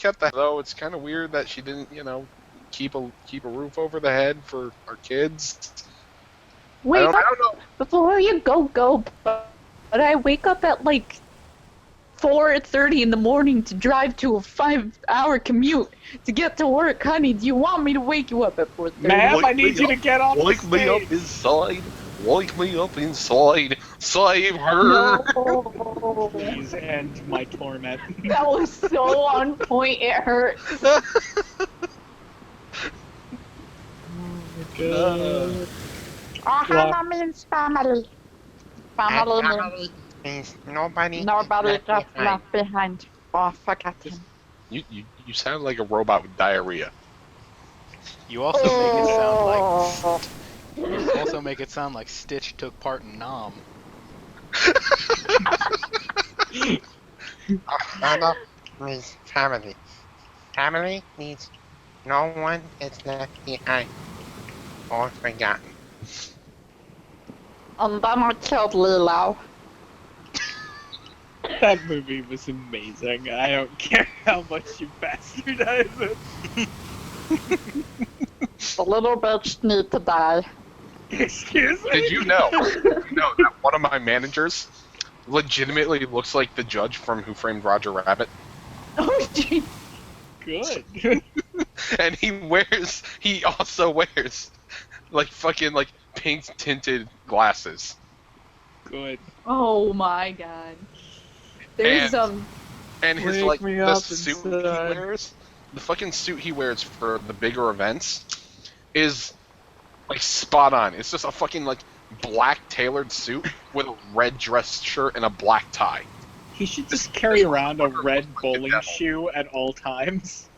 kept that, though. It's kind of weird that she didn't, keep a roof over the head for our kids. Wait, I don't know. before you go, but I wake up at like 4:30 in the morning to drive to a 5-hour commute to get to work, honey. Do you want me to wake you up at 4:30? Ma'am, I need you to get off the Wake stage. me up inside. Wake me up inside. Save her. No. Please end my torment. That was so on point, it hurt. Ohana means family. Family means nobody gets left behind. Oh, forget him. You sound like a robot with diarrhea. You also make it sound like you also make it sound like Stitch took part in Nom. Ohana means family. Family means no one is left behind or forgotten. And then I killed Lilo. That movie was amazing. I don't care how much you bastardize it. The little bitch need to die. Excuse me? Did you know that one of my managers legitimately looks like the judge from Who Framed Roger Rabbit? Oh, gee. Good. And he also wears fucking pink tinted glasses. Good. Oh my god. There's And his Wake me the up suit he inside. wears, the fucking suit he wears for the bigger events is spot on. It's just a fucking black tailored suit with a red dress shirt and a black tie. He should just carry around a red bowling shoe at all times.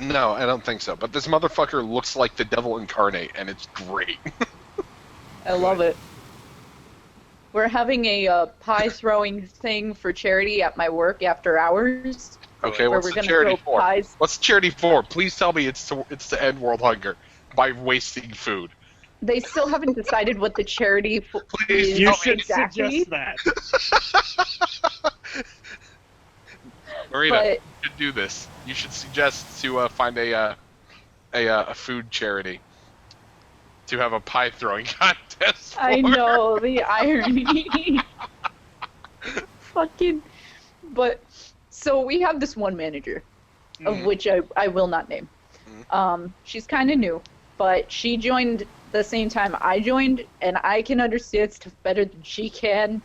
No, I don't think so. But this motherfucker looks like the devil incarnate, and it's great. I love it. We're having a pie throwing thing for charity at my work after hours. Okay, where what's we're the gonna charity throw for? pies. What's the charity for? Please tell me it's to end world hunger by wasting food. They still haven't decided what the charity Please, is You Oh, should exactly. suggest that. Marina, But you should do this. You should suggest to find a food charity to have a pie throwing contest. I for. know the irony. Fucking. But so we have this one manager, of which I will not name. She's kind of new, but she joined the same time I joined, and I can understand stuff better than she can,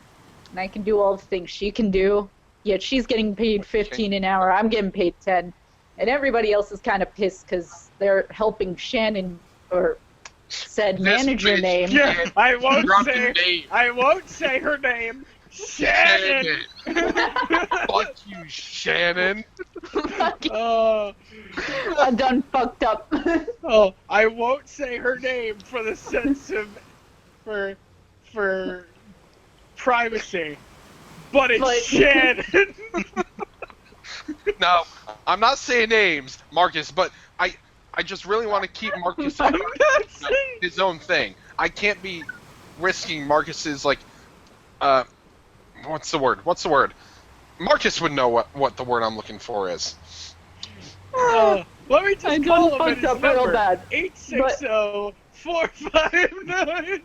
and I can do all the things she can do. Yet she's getting paid 15 an hour. I'm getting paid 10, and everybody else is kind of pissed because they're helping Shannon or said This manager bitch name. Yeah, I won't Drop the say. name. I won't say her name. Shannon. Fuck you, Shannon. Oh, I done fucked up. oh, I won't say her name for the sense of for privacy. But it's Shannon. No, I'm not saying names, Marcus, but I just really want to keep Marcus I'm on not saying. his own thing. I can't be risking Marcus's what's the word? Marcus would know what the word I'm looking for is. Let me just I call done him at fucked his up real number. bad. 860-459.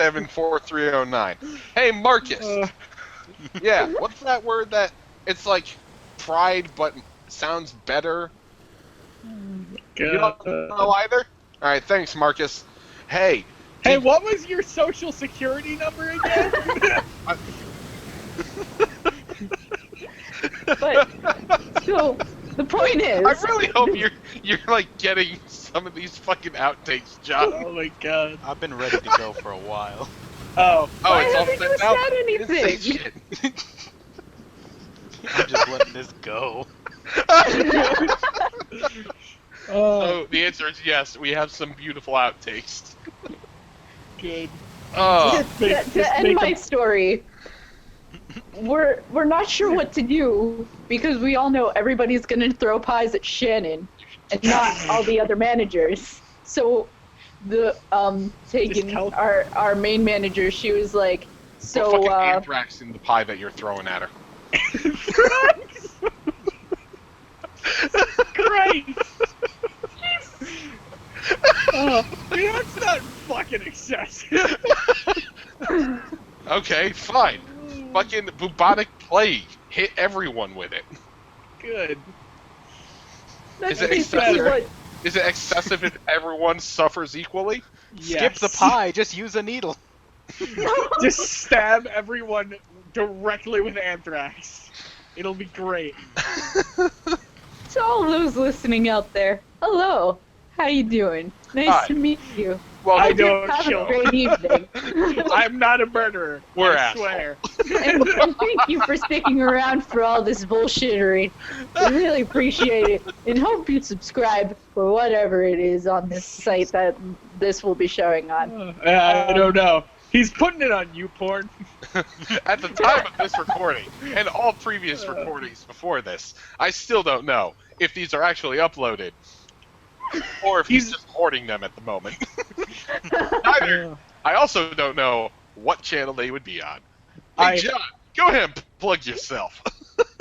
860-357-4309. Hey, Marcus. Yeah, what's that word that it's like pride but sounds better? You don't know either? Alright, thanks, Marcus. Hey. Hey, what was your social security number again? But so the point is, I really hope you're getting some of these fucking outtakes, John. Oh my god. I've been ready to go for a while. Oh. why It's all haven't you set now. said Didn't say anything? shit. I'm just letting this go. So the answer is yes. We have some beautiful outtakes. Good. Oh, to end my story, we're not sure what to do because we all know everybody's gonna throw pies at Shannon and not all the other managers. So the Just tell- our main manager, she was like, Put fucking So, anthrax in the pie that you're throwing at her. Christ! Oh, that's not fucking excessive. Okay, fine. Fucking bubonic plague. Hit everyone with it. Good. that's Is it basically excessive? what. Is it excessive if everyone suffers equally? Skip the Yes. pie. Just use a needle. Just stab everyone directly with anthrax. It'll be great. To all those listening out there, hello. How you doing? Nice Hi. to meet you. Well, I Hope you don't have kill. a great evening. I'm not a murderer. We're I assholes. swear. and thank you for sticking around for all this bullshittery. We really appreciate it, and hope you subscribe for whatever it is on this site that this will be showing on. I don't know. He's putting it on YouPorn. at the time of this recording, and all previous recordings before this, I still don't know if these are actually uploaded, or if he's just hoarding them at the moment. Neither. I also don't know what channel they would be on. Hey, John, go ahead and plug yourself.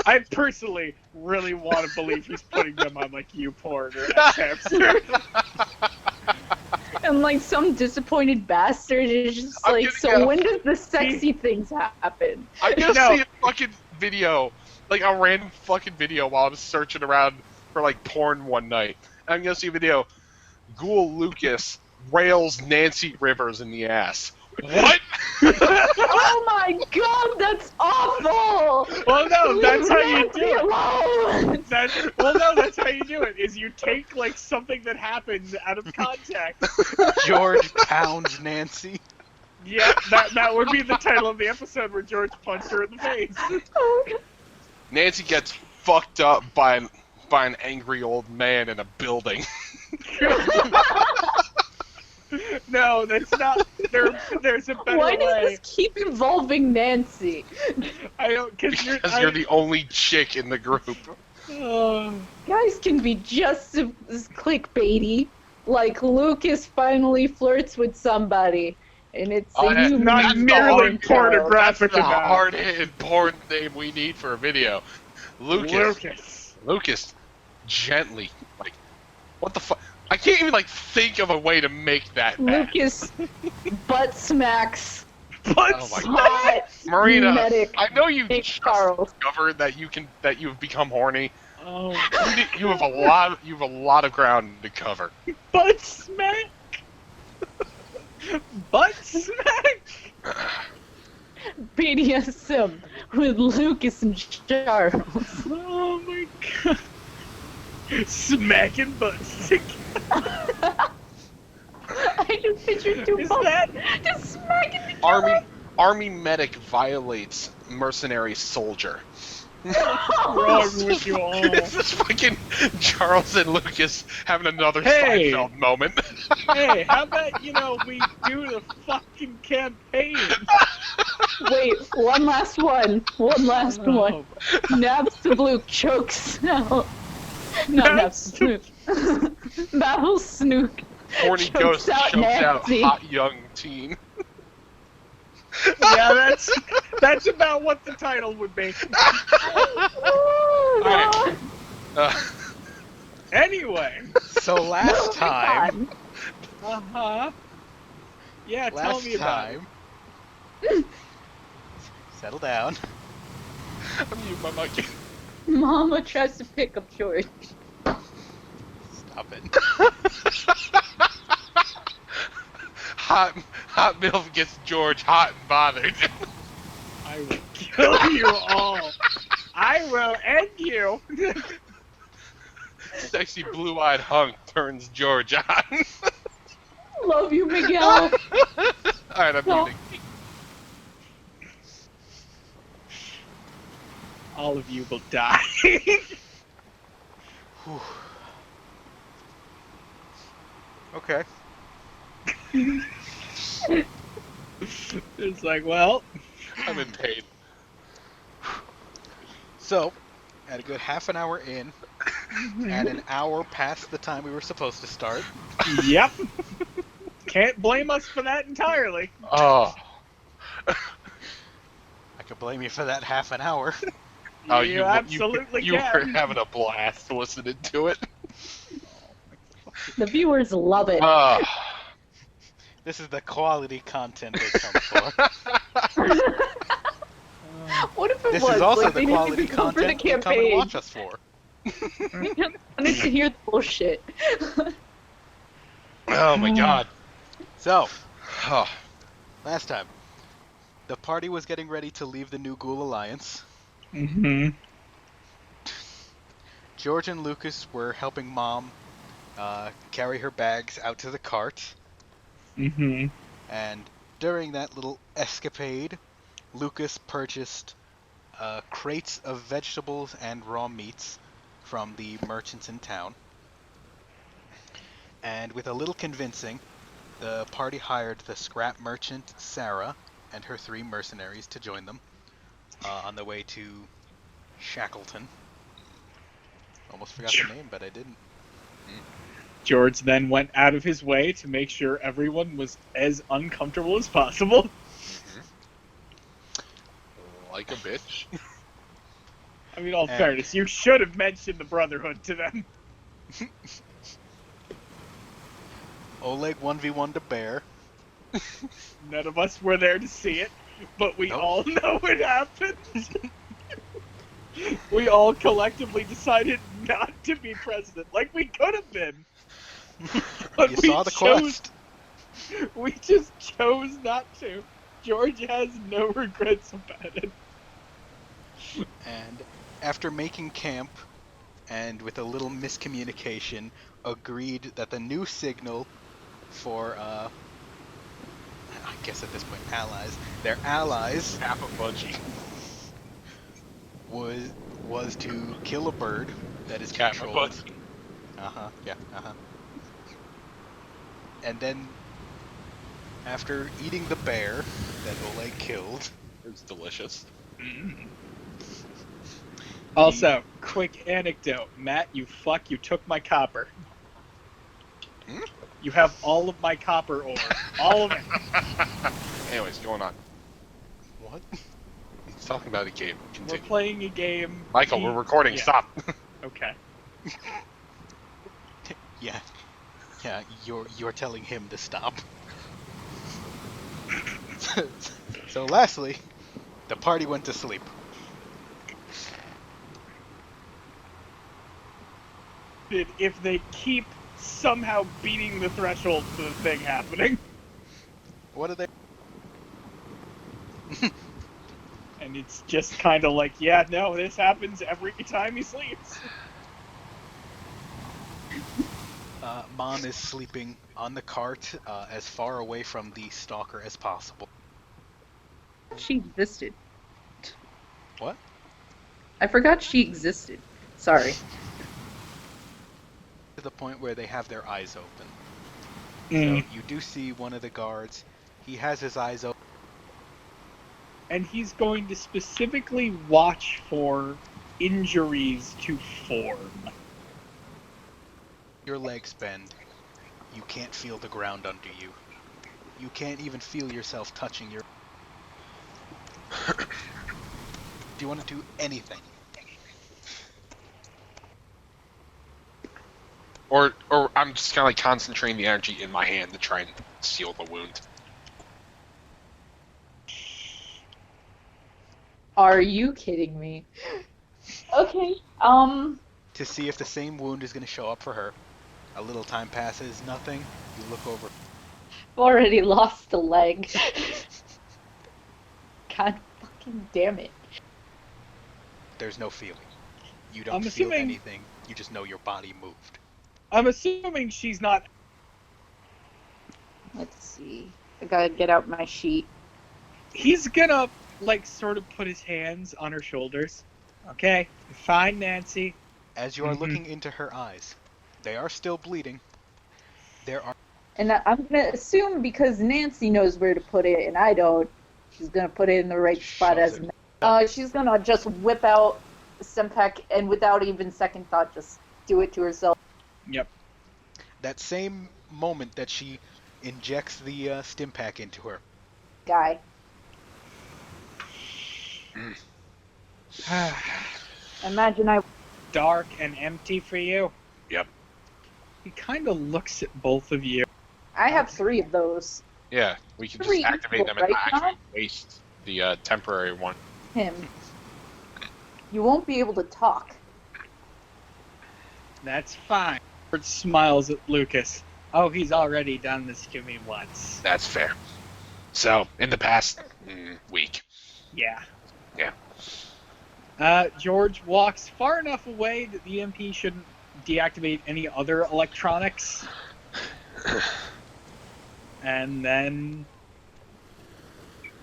I personally really want to believe he's putting them on like YouPorn or Xhamster. And like some disappointed bastard is just I'm like, getting so a- when does the sexy things happen? I'm gonna No. see a fucking video, like a random fucking video while I'm searching around for like porn one night. I'm gonna see a video, Ghoul Lucas rails Nancy Rivers in the ass. What? Oh my god, that's awful! Well, no, that's how you Leave do me it. alone! That's how you do it. Is you take like something that happens out of context. George pounds Nancy. Yeah, that would be the title of the episode where George punched her in the face. Oh, God. Nancy gets fucked up by an angry old man in a building. No, that's not. There's a better Why does way. this keep involving Nancy? I don't because You're the only chick in the group. Guys can be just as clickbaity. Like Lucas finally flirts with somebody, and it's Oh, a yeah. human Not That's the merely hard- pornographic That's the enough. hard-hitting porn name we need for a video. Lucas. Lucas, gently, like, what the fuck? I can't even like think of a way to make that bad. Lucas butt smacks But Oh my hot Marina, medic I know you Nick just Charles. discovered that you've become horny. Oh, You have a lot of ground to cover. butt smack. Butt smack. BDSM with Lucas and Charles. Oh my god. Smacking butts. I just pictured two Is butts that- just smacking together. Army medic violates mercenary soldier. Wrong with you all? This is fucking Charles and Lucas having another Hey. Seinfeld moment. Hey, how about, we do the fucking campaign? Wait, one last one. One last one. Nabstabluke chokes. No, Nabstabluke. Babel Snook. Horny Chokes ghost out chokes out Nancy. hot young teen. Yeah, that's about what the title would be. Oh, Alright. no. Anyway. So last Oh my time, God. Uh-huh. Yeah, tell last me about it. time. Settle down. I'm mute my mic. Mama tries to pick up George. Stop it. Hot MILF gets George hot and bothered. I will kill you all. I will end you. Sexy blue-eyed hunk turns George on. Love you, Miguel. Alright, I'm No. muting. All of you will die. Whew. Okay. It's like, well, I'm in pain. So, at a good half an hour in, and an hour past the time we were supposed to start, yep. Can't blame us for that entirely. Oh. could blame you for that half an hour. Oh, you absolutely you were can. having a blast listening to it. The viewers love it. This is the quality content they come for. What if it This was is also like the they didn't quality even come for the content they come and campaign? watch us for. They just wanted to hear the bullshit. Oh my god. So, Oh. last time, the party was getting ready to leave the New Ghoul Alliance. Mm-hmm. George and Lucas were helping Mom carry her bags out to the cart. Mm-hmm. And during that little escapade, Lucas purchased crates of vegetables and raw meats from the merchants in town. And with a little convincing, the party hired the scrap merchant Sarah and her 3 mercenaries to join them on the way to Shackleton. Almost forgot the name, but I didn't. George then went out of his way to make sure everyone was as uncomfortable as possible. Like a bitch. I mean, all And- fairness, you should have mentioned the Brotherhood to them. Oleg 1v1 to Bear. None of us were there to see it, but we Nope. all know it happened. We all collectively decided not to be president, like we could have been. But You we saw the chose- quest. We just chose not to. George has no regrets about it. And after making camp, and with a little miscommunication, agreed that the new signal for, I guess at this point, their allies, Half a budgie. was to kill a bird that is Half a controlled. budgie. Yeah, And then, after eating the bear that Oleg killed, It's delicious. Also, quick anecdote. Matt, you took my copper. Hmm? You have all of my copper ore. All of it. Anyways, going on. what? He's talking about a game. We're Continue. playing a game. Michael, we're recording. Yeah. Stop. Okay. Yeah, you're telling him to stop. So lastly, the party went to sleep. If they keep somehow beating the threshold for the thing happening, What are they? and it's just kind of like, yeah, no, this happens every time he sleeps. Mom is sleeping on the cart as far away from the stalker as possible. She existed. What? I forgot she existed. Sorry. To the point where they have their eyes open. Mm. So you do see one of the guards. He has his eyes open. And he's going to specifically watch for injuries to form. Your legs bend. You can't feel the ground under you. You can't even feel yourself touching your... Do you want to do anything? Or I'm just kind of like concentrating the energy in my hand to try and seal the wound. Are you kidding me? Okay. To see if the same wound is going to show up for her. A little time passes, nothing. You look over. I've already lost a leg. God fucking damn it. There's no feeling. You don't I'm feel assuming- anything. You just know your body moved. I'm assuming she's not. Let's see. I gotta get out my sheet. He's gonna, like, sort of put his hands on her shoulders. Okay, you're fine, Nancy. As you are Mhm. looking into her eyes, they are still bleeding. There are... And I'm gonna assume because Nancy knows where to put it and I don't, she's gonna put it in the right spot Shoves as it. she's gonna just whip out the Stimpak and without even second thought just do it to herself. Yep. That same moment that she injects the Stimpak into her, Guy. Imagine I. Dark and empty for you? Yep. He kind of looks at both of you. I have 3 of those. Yeah, we can just 3 activate them and right not actually now? waste the temporary one. Him. You won't be able to talk. That's fine. George smiles at Lucas. Oh, he's already done this to me once. That's fair. So, in the past week. Yeah. Yeah. George walks far enough away that the MP shouldn't deactivate any other electronics. And then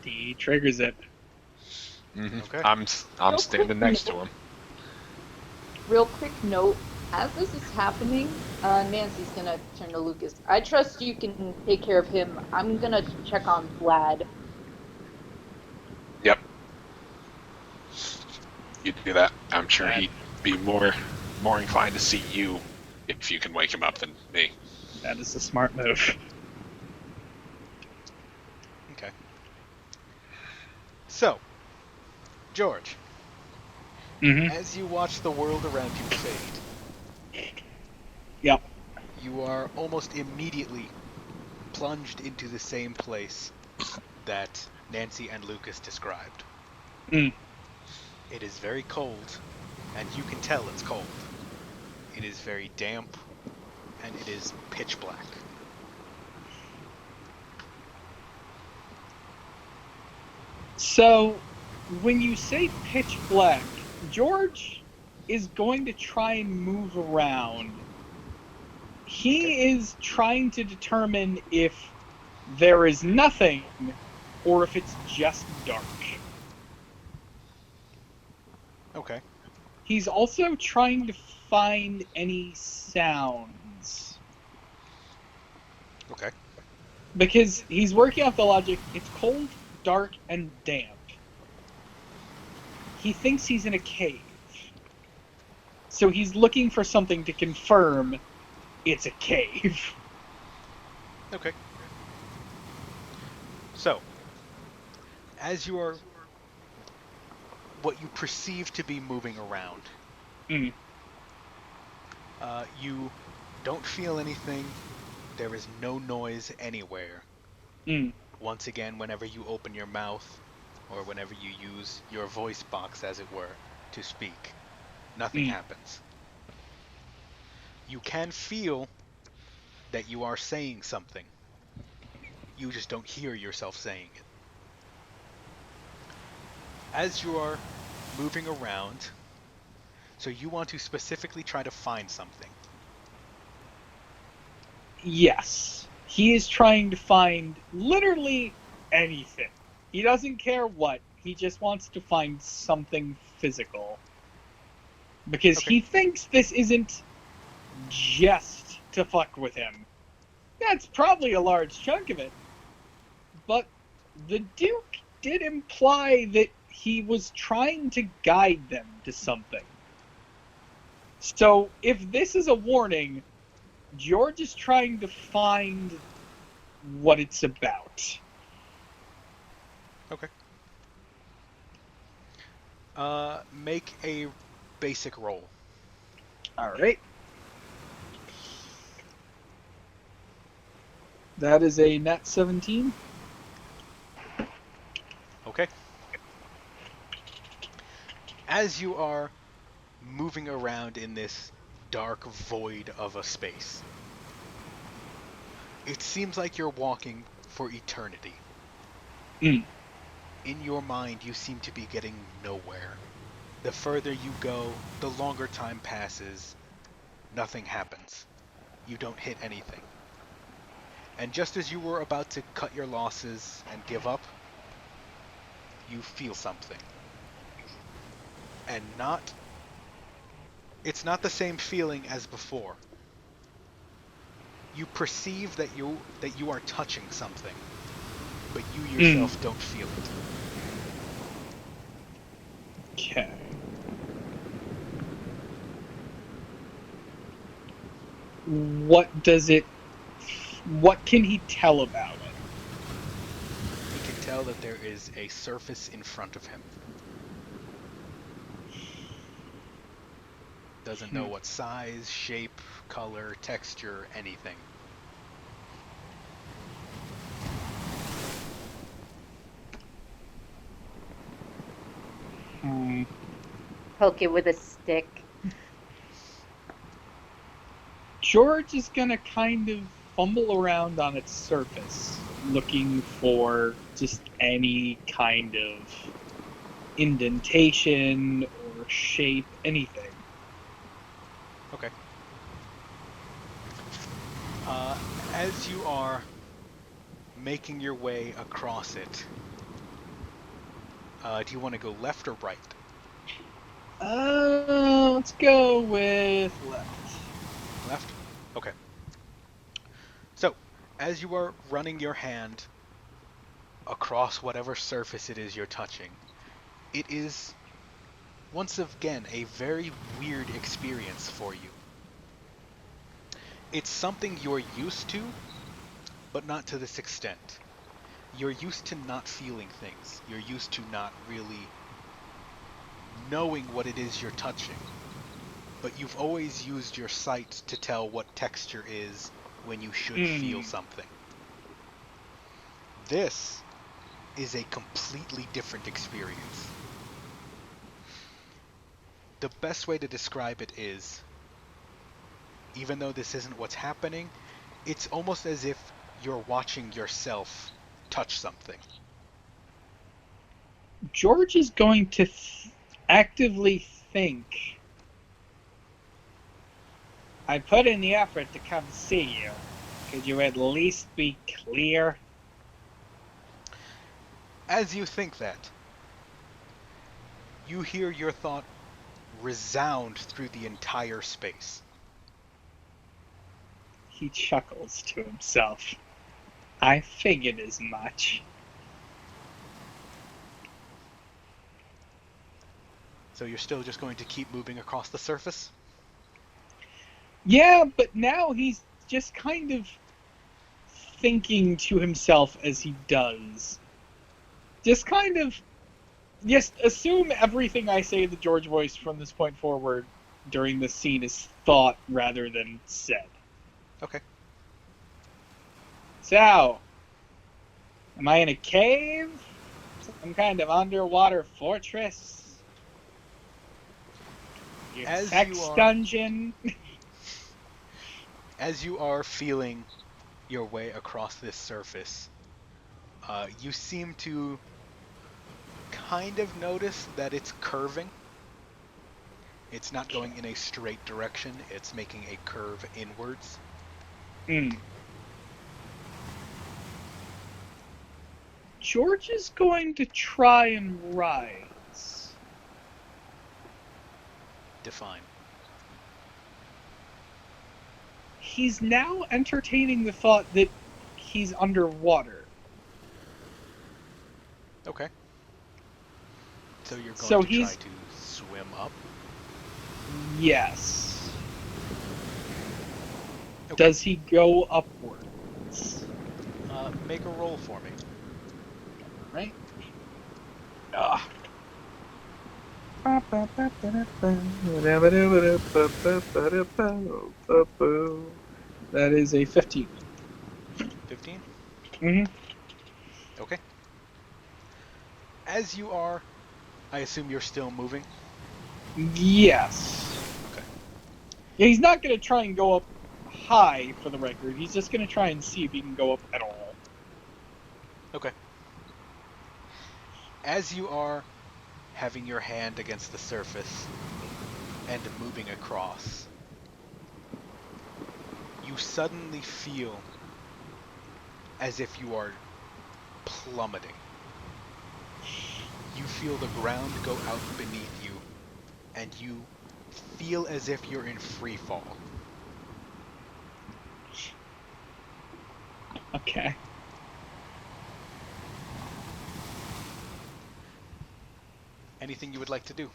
he triggers it. Mm-hmm. Okay. I'm standing next to him. Real quick note, as this is happening, Nancy's gonna turn to Lucas. I trust you can take care of him. I'm gonna check on Vlad. Yep. You do that. I'm sure he'd be more inclined to see you if you can wake him up than me. That is a smart move. Okay. So, George, as you watch the world around you fade, Yep. you are almost immediately plunged into the same place that Nancy and Lucas described. Mm. It is very cold, and you can tell it's cold. It is very damp, and it is pitch black. So, when you say pitch black, George is going to try and move around. He is trying to determine if there is nothing or if it's just dark. Okay. He's also trying to find any sounds. Okay. Because he's working off the logic, it's cold, dark, and damp. He thinks he's in a cave. So he's looking for something to confirm it's a cave. Okay. So, as you are what you perceive to be moving around, you don't feel anything. There is no noise anywhere. Once again, whenever you open your mouth, or whenever you use your voice box, as it were, to speak, nothing happens. You can feel that you are saying something. You just don't hear yourself saying it. As you are moving around, so you want to specifically try to find something. Yes. He is trying to find literally anything. He doesn't care what. He just wants to find something physical. Because he thinks this isn't just to fuck with him. That's probably a large chunk of it. But the Duke did imply that he was trying to guide them to something. So, if this is a warning, George is trying to find what it's about. Okay. Make a basic roll. Alright. That is a nat 17. Okay. As you are moving around in this dark void of a space, it seems like you're walking for eternity. In your mind, you seem to be getting nowhere. The further you go, the longer time passes. Nothing happens. You don't hit anything. And just as you were about to cut your losses and give up, you feel something. And it's not the same feeling as before. You perceive that you are touching something, but you yourself don't feel it. Okay. What can he tell about it? He can tell that there is a surface in front of him. Doesn't know what size, shape, color, texture, anything. Poke it with a stick. George is gonna kind of fumble around on its surface, looking for just any kind of indentation or shape, anything. Okay. As you are making your way across it, do you want to go left or right? Let's go with left. Left? Okay. So, as you are running your hand across whatever surface it is you're touching, it is once again a very weird experience for you. It's something you're used to, but not to this extent. You're used to not feeling things. You're used to not really knowing what it is you're touching. But you've always used your sight to tell what texture is when you should feel something. This is a completely different experience. The best way to describe it is, even though this isn't what's happening, it's almost as if you're watching yourself touch something. George is going to actively think, I put in the effort to come see you. Could you at least be clear? As you think that, you hear your thought resound through the entire space. He chuckles to himself. I figured as much. So you're still just going to keep moving across the surface? Yeah, but now he's just kind of thinking to himself as he does. Just kind of, just assume everything I say in the George voice from this point forward during this scene is thought rather than said. Okay. So, am I in a cave? Some kind of underwater fortress? Your As sex you are- dungeon? As you are feeling your way across this surface, you seem to kind of notice that it's curving. It's not going in a straight direction, it's making a curve inwards. George is going to try and rise. Define. He's now entertaining the thought that he's underwater. Okay. So you're going So to try he's- to swim up? Yes. Okay. Does he go upwards? Make a roll for me. Right? That is a 15. 15? Mm-hmm. Okay. As you are, I assume you're still moving? Yes. Okay. Yeah, he's not going to try and go up high, for the record. He's just going to try and see if he can go up at all. Okay. As you are having your hand against the surface and moving across, you suddenly feel as if you are plummeting. You feel the ground go out beneath you, and you feel as if you're in free fall. Okay. Anything you would like to do?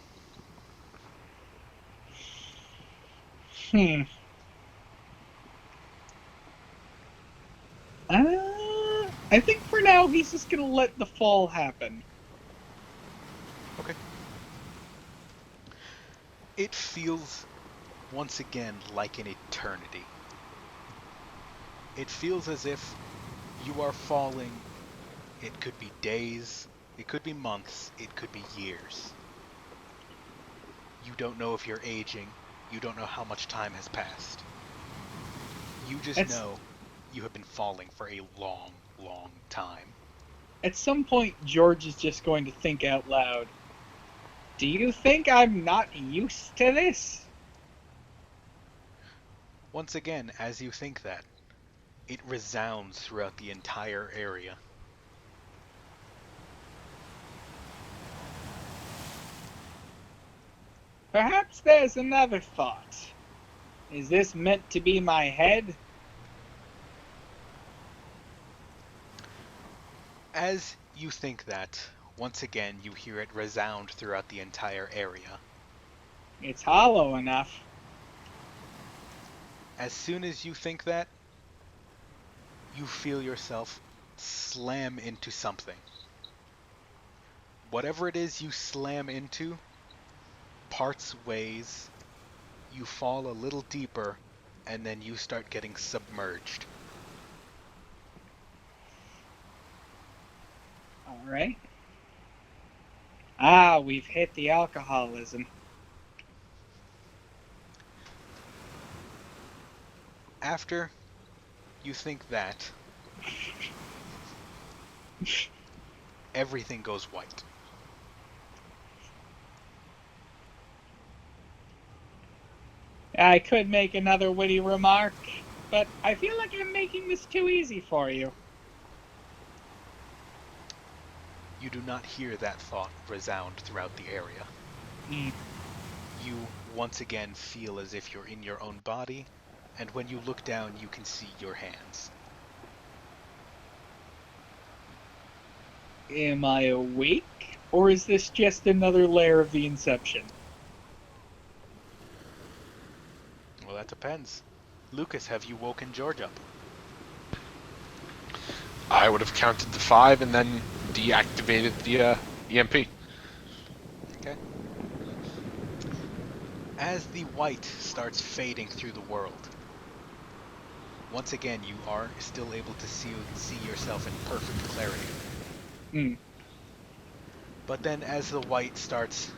I think for now he's just gonna let the fall happen. Okay. It feels once again like an eternity. It feels as if you are falling. It could be days, it could be months, it could be years. You don't know if you're aging, you don't know how much time has passed. You just know you have been falling for a long, long time. At some point, George is just going to think out loud, do you think I'm not used to this? Once again, as you think that, it resounds throughout the entire area. Perhaps there's another thought. Is this meant to be my head? As you think that, once again you hear it resound throughout the entire area. It's hollow enough. As soon as you think that, you feel yourself slam into something. Whatever it is you slam into, parts ways, you fall a little deeper, and then you start getting submerged. Alright. Ah, we've hit the alcoholism. After you think that, everything goes white. I could make another witty remark, but I feel like I'm making this too easy for you. You do not hear that thought resound throughout the area. Mm. You once again feel as if you're in your own body, and when you look down you can see your hands. Am I awake, or is this just another layer of the Inception? Well, that depends. Lucas, have you woken George up? I would have counted to 5 and then deactivated the EMP. Okay. As the white starts fading through the world, once again you are still able to see yourself in perfect clarity. Hmm. But then as the white starts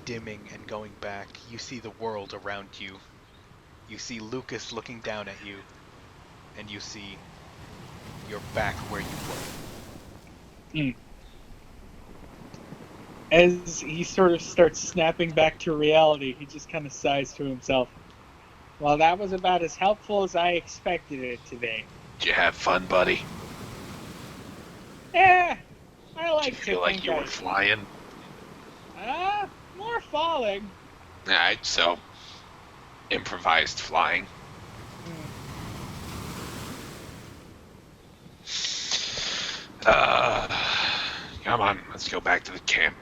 dimming and going back, you see the world around you. You see Lucas looking down at you, and you see you're back where you were. Hmm. As he sort of starts snapping back to reality, he just kind of sighs to himself. Well, that was about as helpful as I expected it to be. Did you have fun, buddy? Yeah, I like Did you to feel like think you were flying? more falling. Alright, so improvised flying. Come on, let's go back to the camp.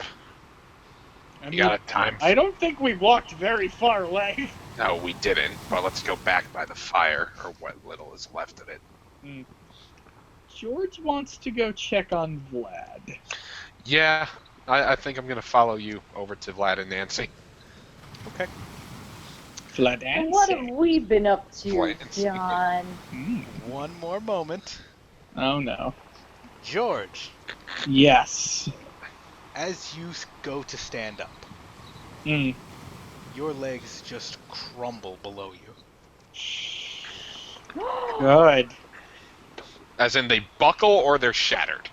You got time? I don't think we walked very far away. No, we didn't, but let's go back by the fire, or what little is left of it. George wants to go check on Vlad. Yeah, I think I'm going to follow you over to Vlad and Nancy. Okay. Vlad And and what have we been up to, Plans. John? One more moment. Oh no. George, Yes. as you go to stand up, your legs just crumble below you. Good. As in they buckle or they're shattered?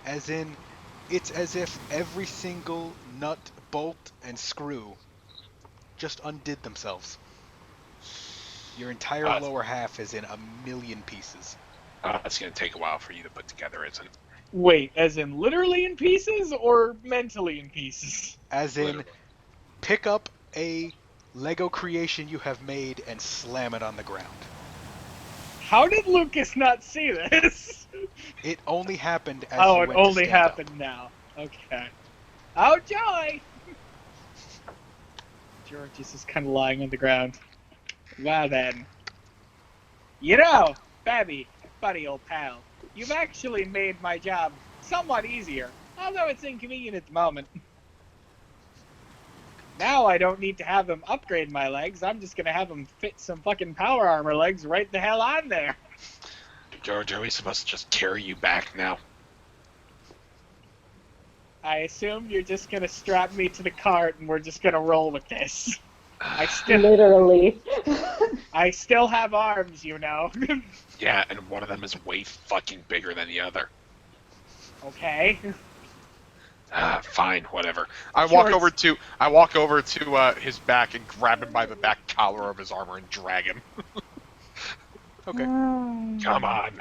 As in, it's as if every single nut, bolt, and screw just undid themselves. Your entire lower half is in a million pieces. It's going to take a while for you to put together, isn't it? Wait, as in literally in pieces or mentally in pieces? As in, Literally. pick up a Lego creation you have made and slam it on the ground. How did Lucas not see this? It only happened as Oh, you it went to only stand happened up. now. Okay. Oh, joy! George is just kind of lying on the ground. Well then. You know, Babby, buddy old pal, you've actually made my job somewhat easier, although it's inconvenient at the moment. Now I don't need to have him upgrade my legs. I'm just gonna have him fit some fucking power armor legs right the hell on there. George, are we supposed to just carry you back now? I assume you're just gonna strap me to the cart and we're just gonna roll with this. I Literally. still have arms, you know. Yeah, and one of them is way fucking bigger than the other. Okay. Fine, whatever. I Sure, walk over to his back and grab him by the back collar of his armor and drag him. Okay. Come on.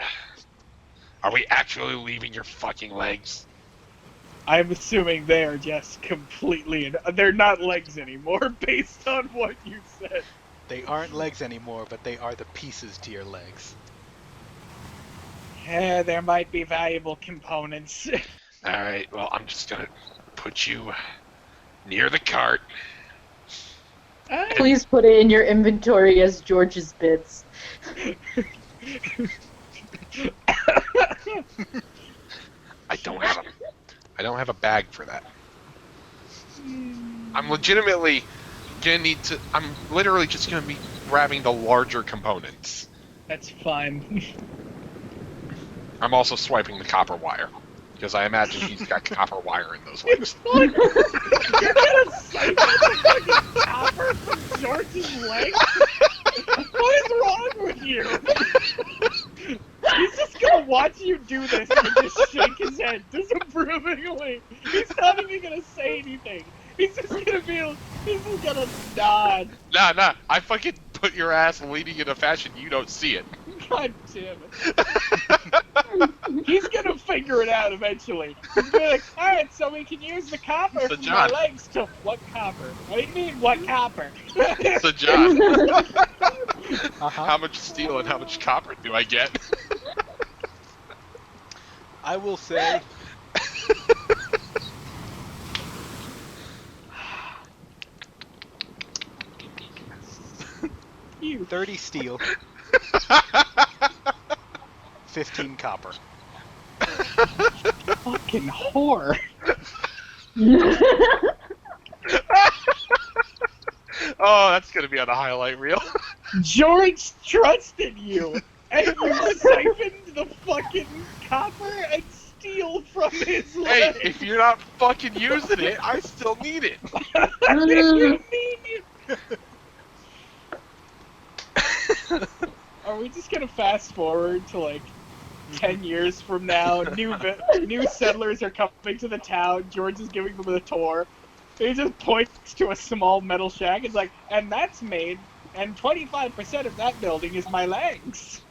Are we actually leaving your fucking legs? I'm assuming they are just completely... They're not legs anymore, based on what you said. They aren't legs anymore, but they are the pieces to your legs. Yeah, there might be valuable components. Alright, well, I'm just gonna put you near the cart. Please put it in your inventory as George's bits. I don't have a bag for that. I'm legitimately I'm literally just gonna be grabbing the larger components. That's fine. I'm also swiping the copper wire. Because I imagine he's got copper wire in those legs. You're gonna siphon the fucking copper from George's legs? What is wrong with you? He's just gonna watch you do this and just shake his head disapprovingly. He's not even gonna say anything. He's just gonna nod. Nah, I fucking put your ass leading in a fashion you don't see it. God damn it. He's gonna figure it out eventually. He's gonna be like, alright, so we can use the copper So from John. my legs to... What copper? What do you mean, what copper? So John, Uh-huh. how much steel and how much copper do I get? I will say... You 30 steel, 15 copper. fucking whore. Oh, that's gonna be on the highlight reel. George trusted you, and you siphoned the fucking copper and steel from his Hey, legs. if you're not fucking using it, I still need it. You need it. Are we just gonna fast forward to like 10 years from now? New settlers are coming to the town. George is giving them a tour. He just points to a small metal shack. It's like, and that's made, and 25% of that building is my legs.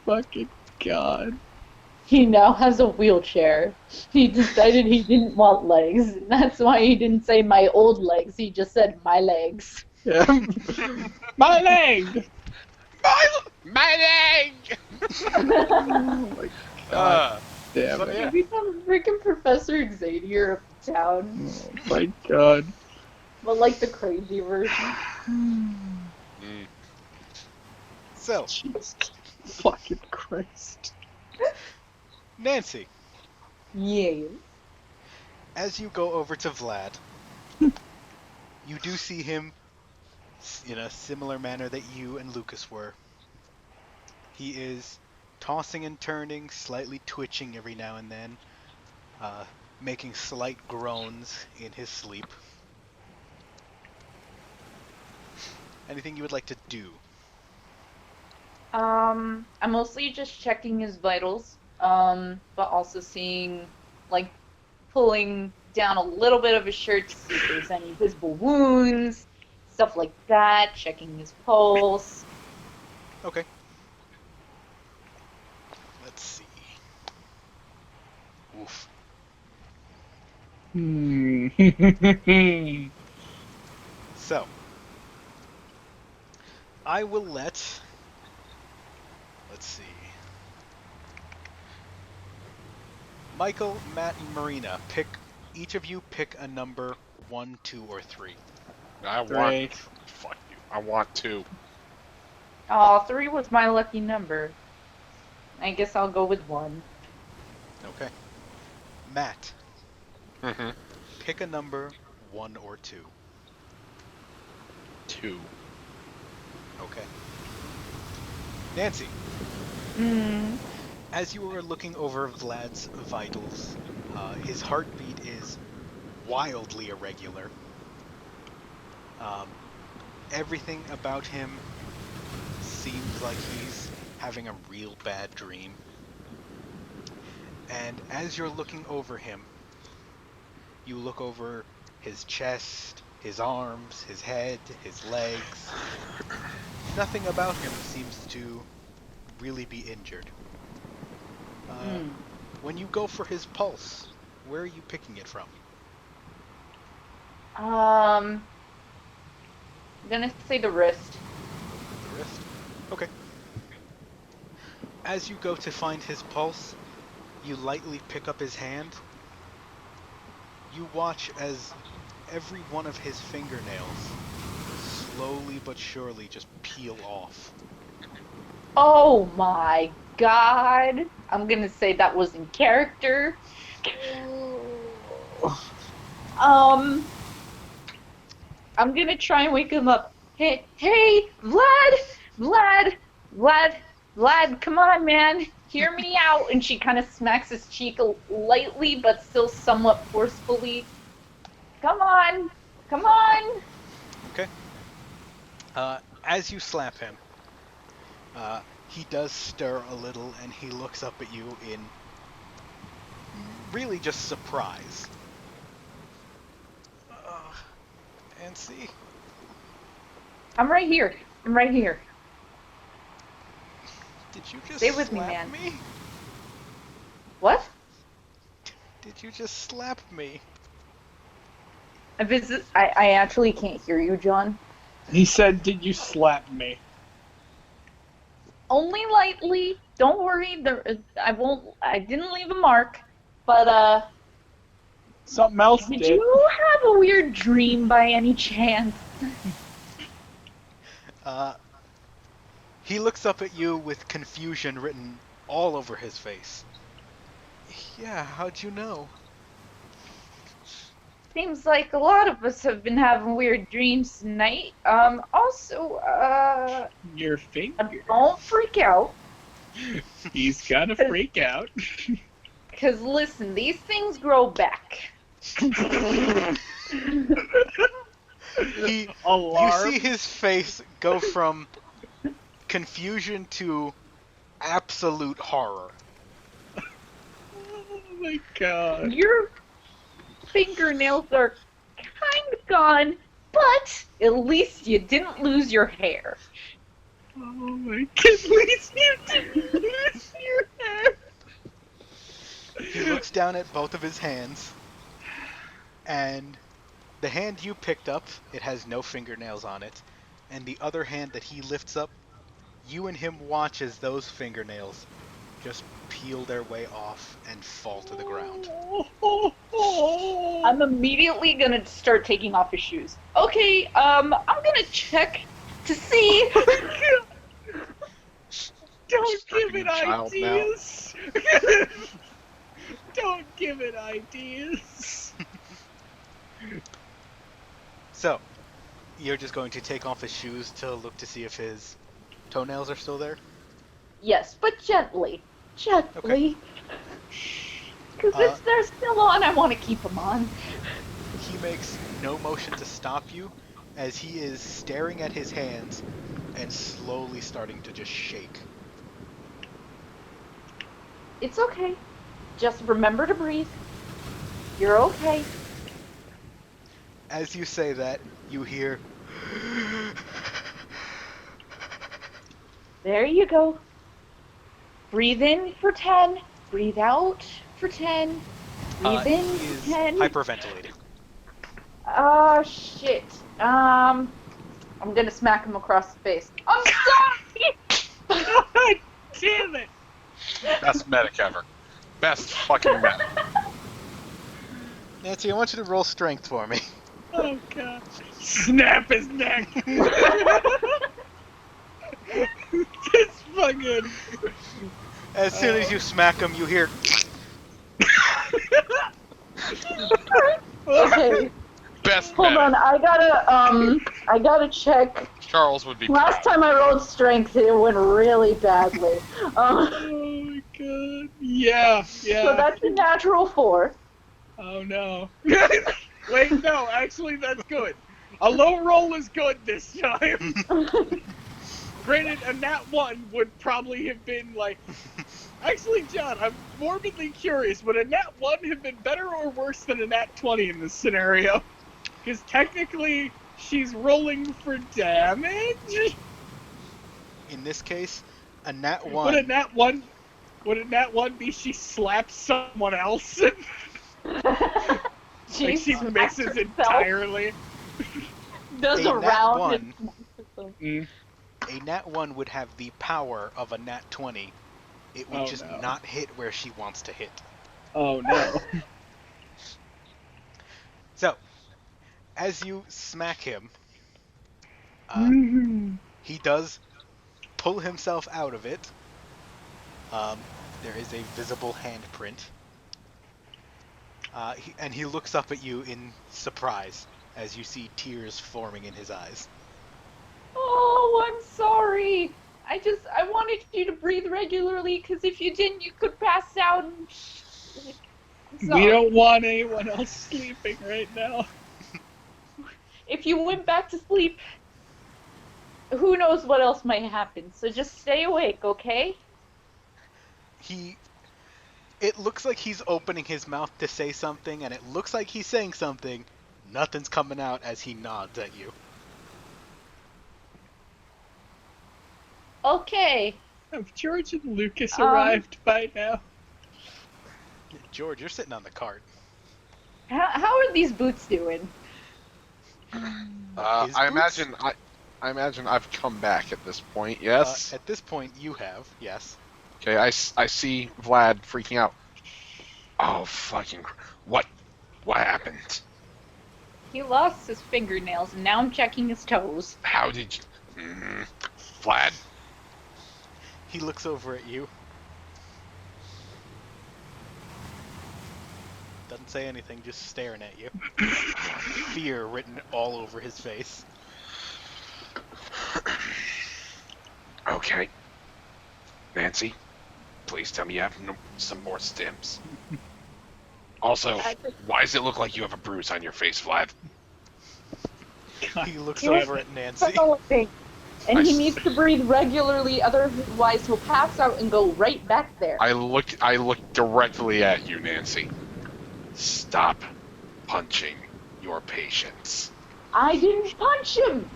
Fucking God. He now has a wheelchair. He decided he didn't want legs. That's why he didn't say my old legs. He just said my legs. Yeah. My leg! My leg! Oh my God. Damn so it. yeah. He become freaking Professor Xavier of the town. Oh my God. But like the crazy version. So, Jesus fucking Christ. Nancy, Yeah. as you go over to Vlad, you do see him in a similar manner that you and Lucas were. He is tossing and turning, slightly twitching every now and then, making slight groans in his sleep. Anything you would like to do? I'm mostly just checking his vitals, but also seeing, like, pulling down a little bit of his shirt to see if there's any visible wounds, stuff like that, checking his pulse. Okay. Let's see. Oof. So, I will let's see. Michael, Matt, and Marina, each of you pick a number 1, 2, or 3. Fuck you. I want to. Aw, 3 was my lucky number. I guess I'll go with 1. Okay. Matt, Mm-hmm. Pick a number, 1 or 2. 2. Okay. Nancy, Mm. as you are looking over Vlad's vitals, his heartbeat is wildly irregular. Um, Everything about him seems like he's having a real bad dream. And as you're looking over him, you look over his chest, his arms, his head, his legs. Nothing about him seems to really be injured. Mm. When you go for his pulse, where are you picking it from? I'm gonna say the wrist. The wrist? Okay. As you go to find his pulse, you lightly pick up his hand. You watch as every one of his fingernails slowly but surely just peel off. Oh my god. I'm gonna say that was in character. Um, I'm gonna try and wake him up. Hey, Vlad, come on, man. Hear me out. And she kind of smacks his cheek lightly, but still somewhat forcefully. Come on. Okay? As you slap him, he does stir a little and he looks up at you in really just surprise. And see. I'm right here. Did you just Stay with me, slap man. me? What? Did you just slap me? I actually can't hear you, John. He said, "Did you slap me?" Only lightly. Don't worry. I didn't leave a mark. But Something else did did. you have a weird dream by any chance? He looks up at you with confusion written all over his face. Yeah, how'd you know? Seems like a lot of us have been having weird dreams tonight. Also, Your finger. don't freak out. He's gotta freak out. Cause listen, these things grow back. You Alarm. see his face go from confusion to absolute horror. Oh my god. Your fingernails are kind of gone, but at least you didn't lose your hair. Oh my god. At least you didn't lose your hair. He looks down at both of his hands, and the hand you picked up, it has no fingernails on it, and the other hand that he lifts up, you and him watch as those fingernails just peel their way off and fall to the ground. I'm immediately gonna start taking off his shoes. Okay, I'm gonna check to see. Don't give it Child now. ideas. Don't give it ideas. So, you're just going to take off his shoes to look to see if his toenails are still there? Yes, but gently. Because Uh, if they're still on, I want to keep them on. He makes no motion to stop you as he is staring at his hands and slowly starting to just shake. It's okay. Just remember to breathe. You're okay. As you say that, you hear... There you go. Breathe in for 10. Breathe out for 10. Breathe in he is for 10. hyperventilating. Oh, shit. I'm gonna smack him across the face. I'm sorry! God damn it. Best medic ever. Best fucking medic. Nancy, I want you to roll strength for me. Oh god. Snap his neck. This fucking. As soon as you smack him, you hear... Okay, Best hold meta. on. I gotta check. Charles would be Last proud. time I rolled strength, it went really badly. Oh my god. Yeah, yeah. So that's a natural 4. Oh no. Wait, no, actually that's good. A low roll is good this time. Granted, a nat 1 would probably have been like... Actually, John, I'm morbidly curious. Would a nat 1 have been better or worse than a nat 20 in this scenario? Because technically, she's rolling for damage? In this case, a nat Would 1. a nat 1... Would a nat 1 be she slaps someone else? Like she smacks misses herself, entirely? Does A a nat round 1. and smacks herself. A nat 1 would have the power of a nat 20. It would Oh, just no. not hit where she wants to hit. Oh no. So, as you smack him, he does pull himself out of it. There is a visible handprint. And he looks up at you in surprise as you see tears forming in his eyes. Oh, I'm sorry. I wanted you to breathe regularly, because if you didn't, you could pass out. And... We Sorry. don't want anyone else sleeping right now. If you went back to sleep, who knows what else might happen. So just stay awake, okay? It looks like he's opening his mouth to say something, and it looks like he's saying something. Nothing's coming out as he nods at you. Okay. Have George and Lucas arrived by now? George, you're sitting on the cart. How are these boots doing? I imagine I've come back at this point. Yes. At this point, you have, yes. Okay. I see Vlad freaking out. Oh fucking! What happened? He lost his fingernails, and now I'm checking his toes. How did you? Vlad. He looks over at you. Doesn't say anything, just staring at you. Fear written all over his face. Okay. Nancy, please tell me you have some more stims. Also, why does it look like you have a bruise on your face, Vlad? He looks over at Nancy. And he needs to breathe regularly, otherwise he'll pass out and go right back there. I look directly at you, Nancy. Stop punching your patients. I didn't punch him!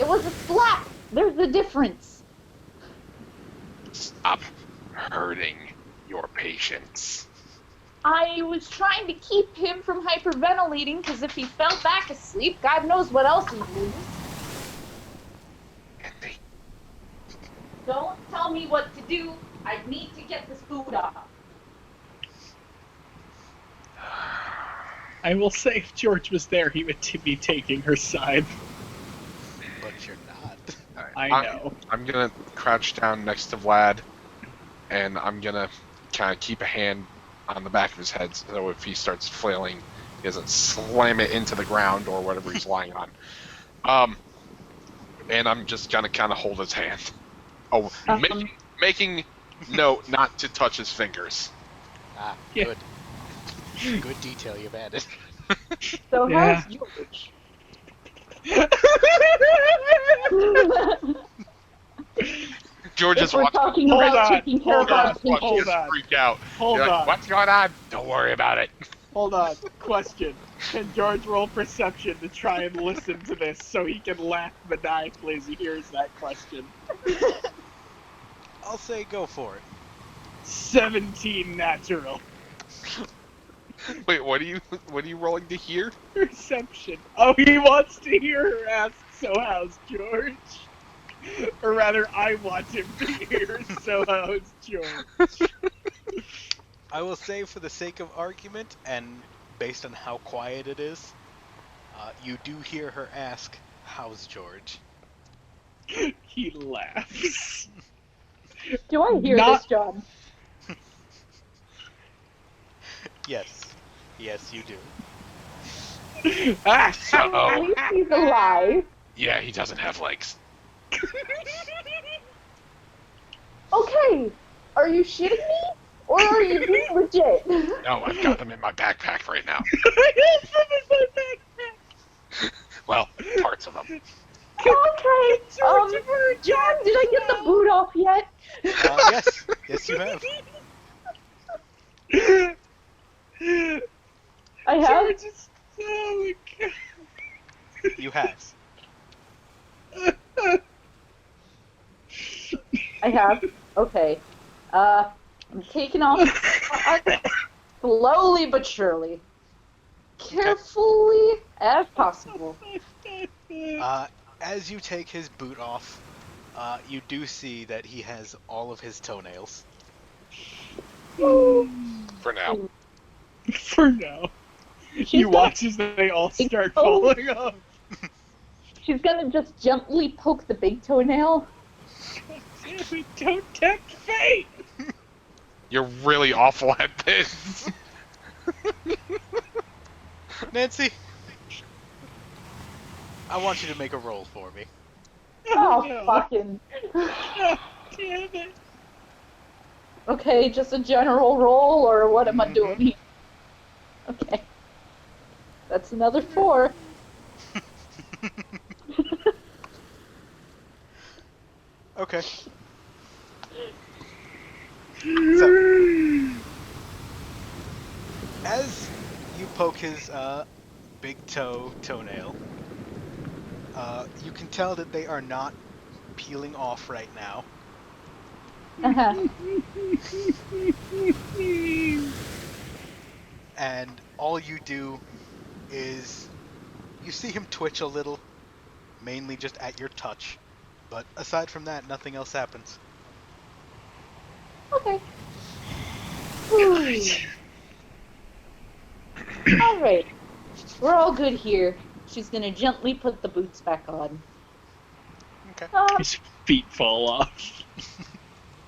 It was a slap! There's a difference. Stop hurting your patients. I was trying to keep him from hyperventilating, because if he fell back asleep, God knows what else he'd lose. Andy. Don't tell me what to do. I need to get this food off. I will say if George was there, he would be taking her side. But you're not. I know. I'm gonna crouch down next to Vlad, and I'm gonna kind of keep a hand on the back of his head, so if he starts flailing, he doesn't slam it into the ground or whatever he's lying on. And I'm just gonna kind of hold his hand. Oh, making note not to touch his fingers. Ah, Yeah. good. Good detail you've added. So Yeah. how's George? George is We're watching. talking Hold about on, taking care of hold our on, patients. hold on. Freak out. Hold You're like, on. what's going on? Don't worry about it. Hold on. Question. Can George roll perception to try and listen to this so he can laugh maniacally as he hears that question? I'll say go for it. 17 natural. Wait, what are you rolling to hear? Perception. Oh, he wants to hear her ask, so how's George? Or rather, I want him to hear, so how's George? I will say for the sake of argument, and based on how quiet it is, you do hear her ask, how's George? He laughs. Do I hear Not- this, John? Yes. Yes, you do. At least he's alive. Yeah, he doesn't have legs. Okay, are you shitting me? Or are you being legit? No, I've got them in my backpack right now. Well, parts of them. Okay, John, did I get the boot off yet? Yes. Yes, you have. I have. Oh my god. You have. I have. Okay. I'm taking off slowly but surely. Carefully as possible. As you take his boot off, you do see that he has all of his toenails. For now. For now. You watch as they all start falling off. She's gonna just gently poke the big toenail. Don't tempt fate! You're really awful at this. Nancy, I want you to make a roll for me. Oh, no. fucking. Oh, damn it. Okay, just a general roll, or what am I doing here? Okay. That's another 4. Okay. So, as you poke his big toenail, you can tell that they are not peeling off right now. And all you do is you see him twitch a little, mainly just at your touch. But aside from that, nothing else happens. Okay. Alright. We're all good here. She's gonna gently put the boots back on. Okay. His feet fall off.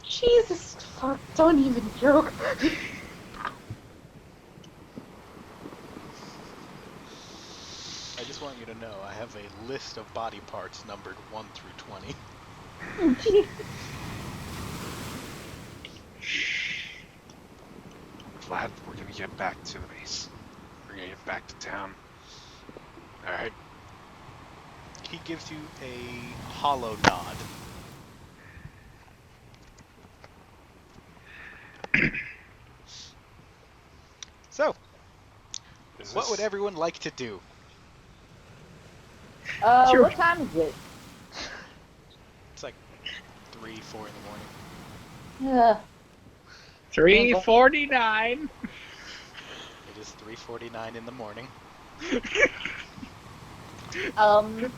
Jesus fuck, don't even joke. I just want you to know I have a list of body parts numbered 1 through 20. Vlad, we're gonna get back to the base. We're gonna get back to town. Alright. He gives you a hollow nod. So, what would everyone like to do? Sure. What time is it? It's like 3, 4 in the morning. 3:49. It is 3:49 in the morning. I'm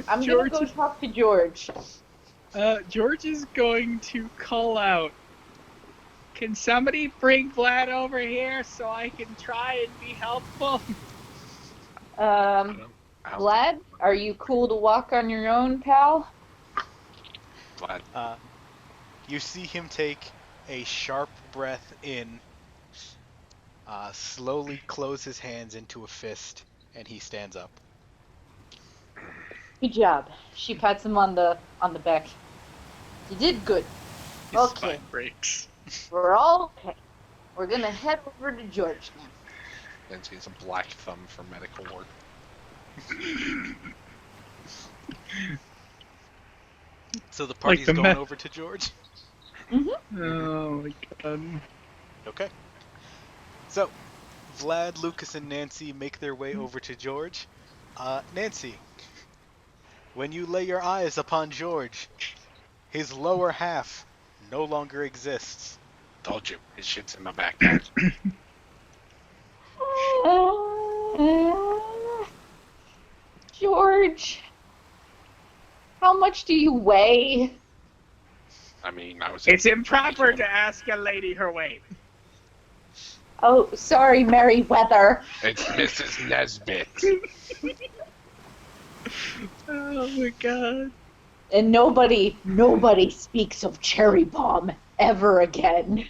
gonna go talk to George. George is going to call out. Can somebody bring Vlad over here so I can try and be helpful? Vlad, are you cool to walk on your own, pal? Vlad. You see him take a sharp breath in, slowly close his hands into a fist, and he stands up. Good job. She pats him on the back. You did good. His Okay. spine breaks. We're all okay. We're gonna head over to George now. Nancy has a black thumb for medical work. So the party's the going over to George? Oh my god. Okay. So, Vlad, Lucas, and Nancy make their way over to George. Nancy, when you lay your eyes upon George, his lower half no longer exists. Told you, his shit's in my backpack. George, how much do you weigh? I mean, I was. It's improper to ask a lady her weight. Oh, sorry, Merryweather. It's Mrs. Nesbit. Oh my god. And nobody speaks of Cherry Bomb ever again.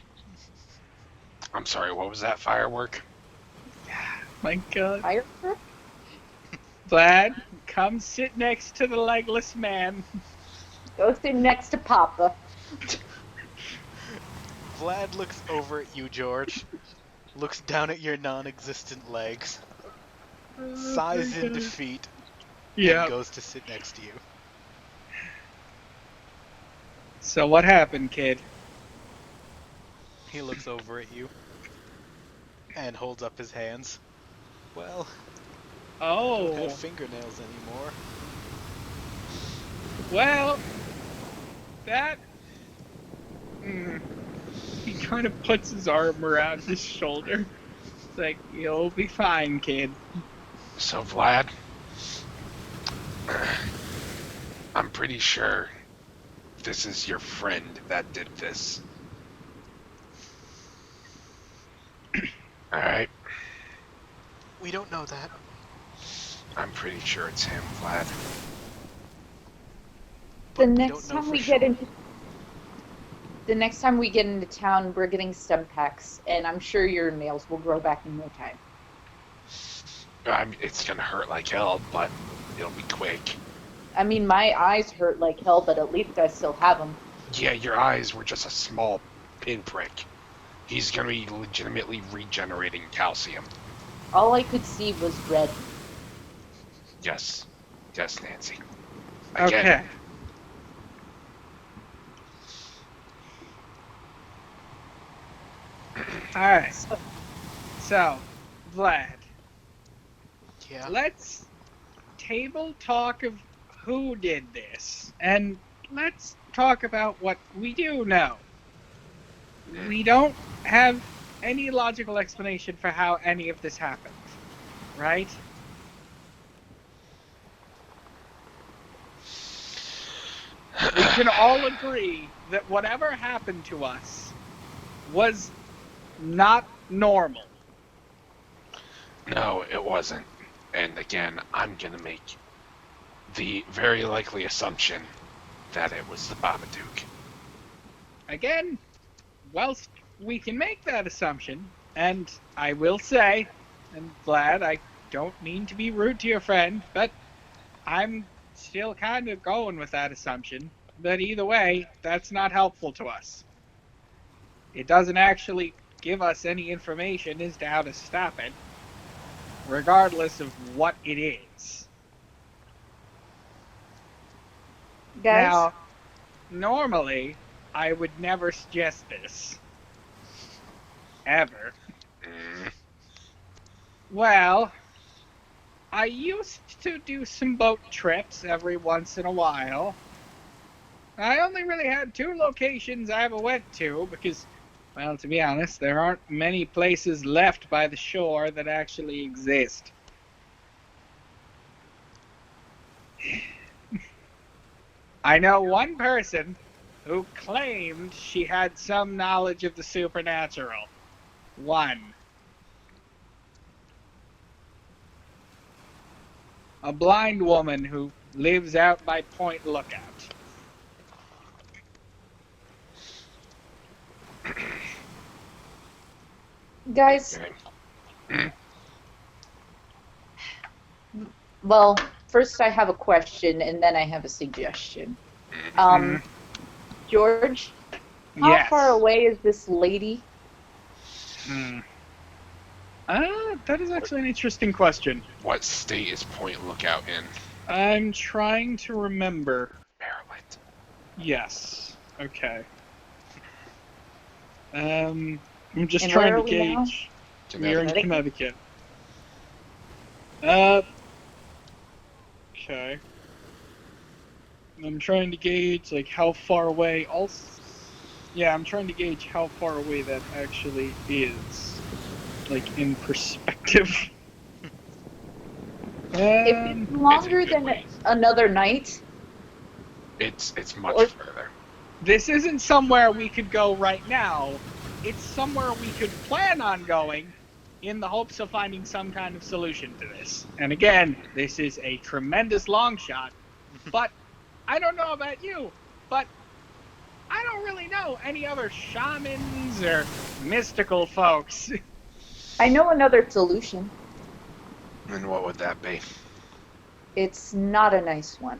I'm sorry, what was that firework? My God. Firework? Vlad, come sit next to the legless man. Go sit next to Papa. Vlad looks over at you, George, looks down at your non-existent legs, sighs in defeat, and Yeah. goes to sit next to you. So what happened, kid? He looks over at you and holds up his hands. Well, I don't have Oh, fingernails anymore. well, that... He kind of puts his arm around his shoulder. It's like, you'll be fine, kid. So, Vlad, I'm pretty sure this is your friend that did this. Alright? We don't know that. I'm pretty sure it's him, Vlad. The But we next don't know time for we sure. get into the next time we get into town, we're getting stem packs, and I'm sure your nails will grow back in no time. It's gonna hurt like hell, but it'll be quick. I mean, my eyes hurt like hell, but at least I still have them. Yeah, your eyes were just a small pinprick. He's gonna be legitimately regenerating calcium. All I could see was red. Yes. Yes, Nancy. Okay. Alright. So, Vlad, Yeah. let's table talk of who did this, and let's talk about what we do know. We don't have any logical explanation for how any of this happened, right? We can all agree that whatever happened to us was not normal. No, it wasn't. And again, I'm gonna make the very likely assumption that it was the Babadook. Again, whilst we can make that assumption, and I will say, and Vlad, I don't mean to be rude to your friend, but I'm still kind of going with that assumption. But either way, that's not helpful to us. It doesn't actually give us any information as to how to stop it, regardless of what it is. Guys, Now, normally, I would never suggest this. Ever. Mm. Well, I used to do some boat trips every once in a while. I only really had 2 locations I ever went to because, well, to be honest, there aren't many places left by the shore that actually exist. I know one person who claimed she had some knowledge of the supernatural. One. A blind woman who lives out by Point Lookout. guys, Okay. well, first I have a question, and then I have a suggestion. George, how Yes. far away is this lady? That is actually an interesting question. What state is Point Lookout in? I'm trying to remember. Maryland. Yes. Okay. I'm just And trying where to are we now? gauge. We're in Connecticut? Connecticut. Okay. I'm trying to gauge like how far away. Also, yeah, I'm trying to gauge how far away that actually is, like in perspective. If it's longer It's a good than way. another night, It's much Or- further. This isn't somewhere we could go right now. It's somewhere we could plan on going in the hopes of finding some kind of solution to this. And again, this is a tremendous long shot, but I don't know about you, but I don't really know any other shamans or mystical folks. I know another solution. And what would that be? It's not a nice one.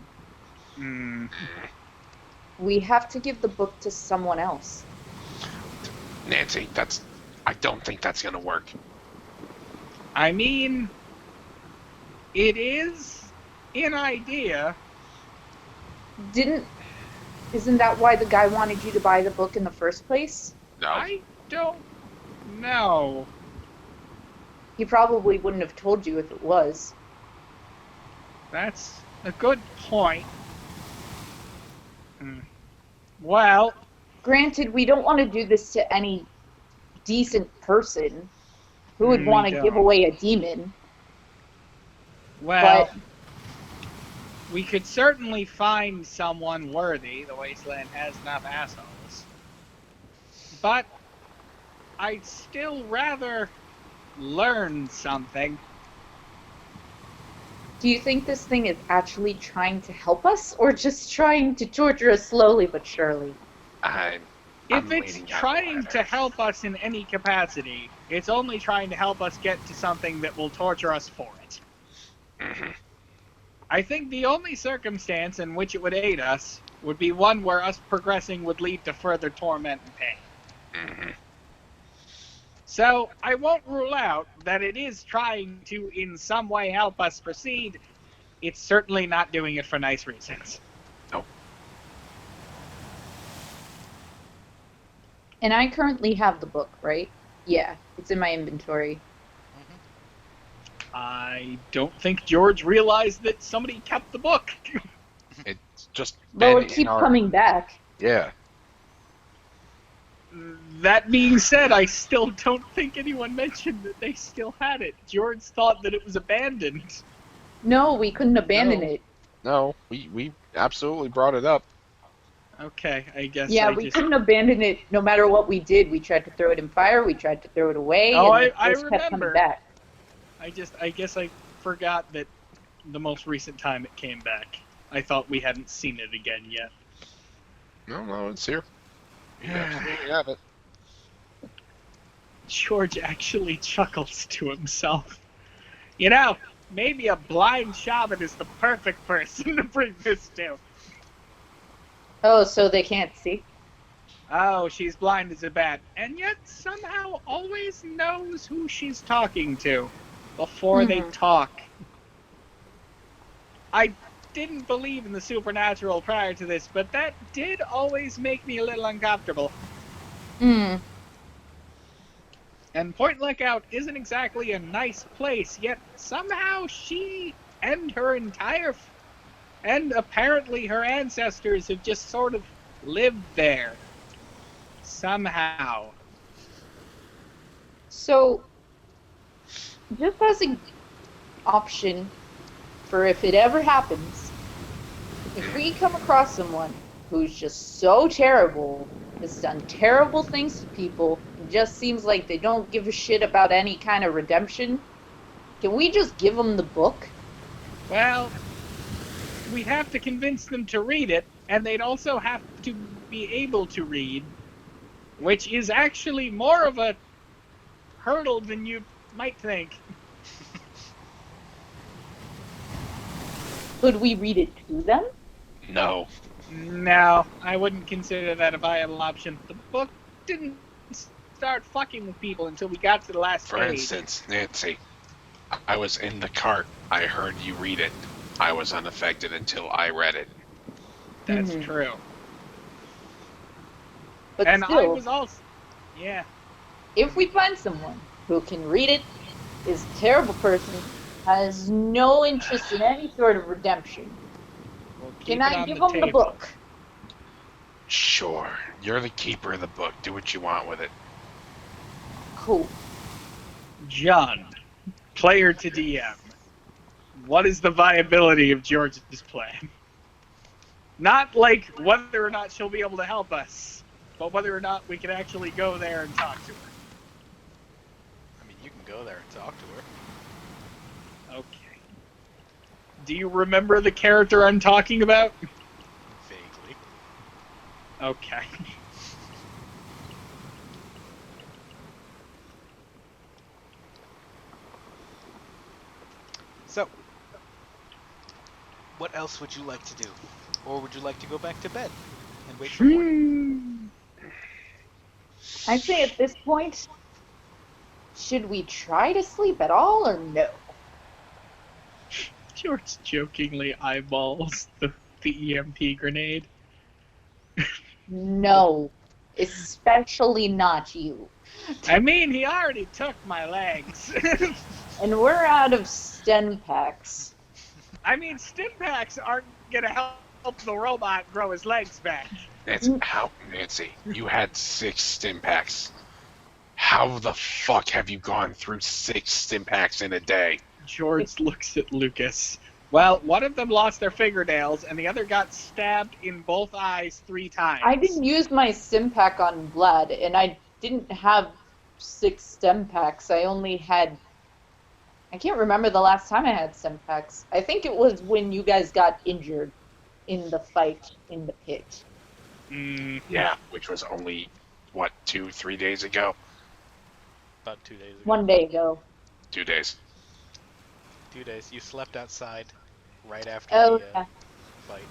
We have to give the book to someone else. Nancy, I don't think that's gonna work. I mean, it is an idea. Isn't that why the guy wanted you to buy the book in the first place? No. I don't know. He probably wouldn't have told you if it was. That's a good point. Well, Granted, we don't want to do this to any decent person who would want to give away a demon. well, But we could certainly find someone worthy. The Wasteland has enough assholes. But I'd still rather learn something. do you think this thing is actually trying to help us, or just trying to torture us slowly but surely? If it's trying to help us in any capacity, it's only trying to help us get to something that will torture us for it. Mm-hmm. I think the only circumstance in which it would aid us would be one where us progressing would lead to further torment and pain. Mm-hmm. So, I won't rule out that it is trying to in some way help us proceed. It's certainly not doing it for nice reasons. Nope. And I currently have the book, right? Yeah, it's in my inventory. I don't think George realized that somebody kept the book. It's just Though been it keeps in our... coming back. Yeah. That being said, I still don't think anyone mentioned that they still had it. George thought that it was abandoned. No, we couldn't abandon No. it. No, we absolutely brought it up. Okay, I guess Yeah, I we just... couldn't abandon it no matter what we did. We tried to throw it in fire, we tried to throw it away, Oh, and it I just kept coming remember. back. I guess I forgot that the most recent time it came back. I thought we hadn't seen it again yet. No, it's here. You absolutely have it. George actually chuckles to himself. You know, maybe a blind shaman is the perfect person to bring this to. Oh, so they can't see? Oh, she's blind as a bat, and yet somehow always knows who she's talking to before they talk. I didn't believe in the supernatural prior to this, but that did always make me a little uncomfortable. And Point Lookout isn't exactly a nice place, yet somehow she and her entire... and apparently her ancestors have just sort of lived there. Somehow. So, just as an option for if it ever happens, if we come across someone who's just so terrible, has done terrible things to people, and just seems like they don't give a shit about any kind of redemption, can we just give them the book? Well, we'd have to convince them to read it, and they'd also have to be able to read, which is actually more of a hurdle than you might think. Could we read it to them? No. No, I wouldn't consider that a viable option. The book didn't start fucking with people until we got to the last For page. instance, Nancy, I was in the cart. I heard you read it. I was unaffected until I read it. That's true. But And still, I was also... Yeah. if we find someone who can read it, is a terrible person, has no interest in any sort of redemption, We'll keep can it I on give the them the table. book? Sure. You're the keeper of the book. Do what you want with it. Cool. John, player to DM. What is the viability of George's plan? Not like whether or not she'll be able to help us, but whether or not we can actually go there and talk to her. I mean, you can go there and talk to her. Okay. Do you remember the character I'm talking about? Vaguely. Okay. So, what else would you like to do? Or would you like to go back to bed and wait for morning? I'd say at this point, should we try to sleep at all or no? George jokingly eyeballs the EMP grenade. No. Especially not you. I mean, he already took my legs. And we're out of stem packs. I mean, stim packs aren't gonna help the robot grow his legs back. Nancy, you had 6 stim packs. How the fuck have you gone through 6 stim packs in a day? George looks at Lucas. Well, one of them lost their fingernails, and the other got stabbed in both eyes 3 times. I didn't use my stim pack on Vlad, and I didn't have 6 stem packs. I only had... I can't remember the last time I had stem packs. I think it was when you guys got injured in the fight in the pit. Yeah, which was only, 2-3 days ago? About 2 days ago. 1 day ago. 2 days. 2 days. You slept outside right after Oh, the yeah. fight.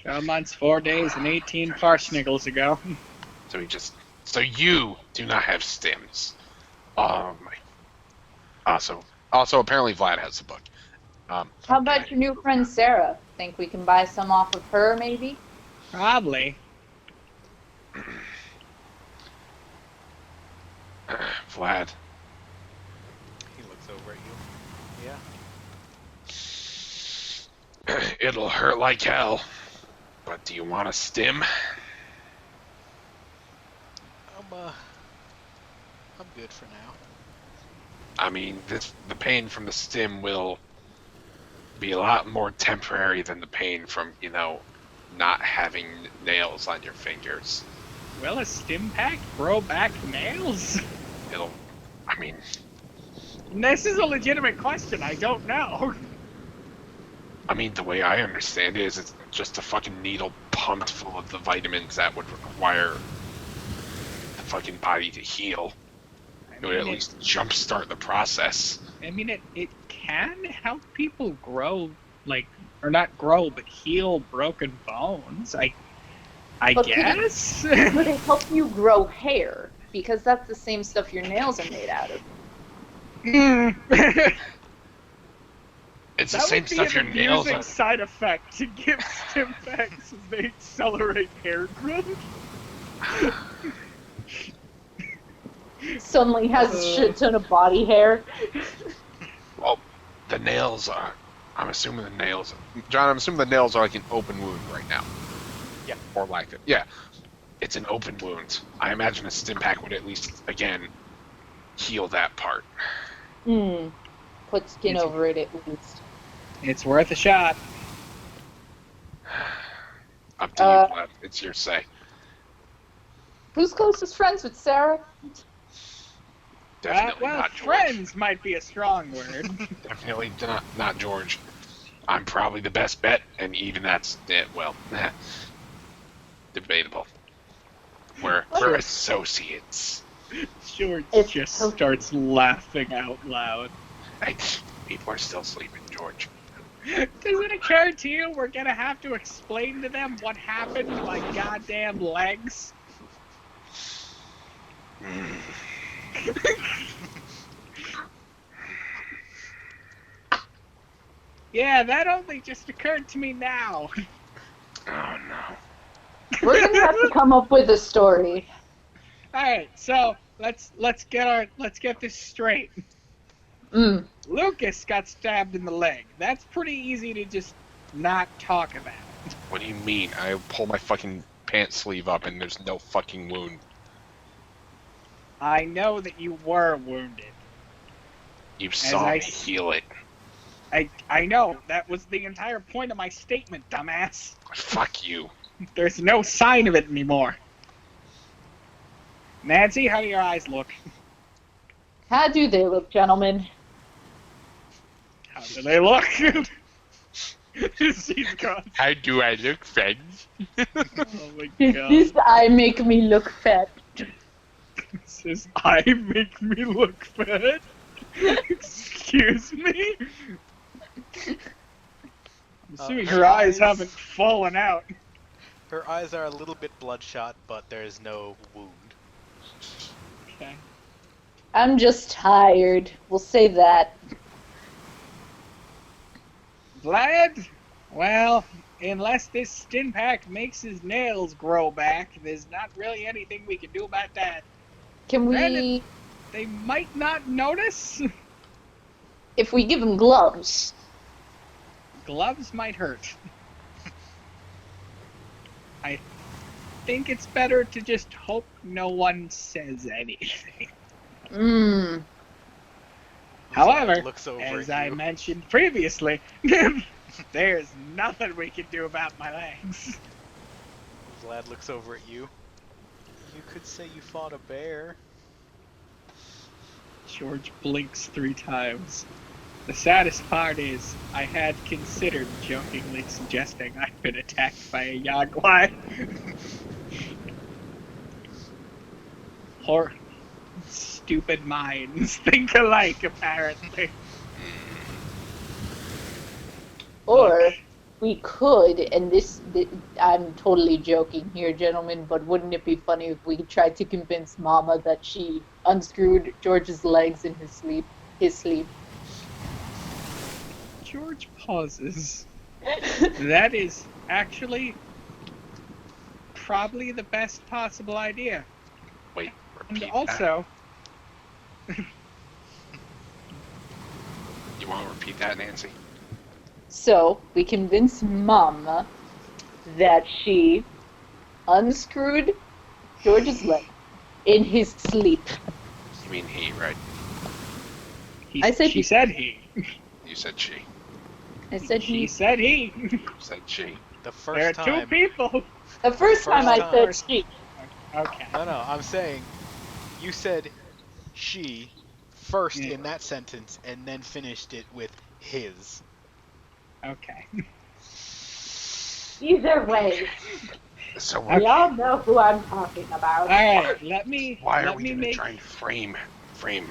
12 months, 4 days, and 18 farsniggles ago. So you do not have stims. My. Also, apparently Vlad has the book. How about your new friend Sarah? Think we can buy some off of her, maybe? Probably. Vlad. He looks over at you. Yeah. It'll hurt like hell. But do you want a stim? I'm good for now. I mean, the pain from the stim will be a lot more temporary than the pain from, not having nails on your fingers. Will a stim pack grow back nails? This is a legitimate question. I don't know. The way I understand it is it's just a fucking needle pumped full of the vitamins that would require the fucking body to heal. It would at least jumpstart the process. I mean, it can help people grow, or not grow, but heal broken bones. I But guess? Would it help you grow hair? Because that's the same stuff your nails are made out of. It's the same stuff your nails That would be an are. amusing side effect to give stim packs as they accelerate hair growth. Suddenly has a shit ton of body hair. Well, the nails are. I'm assuming the nails. John, I'm assuming the nails are like an open wound right now. Yeah. Or like it. Yeah. It's an open wound. I imagine a stim pack would at least, again, heal that part. Put skin over it at least. It's worth a shot. Up to you, Vlad. It's your say. Who's closest friends with Sarah? Definitely Well, not George. friends might be a strong word. Definitely not George. I'm probably the best bet, and even that's debatable. We're associates. George It's just so- starts laughing out loud. Hey, people are still sleeping, George. Does it occur to you we're gonna have to explain to them what happened to my goddamn legs? Yeah, that only just occurred to me now. Oh no. We're gonna have to come up with a story. Alright, so let's get this straight. Lucas got stabbed in the leg. That's pretty easy to just not talk about. What do you mean? I pull my fucking pants sleeve up and there's no fucking wound. I know that you were wounded. You saw I me heal it. I know. That was the entire point of my statement, dumbass. Fuck you. There's no sign of it anymore. Nancy, how do your eyes look? How do they look, gentlemen? How do they look? She's gone. How do I look, friends? Oh my Does god. this eye make me look fat? Says I make me look fat. Excuse me? I'm assuming her eyes haven't fallen out. Her eyes are a little bit bloodshot, but there's no wound. Okay. I'm just tired. We'll say that. Vlad? Well, unless this stin pack makes his nails grow back, there's not really anything we can do about that. Can Granted, we, they might not notice. if we give him gloves? Gloves might hurt. I think it's better to just hope no one says anything. However, Looks over as at I you. mentioned previously, there's nothing we can do about my legs. Vlad looks over at you. You could say you fought a bear. George blinks 3 times. The saddest part is, I had considered jokingly suggesting I've been attacked by a Yagwai. Or stupid minds think alike, apparently. Or we could, and I'm totally joking here, gentlemen, but wouldn't it be funny if we tried to convince Mama that she unscrewed George's legs in his sleep? George pauses. That is actually probably the best possible idea. Wait, And repeat also, that. You want to repeat that, Nancy? So we convince Mama that she unscrewed George's leg in his sleep. You mean he, right? I said she he. said he. You said she. I said She he. said he. You said she. The There are first 2 time. people. The first time I said First she. Okay. No, I'm saying you said she first Yeah. in that sentence and then finished it with his. Okay. Either way, So Okay. we all know who I'm talking about. Alright, let me why are let we me going to make try and frame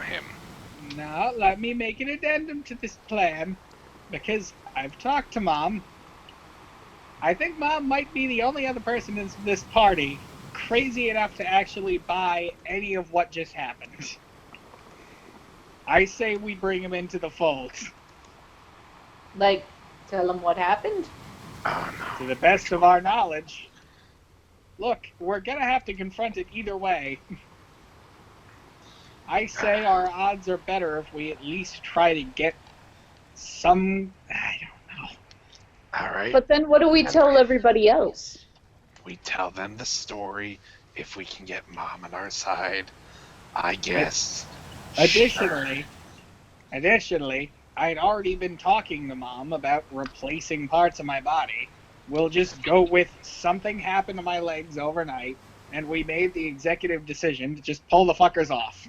him? no, let me make an addendum to this plan. Because I've talked to Mom. I think Mom might be the only other person in this party crazy enough to actually buy any of what just happened. I say we bring him into the fold. Like, tell him what happened? Oh no. To the best of our knowledge. Look, we're gonna have to confront it either way. I say our odds are better if we at least try to get some... I don't know. Alright. But then what do we tell everybody else? We tell them the story if we can get Mom on our side. I guess. Additionally, I'd already been talking to Mom about replacing parts of my body. We'll just go with something happened to my legs overnight, and we made the executive decision to just pull the fuckers off.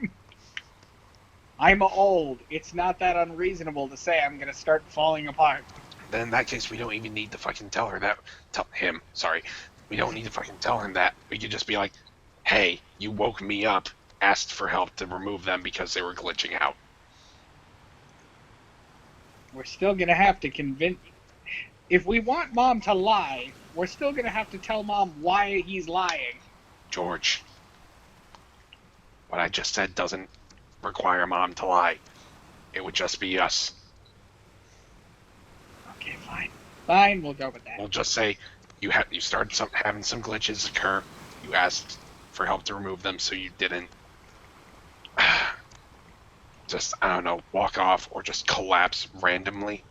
I'm old. It's not that unreasonable to say I'm gonna start falling apart. Then in that case, we don't even need to fucking tell her that. Tell him. Sorry. We don't need to fucking tell him that. We could just be like, hey, you woke me up, asked for help to remove them because they were glitching out. We're still gonna have to convince... If we want Mom to lie, we're still gonna have to tell Mom why he's lying. George, what I just said doesn't require Mom to lie. It would just be us. Okay, fine. Fine, we'll go with that. We'll just say you started having some glitches occur. You asked for help to remove them, so you didn't. Just, I don't know, walk off or just collapse randomly.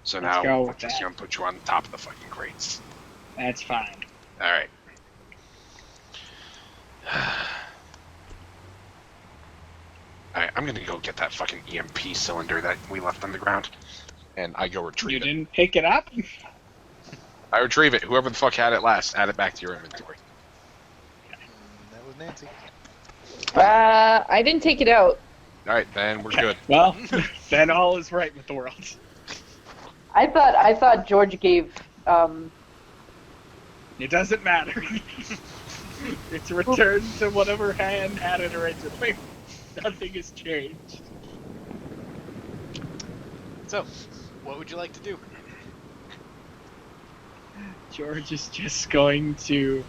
So Let's go now we're with just that. gonna put you on top of the fucking crates. That's fine. All right. Alright, I'm gonna go get that fucking EMP cylinder that we left on the ground, and I go You retrieve it. didn't pick it up? I retrieve it. Whoever the fuck had it last, add it back to your inventory. That was Nancy. I didn't take it out. Alright, then we're good. Well, then all is right with the world. I thought George gave It doesn't matter. It's returned to whatever hand had it originally. Nothing has changed. So, what would you like to do? George is just going to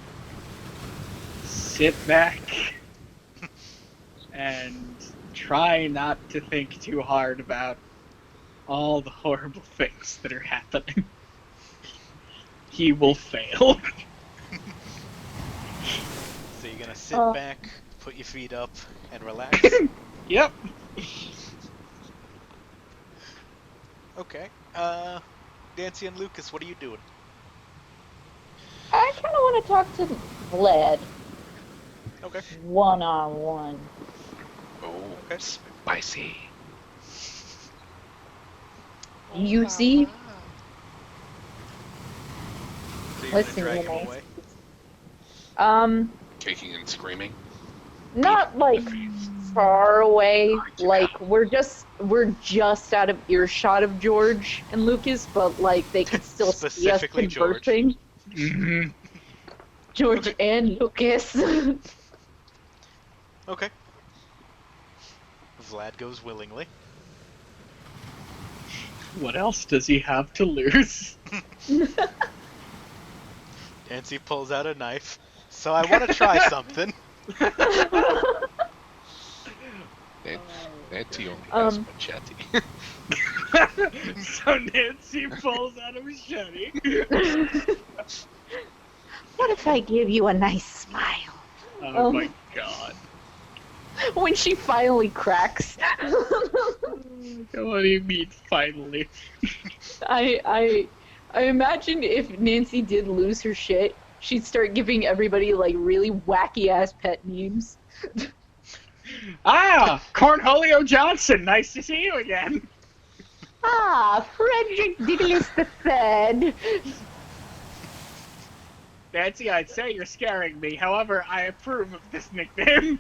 sit back and try not to think too hard about all the horrible things that are happening. He will fail. So you're gonna sit back, put your feet up, and relax? Yep. Okay. Nancy and Lucas, what are you doing? I kind of want to talk to Vlad Okay. one-on-one. Oh, Okay. spicy. You see? So you're Listen, gonna drag you him know. away? Kicking and screaming. Not like far away. Like we're just out of earshot of George and Lucas, but like they could still see us Specifically George. conversing. Mm-hmm. George Okay. and Lucas. Okay. Vlad goes willingly. What else does he have to lose? Nancy pulls out a knife. So I want to try something. Nancy only has machete. So Nancy pulls out a machete. What if I give you a nice smile? Oh my god. When she finally cracks. What do you mean, finally? I imagine if Nancy did lose her shit, she'd start giving everybody like really wacky ass pet names. Ah! Cornholio Johnson, nice to see you again. Ah, Frederick Douglass III. Nancy, I'd say you're scaring me. However, I approve of this nickname.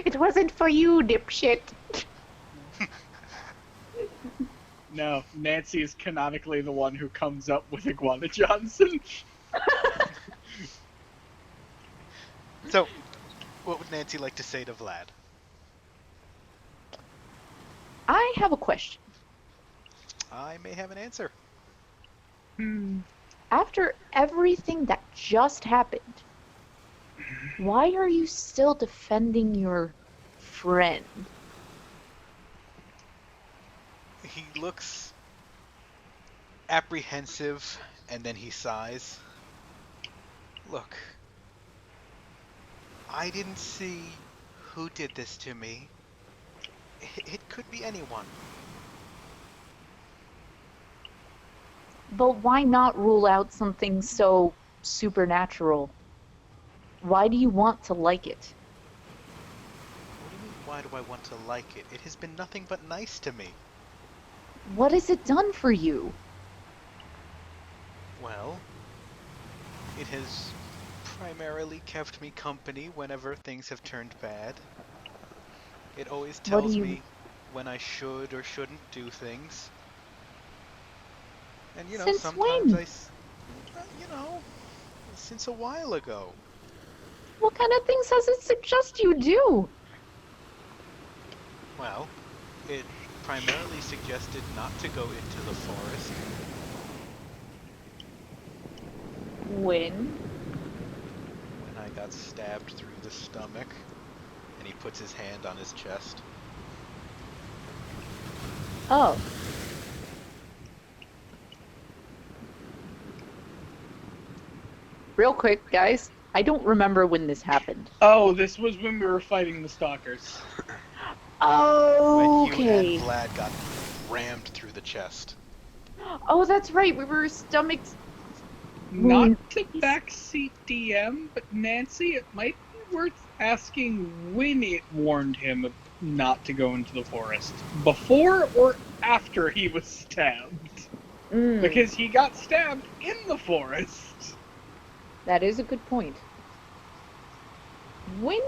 It wasn't for you, dipshit. No, Nancy is canonically the one who comes up with Iguana Johnson. So, what would Nancy like to say to Vlad? I have a question. I may have an answer. After everything that just happened, why are you still defending your friend? He looks apprehensive, and then he sighs. Look, I didn't see who did this to me. It could be anyone. But why not rule out something so supernatural? Why do you want to like it? What do you mean, why do I want to like it? It has been nothing but nice to me. What has it done for you? Well, it has primarily kept me company whenever things have turned bad. It always What do tells you- me when I should or shouldn't do things. And you know, Since sometimes when? since a while ago. What kind of things does it suggest you do? Well, it primarily suggested not to go into the forest. When? When I got stabbed through the stomach, and he puts his hand on his chest. Oh. Real quick, guys. I don't remember when this happened. Oh, this was when we were fighting the stalkers. Oh, When okay. you and Vlad got rammed through the chest. Oh, that's right. We were stomachs. Not to backseat DM, but Nancy, it might be worth asking when it warned him not to go into the forest. Before or after he was stabbed? Because he got stabbed in the forest. That is a good point. When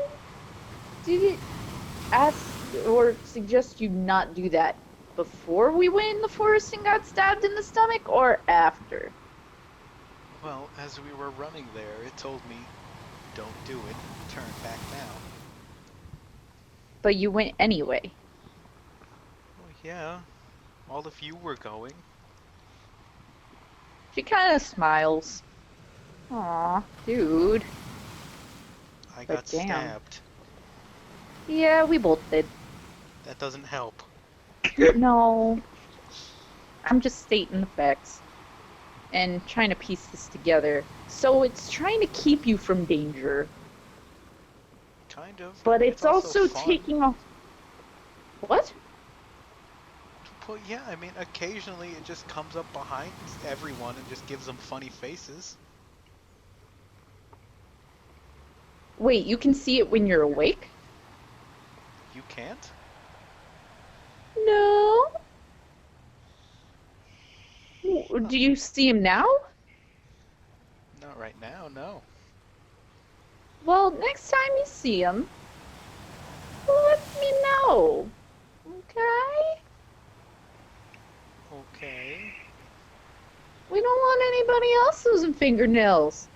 did it ask or suggest you not do that? before we went in the forest and got stabbed in the stomach, or after? Well, as we were running there, it told me, don't do it, turn back now. But you went anyway. Well, yeah, all of you were going. She kind of smiles. Aw, dude. I But got damn. stabbed. Yeah, we both did. That doesn't help. No. I'm just stating the facts. And trying to piece this together. So it's trying to keep you from danger. Kind of. But it's also fun. taking off. What? Well, yeah, I mean, occasionally it just comes up behind everyone and just gives them funny faces. Wait, you can see it when you're awake? You can't? No. Do you see him now? Not right now, no. Well, next time you see him, let me know. Okay? Okay. We don't want anybody else losing fingernails.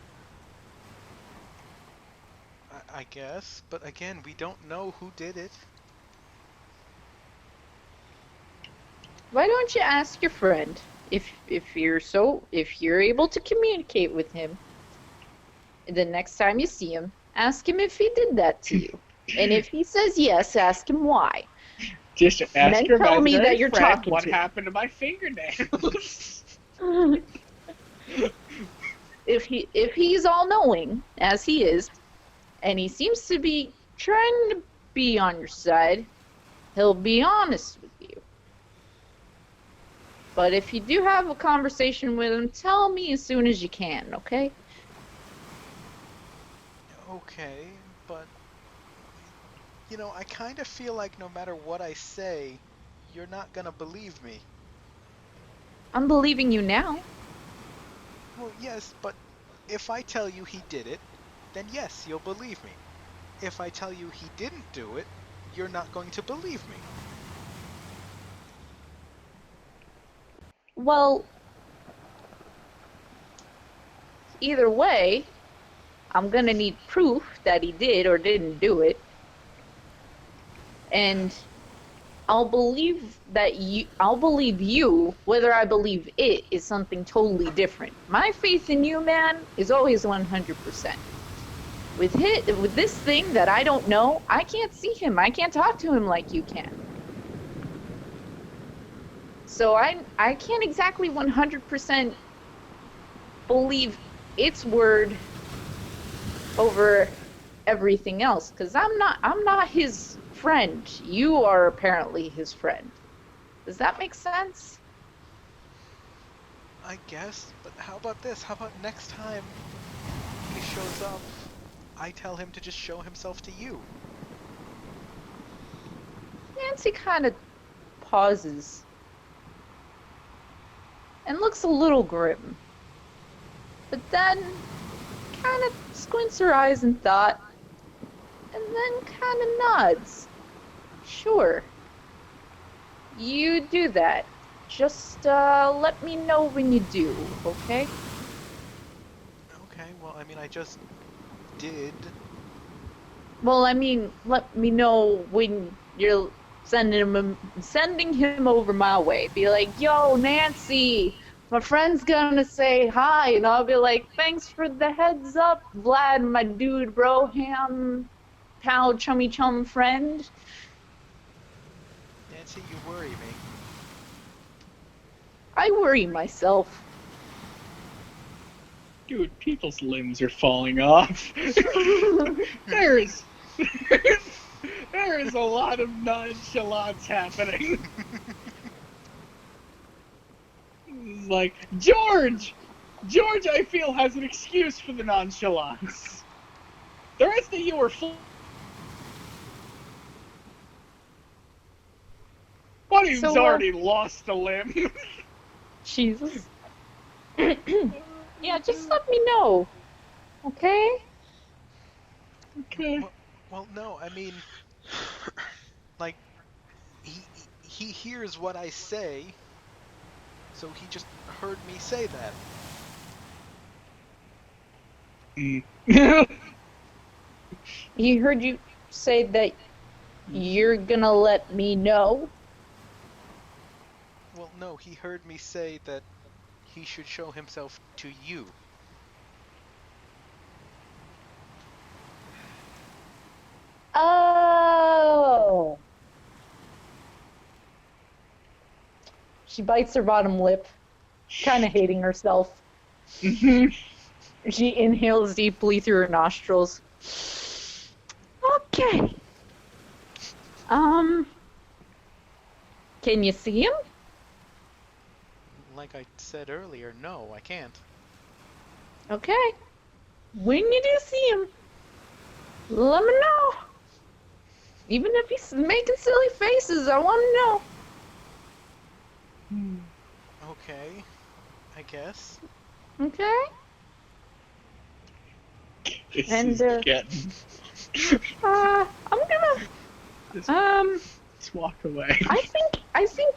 I guess, but again, we don't know who did it. Why don't you ask your friend if you're able to communicate with him? The next time you see him, ask him if he did that to you. And if he says yes, ask him why. Just And ask then your tell me imaginary that you're friend talking what to him. happened to my fingernails. If he's all knowing, as he is, and he seems to be trying to be on your side, he'll be honest with you. But if you do have a conversation with him, tell me as soon as you can, okay? Okay, but... You know, I kind of feel like no matter what I say, you're not gonna believe me. I'm believing you now. Well, yes, but if I tell you he did it, then yes, you'll believe me. If I tell you he didn't do it, you're not going to believe me. Well, either way, I'm gonna need proof that he did or didn't do it. And I'll believe you, whether I believe it is something totally different. My faith in you, man, is always 100%. With this thing that I don't know, I can't see him. I can't talk to him like you can. So I can't exactly 100% believe its word over everything else, because I'm not his friend. You are apparently his friend. Does that make sense? I guess, but how about this? How about next time he shows up, I tell him to just show himself to you? Nancy kind of pauses and looks a little grim, but then kind of squints her eyes in thought, and then kind of nods. Sure. You do that. Just let me know when you do, okay? Okay, well, I mean, I just did. Well, I mean, let me know when you're sending him over my way. Be like, yo, Nancy, my friend's gonna say hi, and I'll be like, thanks for the heads up, Vlad, my dude, bro, ham, pal, chummy chum friend. Nancy, you worry me. I worry myself. Dude, people's limbs are falling off. there is a lot of nonchalance happening. It's like, George, I feel, has an excuse for the nonchalance. The rest of you are full. Buddy's already lost a limb. Jesus. Yeah, just let me know. Okay? Okay. Well, no, I mean, like, he hears what I say, so he just heard me say that. He heard you say that you're gonna let me know. Well, no, he heard me say that he should show himself to you. Oh. She bites her bottom lip, kind of hating herself. She inhales deeply through her nostrils. Okay. Can you see him? Like I said earlier, no, I can't. Okay. When you do see him, let me know. Even if he's making silly faces, I want to know. Okay, I guess. Okay? This And, is getting... I'm gonna, Just walk away. I think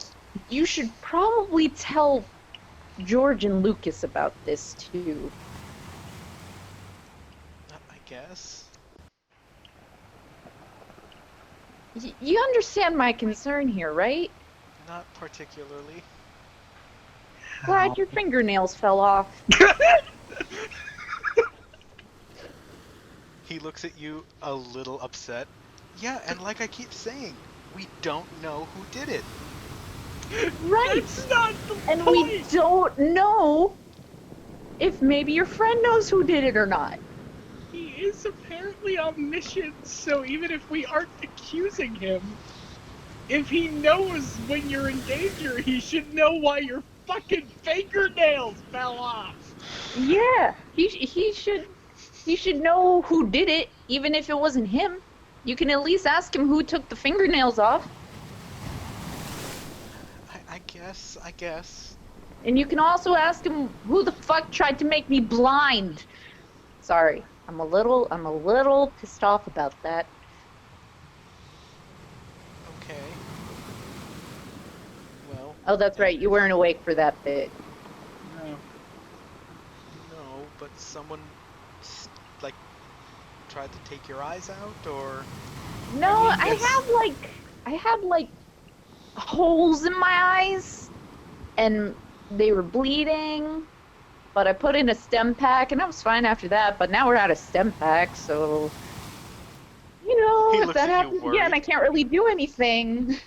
you should probably tell George and Lucas about this too. I guess. You understand my concern here, right? Not particularly. Glad your fingernails fell off. He looks at you a little upset. Yeah, and like I keep saying, we don't know who did it. Right. That's not the And point! we don't know if maybe your friend knows who did it or not. He is apparently omniscient, so even if we aren't accusing him, if he knows when you're in danger, he should know why your fucking fingernails fell off! Yeah, he should know who did it, even if it wasn't him. You can at least ask him who took the fingernails off. I guess. And you can also ask him who the fuck tried to make me blind. Sorry, I'm a little pissed off about that. Okay. Well. Oh, that's right, you weren't awake for that bit. No, but someone, like, tried to take your eyes out, or... No, I mean, I have like holes in my eyes, and they were bleeding, but I put in a stem pack, and I was fine after that, but now we're out of stem pack, so... You know, He if looks that at you happens again, worried. I can't really do anything.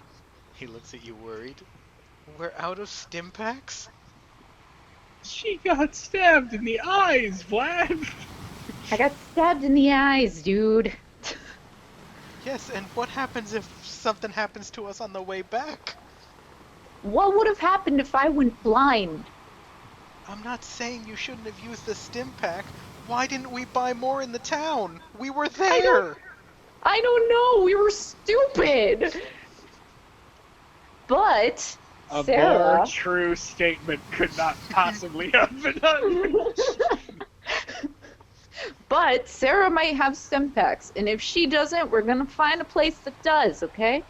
He looks at you worried. We're out of stim packs? She got stabbed in the eyes, Vlad! I got stabbed in the eyes, dude. Yes, and what happens if something happens to us on the way back? What would have happened if I went blind? I'm not saying you shouldn't have used the stim pack. Why didn't we buy more in the town? We were there! I don't know, we were stupid! But, A Sarah... more true statement could not possibly have been done. But Sarah might have stem packs, and if she doesn't, we're gonna find a place that does, okay?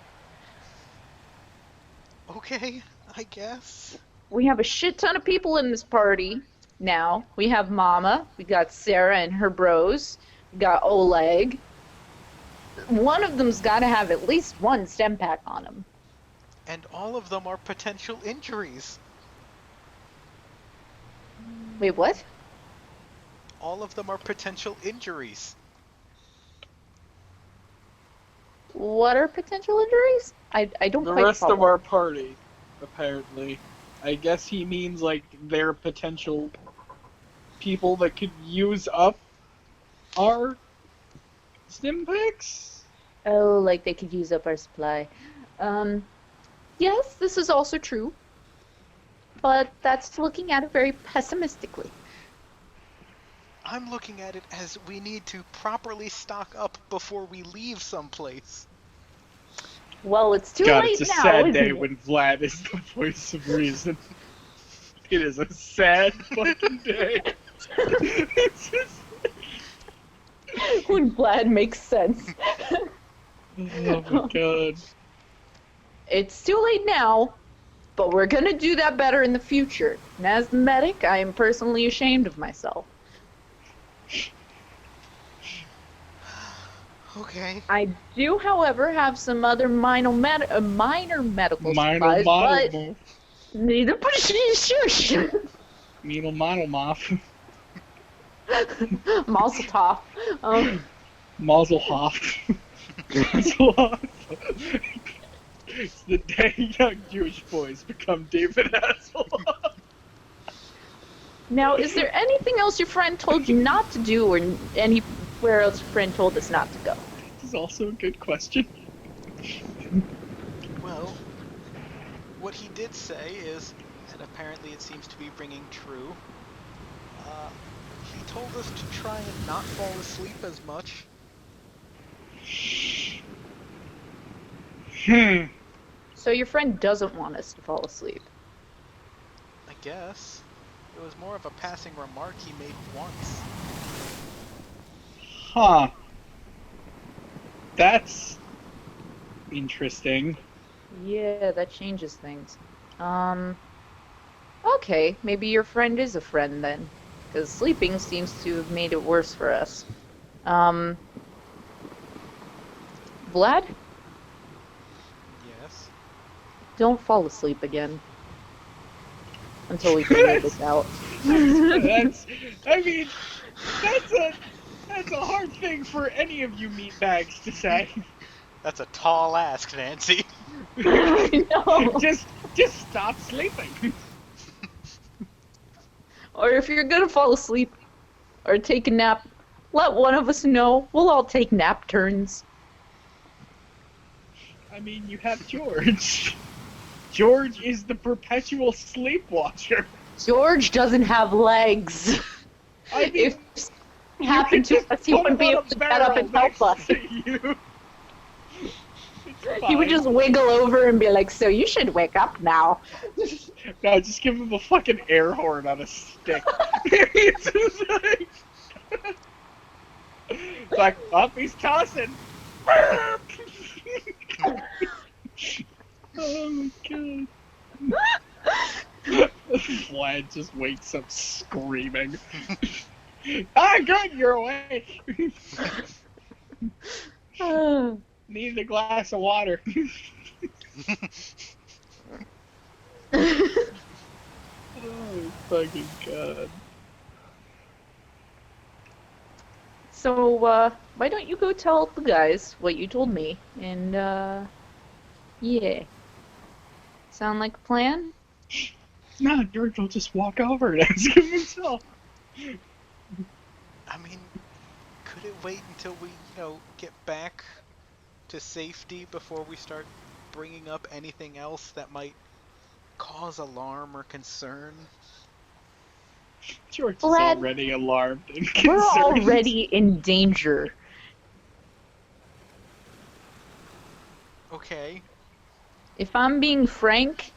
Okay, I guess. We have a shit ton of people in this party now. We have Mama, we got Sarah and her bros, we got Oleg. One of them's gotta have at least one stem pack on him. And all of them are potential injuries. Wait, what? All of them are potential injuries. What are potential injuries? I don't The quite rest follow. of our party, apparently. I guess he means, like, they're potential people that could use up our stim packs? Oh, like they could use up our supply. Yes, this is also true. But that's looking at it very pessimistically. I'm looking at it as we need to properly stock up before we leave someplace. Well, it's too God, late it's a now, sad isn't day it? when Vlad is the voice of reason. It is a sad fucking day. It's just... When Vlad makes sense. Oh my god. It's too late now, but we're gonna do that better in the future. And as the medic, I am personally ashamed of myself. Okay. I do, however, have some other minor medical Minor supplies, but model neither shush. Meanal model moth. Mazel tov. Mazel Hoff. Mazel Hoff. It's the day young Jewish boys become David Hasselhoff. Now, is there anything else your friend told you not to do, or anywhere else your friend told us not to go? This is also a good question. Well, what he did say is, and apparently it seems to be ringing true, he told us to try and not fall asleep as much. So your friend doesn't want us to fall asleep. I guess. It was more of a passing remark he made once. Huh. That's interesting. Yeah, that changes things. Okay, maybe your friend is a friend then. Because sleeping seems to have made it worse for us. Vlad, Yes. don't don't fall asleep again. Until we figure this out. That's a hard thing for any of you meatbags to say. That's a tall ask, Nancy. I know. Just stop sleeping. Or if you're gonna fall asleep or take a nap, let one of us know. We'll all take nap turns. I mean, you have George. George is the perpetual sleepwatcher. George doesn't have legs. I mean, If something happened to us, he wouldn't be able to get up and help us. He would just wiggle over and be like, "So you should wake up now." No, just give him a fucking air horn on a stick. It's just like, oh, he's tossing. Oh my god. Vlad just wakes up screaming. Ah, good, you're awake. Need a glass of water. Oh, fucking god. So, why don't you go tell the guys what you told me? And, yeah. Sound like a plan? No, George will just walk over and ask him himself. I mean, could it wait until we, get back to safety before we start bringing up anything else that might cause alarm or concern? George is Vlad, already alarmed and We're concerned. already in danger. Okay, If I'm being frank,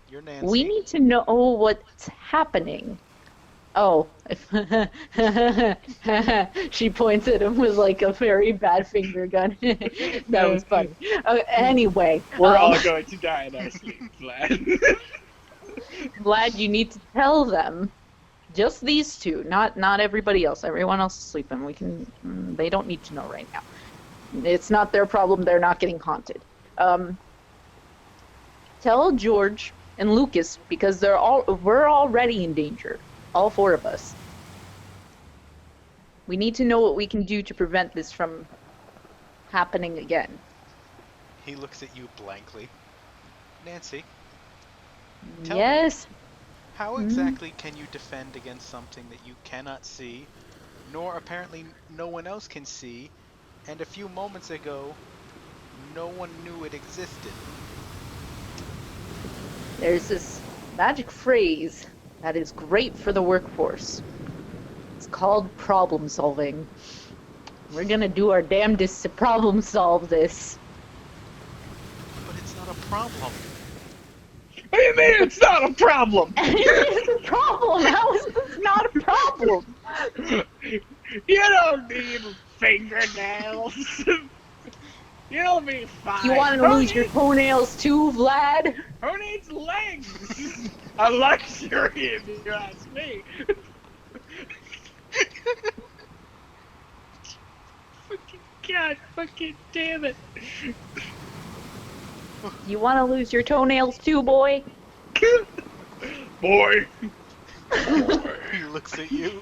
you're Nancy. we need to know what's happening. Oh, she points at him with like a very bad finger gun. That was funny. Anyway, We're all going to die in our sleep, Vlad. Vlad, you need to tell them. Just these two, not everybody else. Everyone else is sleeping. They don't need to know right now. It's not their problem. They're not getting haunted. Tell George and Lucas because we're already in danger. All four of us. We need to know what we can do to prevent this from happening again. He looks at you blankly. Nancy, Tell me. Yes. how exactly can you defend against something that you cannot see, nor apparently no one else can see, and a few moments ago, no one knew it existed? There's this magic phrase that is great for the workforce. It's called problem solving. We're gonna do our damnedest to problem solve this. But it's not a problem. What do you mean it's not a problem? It's a problem. How is this not a problem? You don't need fingernails. You'll be fine. You want to lose your toenails too, Vlad? Who needs legs? A luxury, if you ask me. Fucking God, fucking damn it. You want to lose your toenails too, boy? Boy. He looks at you.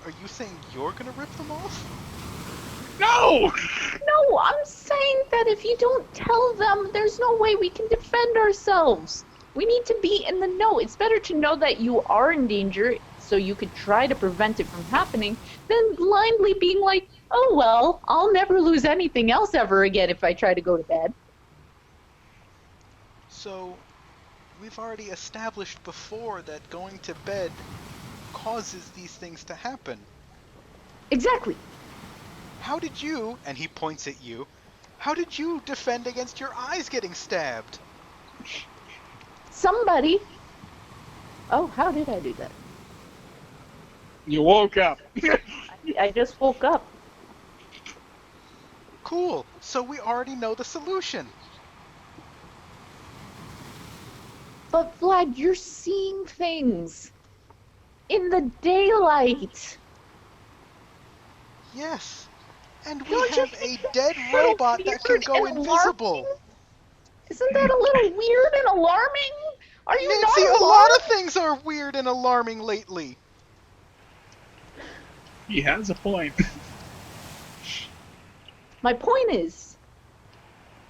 Are you saying you're gonna rip them off? No! No, I'm saying that if you don't tell them, there's no way we can defend ourselves. We need to be in the know. It's better to know that you are in danger so you could try to prevent it from happening than blindly being like, oh well, I'll never lose anything else ever again if I try to go to bed. So, we've already established before that going to bed causes these things to happen. Exactly. How did you, and he points at you, how did you defend against your eyes getting stabbed? Somebody. Oh, how did I do that? You woke up. I just woke up. Cool, so we already know the solution. But Vlad, you're seeing things in the daylight. Yes, and we Don't you have a think that's dead a little robot that can weird go and invisible. alarming? Isn't that a little weird and alarming? Are you Nancy, not a lot alarmed? of things are weird and alarming lately. He has a point. My point is,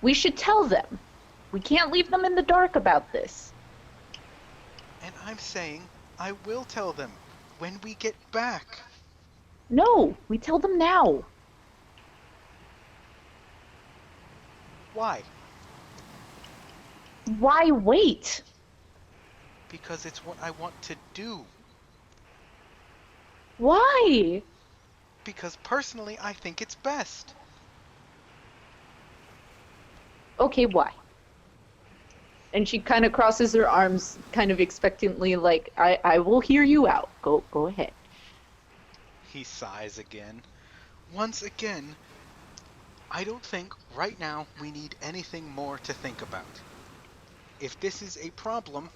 we should tell them. We can't leave them in the dark about this. And I'm saying I will tell them when we get back. No, we tell them now. Why? Why wait? Because it's what I want to do. Why? Because personally, I think it's best. Okay, why? And she kind of crosses her arms, kind of expectantly, like, I will hear you out. Go ahead. He sighs again. Once again, I don't think right now we need anything more to think about. If this is a problem,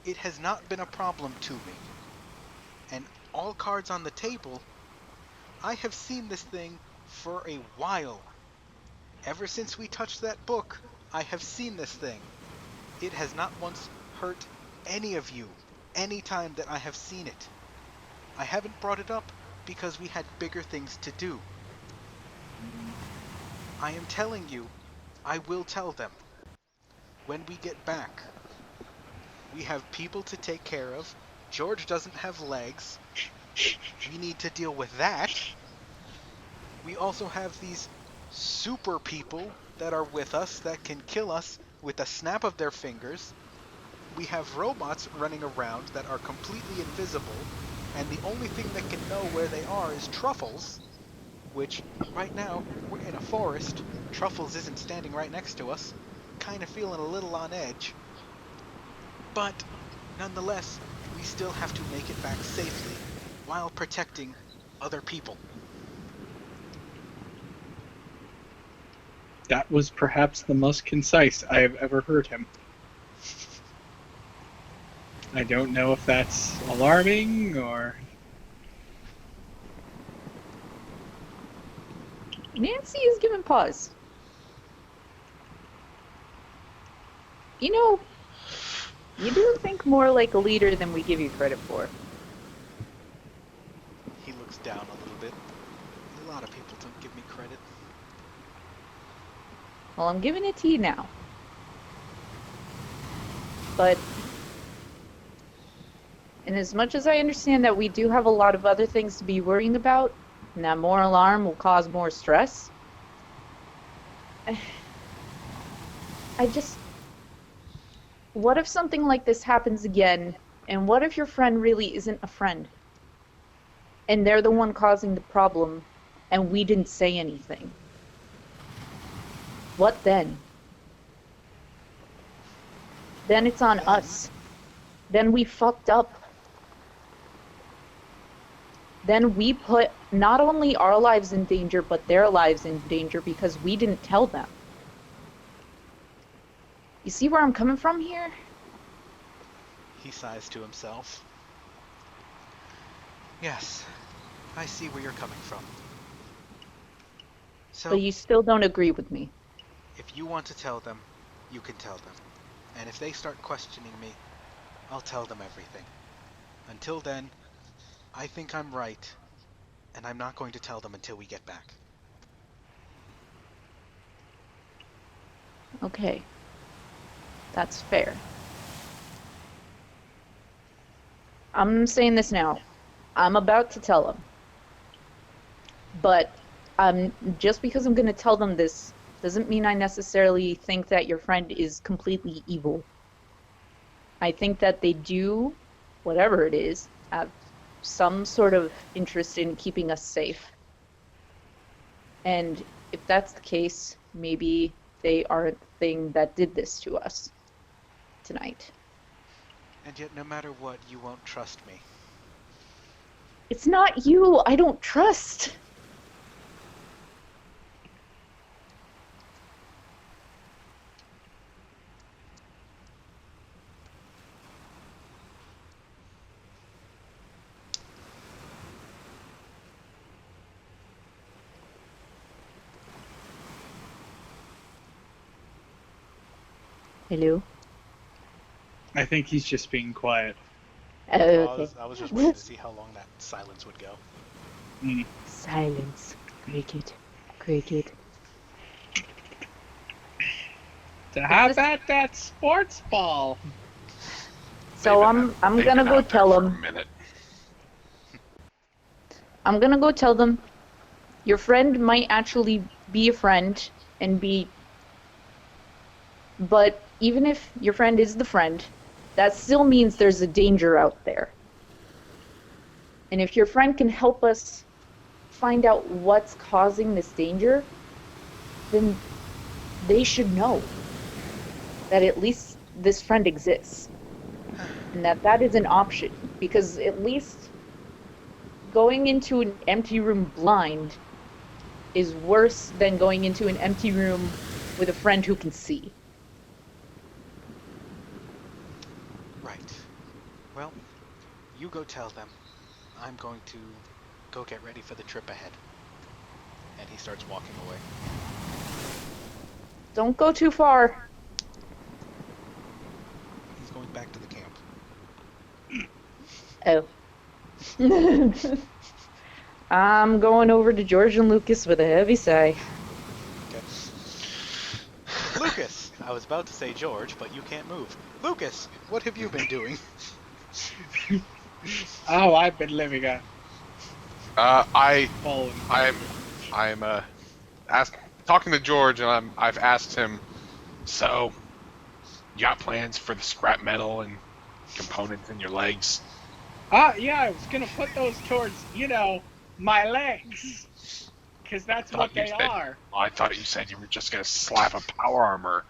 it has not been a problem to me. And all cards on the table, I have seen this thing for a while. Ever since we touched that book, I have seen this thing. It has not once hurt any of you, any time that I have seen it. I haven't brought it up because we had bigger things to do. I am telling you, I will tell them. When we get back, we have people to take care of. George doesn't have legs. We need to deal with that. We also have these super people that are with us that can kill us with a snap of their fingers. We have robots running around that are completely invisible, and the only thing that can know where they are is Truffles, which right now we're in a forest. Truffles isn't standing right next to us. Kind of feeling a little on edge. But nonetheless, we still have to make it back safely while protecting other people. That was perhaps the most concise I have ever heard him. I don't know if that's alarming or... Nancy is giving pause. You know, you do think more like a leader than we give you credit for. He looks down a little bit. A lot of people don't give me credit. Well, I'm giving it to you now. But, and as much as I understand that we do have a lot of other things to be worrying about, and that more alarm will cause more stress, I just... What if something like this happens again, and what if your friend really isn't a friend? And they're the one causing the problem, and we didn't say anything? What then? Then it's on us. Then we fucked up. then we put not only our lives in danger, but their lives in danger because we didn't tell them. You see where I'm coming from here? He sighs to himself. Yes, I see where you're coming from. So, But you still don't agree with me. if you want to tell them, you can tell them. And if they start questioning me, I'll tell them everything. Until then, I think I'm right, and I'm not going to tell them until we get back. Okay. That's fair. I'm saying this now. I'm about to tell them. But just because I'm going to tell them this doesn't mean I necessarily think that your friend is completely evil. I think that they do, whatever it is, have some sort of interest in keeping us safe. And if that's the case, maybe they are the thing that did this to us tonight. And yet, no matter what, you won't trust me. It's not you I don't trust. Hello? I think he's just being quiet. Oh, okay. I was just waiting to see how long that silence would go. Mm. Silence. Cricket. Cricket. So how about that sports ball? So I'm They've gonna been go out there tell for a them. minute. I'm gonna go tell them your friend might actually be a friend and be. But even if your friend is the friend, that still means there's a danger out there. And if your friend can help us find out what's causing this danger, then they should know that at least this friend exists. And that is an option. Because at least going into an empty room blind is worse than going into an empty room with a friend who can see. Right. Well, you go tell them. I'm going to go get ready for the trip ahead. And he starts walking away. Don't go too far. He's going back to the camp. Oh. I'm going over to George and Lucas with a heavy sigh. Okay. Lucas! I was about to say George, but you can't move. Lucas, what have you been doing? Oh, I've been living a fallen. I'm talking to George, and I've asked him. So, you got plans for the scrap metal and components in your legs? Yeah, I was gonna put those towards, my legs. Because that's what they are. I thought you said you were just gonna slap a power armor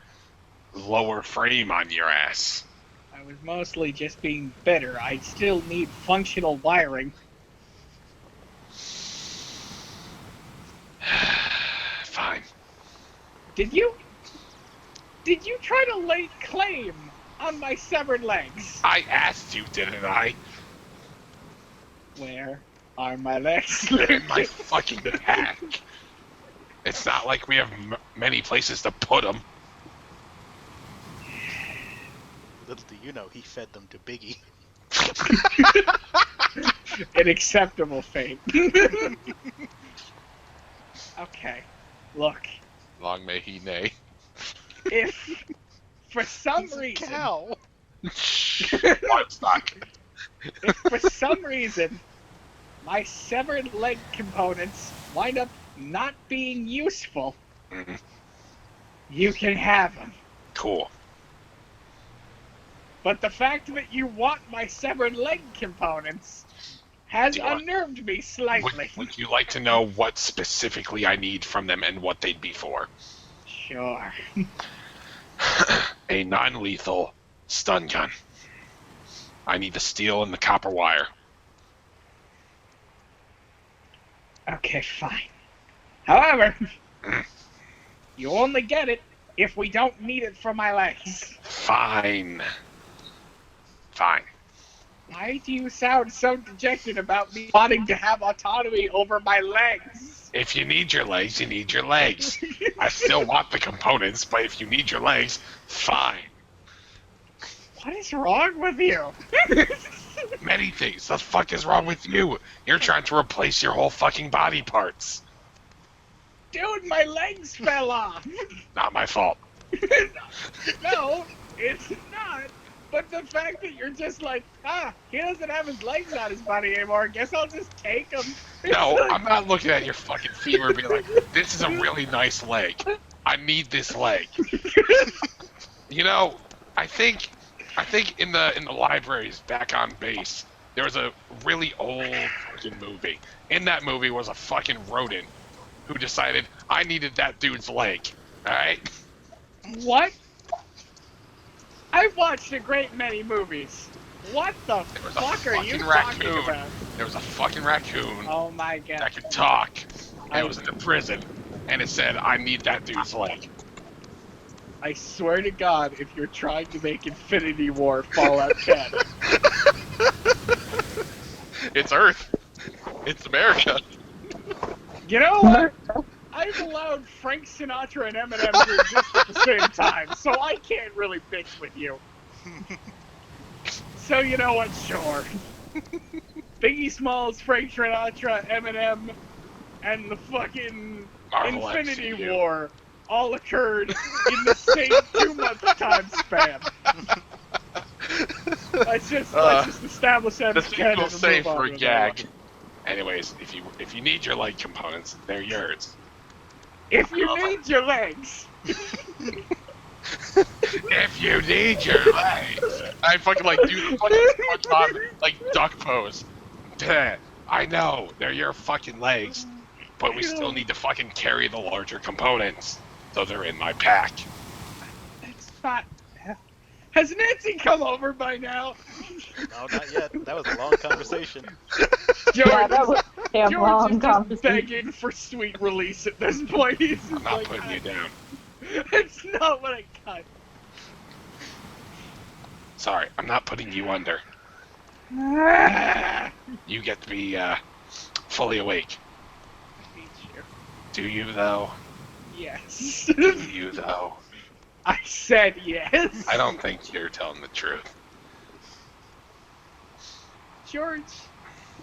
lower frame on your ass. I was mostly just being bitter. I still need functional wiring. Fine. Did you try to lay claim on my severed legs? I asked you, didn't I? Where are my legs? In my fucking pack. It's not like we have many places to put them. Little do you know, he fed them to Biggie. An acceptable fate. Okay, look. Long may he nay. If for some He's a reason, cow. Livestock. if for some reason my severed leg components wind up not being useful, Mhm. you can have them. Cool. But the fact that you want my severed leg components has Do you want- unnerved me slightly. Would you like to know what specifically I need from them and what they'd be for? Sure. A non-lethal stun gun. I need the steel and the copper wire. Okay, fine. However, you only get it if we don't need it for my legs. Fine. Fine. Why do you sound so dejected about me wanting to have autonomy over my legs? If you need your legs, you need your legs. I still want the components, but if you need your legs, fine. What is wrong with you? Many things. The fuck is wrong with you? You're trying to replace your whole fucking body parts. Dude, my legs fell off. Not my fault. No, it's not. But the fact that you're just like, he doesn't have his legs on his body anymore. Guess I'll just take them. No, I'm not looking at your fucking femur and being like, this is a really nice leg. I need this leg. You know, I think in the libraries back on base, there was a really old fucking movie. In that movie was a fucking rodent who decided I needed that dude's leg. Alright? What? I've watched a great many movies. What the There was a fuck are you fucking talking raccoon. about? There was a fucking raccoon Oh my god. that could talk. And it was in the prison. And it said, I need that dude's leg. I swear to God, if you're trying to make Infinity War Fallout 10, It's Earth. It's America. you know what? I've allowed Frank Sinatra and Eminem to exist at the same time, so I can't really bitch with you. So you know what? Sure. Biggie Smalls, Frank Sinatra, Eminem, and the fucking Marvel Infinity MCU. War all occurred in the same 2-month time span. Let's just establish that The as canon sequel and say move on for a with gag. Anyways, if you need your leg components, they're yours. If you need your legs, If you need your legs. I fucking like do the fucking SpongeBob like duck pose. I know, they're your fucking legs, but we still need to fucking carry the larger components. So they're in my pack. it's not. Has Nancy come over by now? No, not yet. That was a long conversation. George, Yeah, that was a damn George long is just conversation. begging for sweet release at this point. He's just I'm not like, putting you down. It's not what I cut. Sorry, I'm not putting you under. Ah, You get to be fully awake. I hate you. Do you though? Yes. Do you though? I said yes. I don't think you're telling the truth.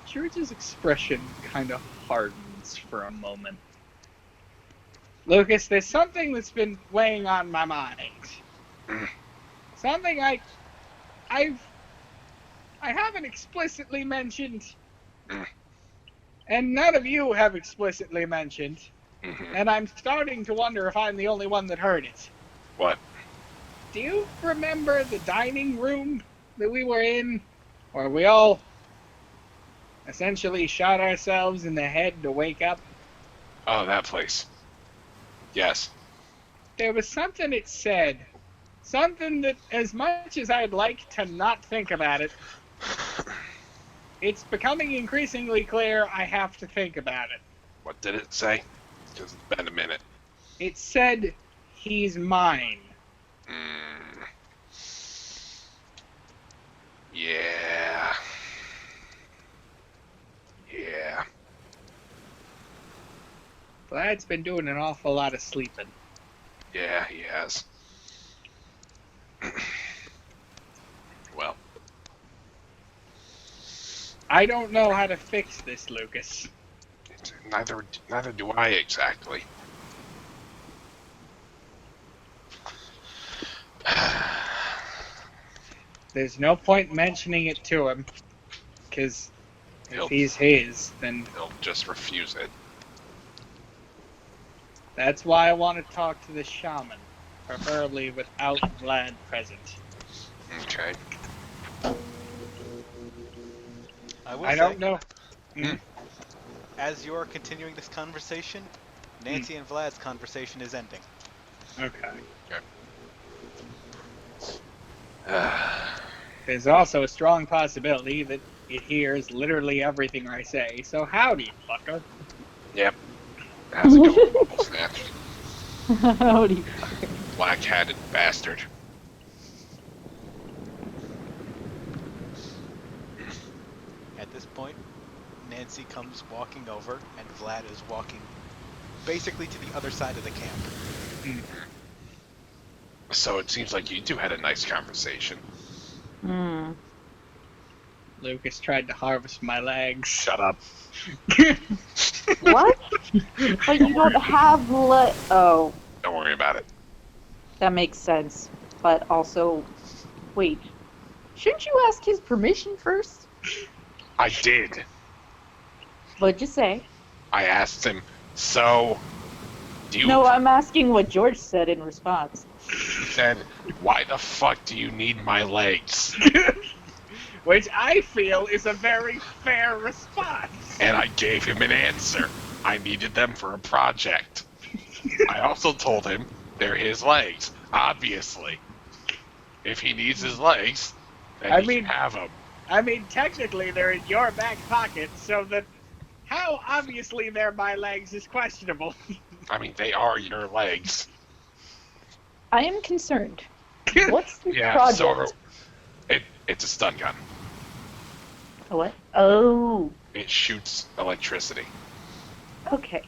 George's expression kind of hardens for a moment. Lucas, there's something that's been weighing on my mind. Mm. Something I haven't explicitly mentioned, and none of you have explicitly mentioned, Mm-hmm. and I'm starting to wonder if I'm the only one that heard it. What? Do you remember the dining room that we were in, where we all essentially shot ourselves in the head to wake up? Oh, that place. Yes. There was something it said. Something that, as much as I'd like to not think about it, it's becoming increasingly clear I have to think about it. What did it say? Because it's been a minute. It said, he's mine. Yeah. Yeah. Vlad's been doing an awful lot of sleeping. Yeah, he has. Well, I don't know how to fix this, Lucas. neither do I exactly. There's no point mentioning it to him, because He'll- if he's his, then He'll just refuse it. that's why I want to talk to the shaman, preferably without Vlad present. Okay. I don't know. As you're continuing this conversation, Nancy and Vlad's conversation is ending. Okay. Okay. There's also a strong possibility that it hears literally everything I say, so howdy, fucker. Yep. How's it going, Bubble Snatch? Howdy. Black-hatted bastard. At this point, Nancy comes walking over, and Vlad is walking basically to the other side of the camp. So it seems like you two had a nice conversation. Hmm. Lucas tried to harvest my legs. Shut up. What? But you don't have Oh, Don't worry about it. that makes sense. But also, wait. Shouldn't you ask his permission first? I did. What'd you say? I asked him, so... Do you... No, I'm asking what George said in response. He said, why the fuck do you need my legs? Which I feel is a very fair response. And I gave him an answer. I needed them for a project. I also told him they're his legs, obviously. If he needs his legs, then he can have them. I mean, technically they're in your back pocket, so that how obviously they're my legs is questionable. I mean, they are your legs. I am concerned. What's the Yeah, project? so it's a stun gun. A what? Oh, It shoots electricity. okay.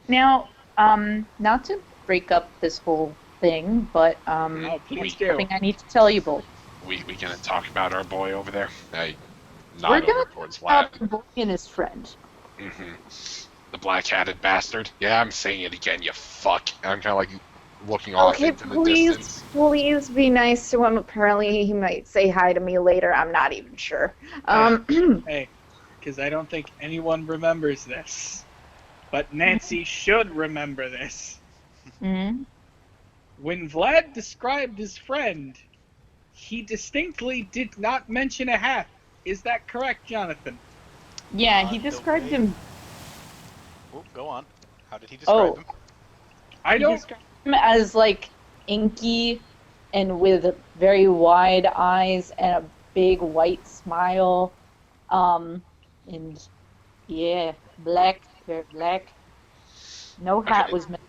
Now, not to break up this whole thing, but Oh, please do. something I need to tell you both. We gonna talk about our boy over there? Hey, We're nod gonna over towards talk about Vlad. the boy and his friend. The black-hatted bastard. Yeah, I'm saying it again, you fuck. And I'm kind of like looking off Okay, into the distance. please be nice to him. Apparently, he might say hi to me later. I'm not even sure. Hey, because I don't think anyone remembers this. But Nancy should remember this. Mm-hmm. When Vlad described his friend, he distinctly did not mention a hat. Is that correct, Jonathan? Yeah, he The described way- him. Oh, go on. How did he describe him? I He don't. described him as like inky and with very wide eyes and a big white smile. And yeah, black, very black. No hat Okay. was meant.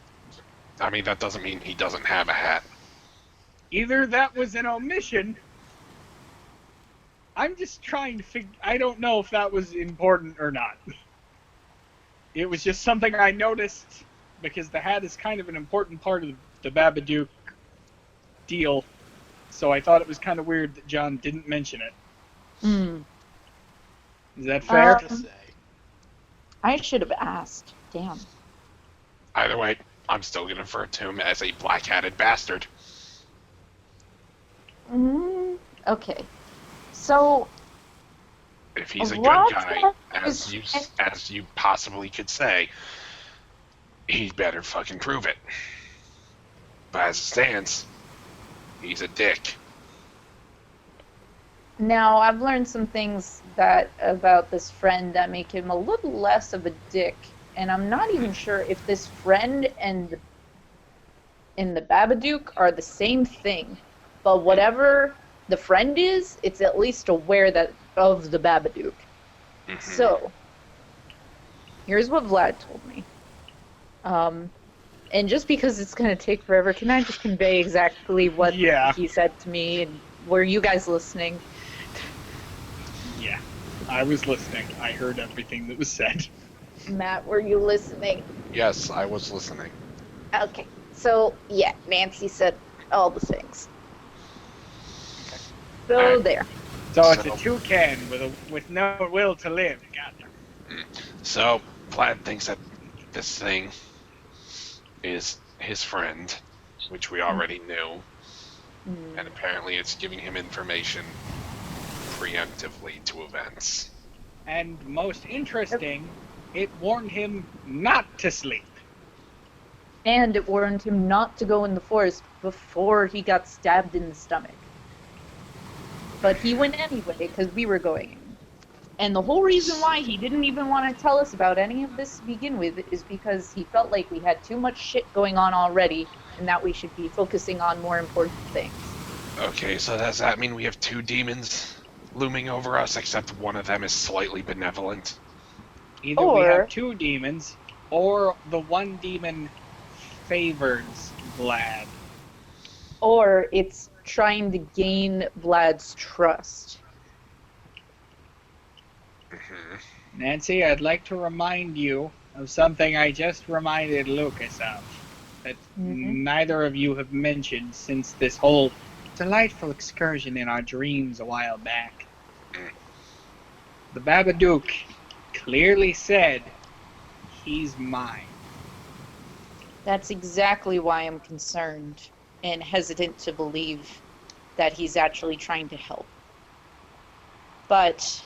I mean, that doesn't mean he doesn't have a hat. Either that was an omission. I'm just trying to figure. I don't know if that was important or not. It was just something I noticed because the hat is kind of an important part of the Babadook deal. So I thought it was kind of weird that John didn't mention it. Mm. Is that fair? To say. I should have asked. Damn. Either way, I'm still gonna refer to him as a black-hatted bastard. Okay. So, If he's a good What guy, is- as you possibly could say, he better fucking prove it. But as it stands, he's a dick. now I've learned some things about this friend that make him a little less of a dick, and I'm not even sure if this friend and the Babadook are the same thing. But whatever the friend is, it's at least aware of the Babadook. So, here's what Vlad told me. And just because it's going to take forever, can I just convey exactly what Yeah. he said to me? And were you guys listening? Yeah. I was listening. I heard everything that was said. Matt, were you listening? Yes, I was listening. Okay. So, yeah, Nancy said all the things. So Alright. there. So it's So- a toucan with no will to live. Gotcha. So, Vlad thinks that this thing is his friend, which we already knew, and apparently it's giving him information preemptively to events. And most interesting, it warned him not to sleep. And it warned him not to go in the forest before he got stabbed in the stomach. But he went anyway because we were going. And the whole reason why he didn't even want to tell us about any of this to begin with is because he felt like we had too much shit going on already and that we should be focusing on more important things. Okay, so does that mean we have two demons looming over us, except one of them is slightly benevolent? Either we Or- have two demons, Or the one demon favors Vlad. Or it's trying to gain Vlad's trust. Nancy, I'd like to remind you of something I just reminded Lucas of, that neither of you have mentioned since this whole delightful excursion in our dreams a while back. The Babadook clearly said, he's mine. That's exactly why I'm concerned and hesitant to believe that he's actually trying to help. But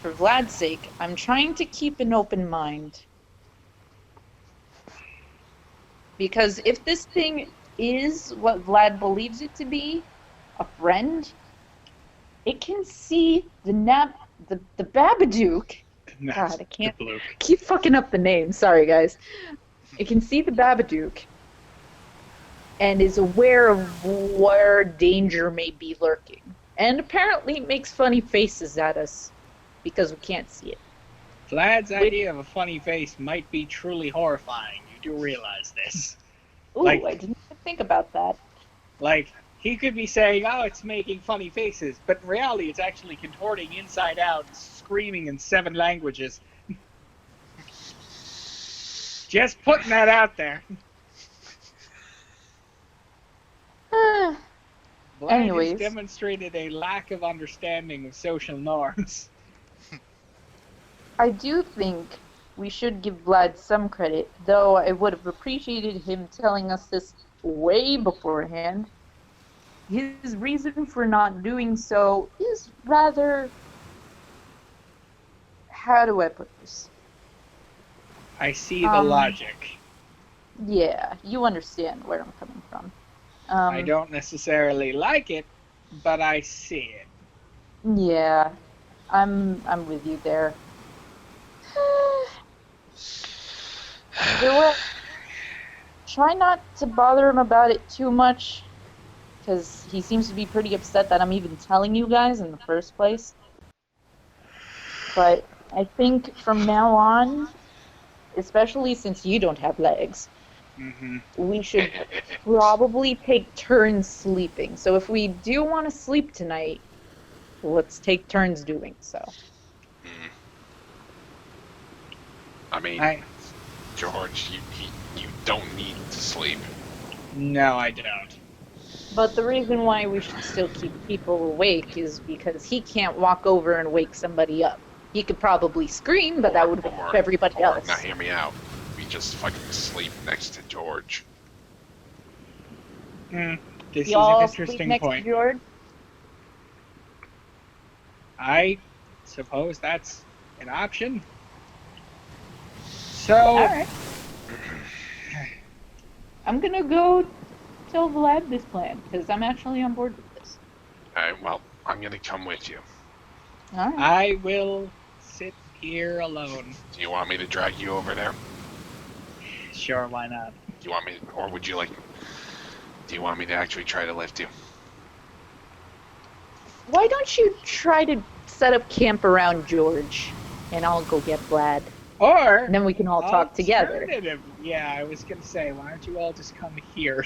for Vlad's sake, I'm trying to keep an open mind. Because if this thing is what Vlad believes it to be, a friend, it can see the Babadook. God, I can't keep fucking up the name. Sorry, guys. It can see the Babadook and is aware of where danger may be lurking. And apparently makes funny faces at us because we can't see it. Vlad's idea of a funny face might be truly horrifying. You do realize this. Ooh, I didn't even think about that. Like, he could be saying, oh, it's making funny faces, but in reality it's actually contorting inside out, screaming in 7 languages. Just putting that out there. Vlad Anyways. has demonstrated a lack of understanding of social norms. I do think we should give Vlad some credit, though I would have appreciated him telling us this way beforehand. His reason for not doing so is rather... How do I put this? I see the logic. Yeah, you understand where I'm coming from. I don't necessarily like it, but I see it. Yeah, I'm with you there. Either way, try not to bother him about it too much, because he seems to be pretty upset that I'm even telling you guys in the first place. But I think from now on, especially since you don't have legs, we should probably take turns sleeping. So if we do want to sleep tonight, let's take turns doing so. I mean, George, you don't need to sleep. No, I don't. But the reason why we should still keep people awake is because he can't walk over and wake somebody up. He could probably scream, but that would wake up everybody else. Now hear me out. We just fucking sleep next to George. This is Y'all an interesting sleep next point. to George? I suppose that's an option. So, Alright. I'm gonna go tell Vlad this plan, because I'm actually on board with this. Alright, well, I'm gonna come with you. Alright. I will sit here alone. Do you want me to drag you over there? Sure, why not? Do you want me, or would you like, do you want me to actually try to lift you? Why don't you try to set up camp around George, and I'll go get Vlad. Or, And then we can all talk together. Yeah, I was gonna say, why don't you all just come here?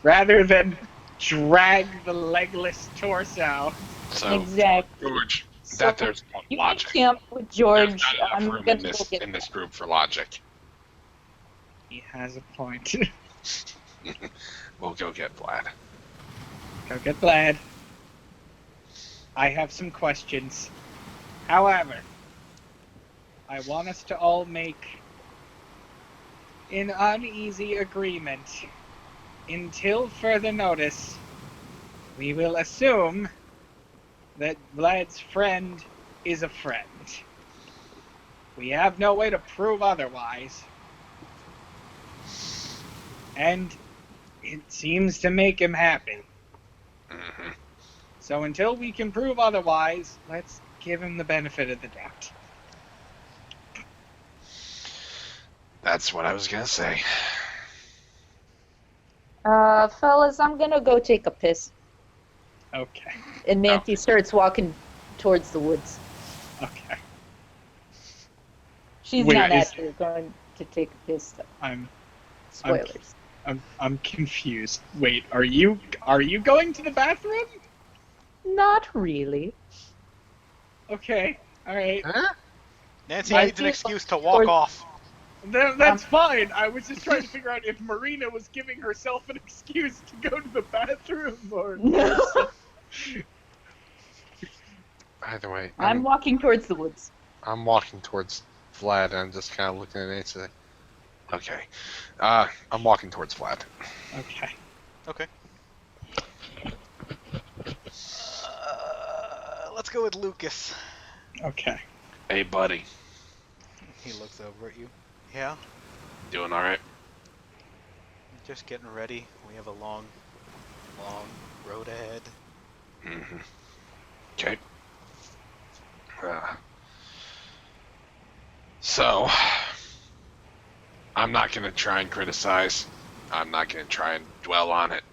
Rather than drag the legless torso. So, Exactly. George, So, that there's You logic. can camp with George. There's not I'm enough room gonna in go this, get in this group for logic. He has a point. We'll go get Vlad. Go get Vlad. I have some questions. However, I want us to all make an uneasy agreement. Until further notice, we will assume that Vlad's friend is a friend. We have no way to prove otherwise. And it seems to make him happy. So until we can prove otherwise, let's give him the benefit of the doubt. That's what I was gonna say. Fellas, I'm gonna go take a piss. Okay. And Nancy starts walking towards the woods. Okay. She's Wait, not is- actually going to take a piss. Though. I'm Spoilers. I'm confused. Wait, are you going to the bathroom? Not really. Okay, all right. Huh? Nancy I needs an feel excuse to walk towards- off. That's fine. I was just trying to figure out if Marina was giving herself an excuse to go to the bathroom or. Either way, I'm walking towards the woods. I'm walking towards Vlad, and I'm just kind of looking at Nancy like, okay. I'm walking towards Vlad. Okay. Okay. Let's go with Lucas. Okay. Hey, buddy. He looks over at you. Yeah, Doing all right? just getting ready. We have a long road ahead. Mm-hmm. Okay. So, I'm not going to try and criticize. I'm not going to try and dwell on it.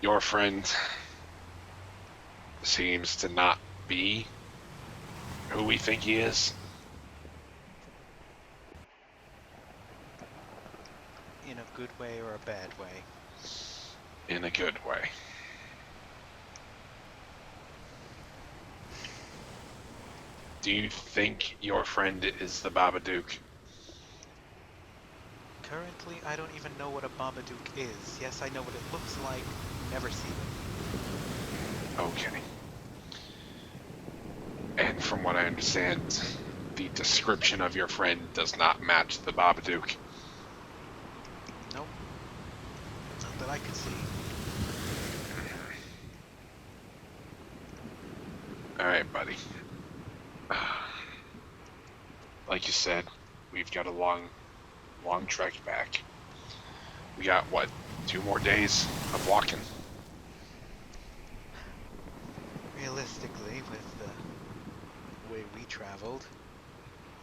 Your friend seems to not be who we think he is. In a good way or a bad way? In a good way. Do you think your friend is the Babadook? Currently, I don't even know what a Babadook is. Yes, I know what it looks like. Never seen it. Okay. And from what I understand, the description of your friend does not match the Babadook. Nope. Not that I could see. Alright, buddy. Like you said, we've got a long trek back. We got, what, 2 more days of walking? Realistically, with the way we traveled,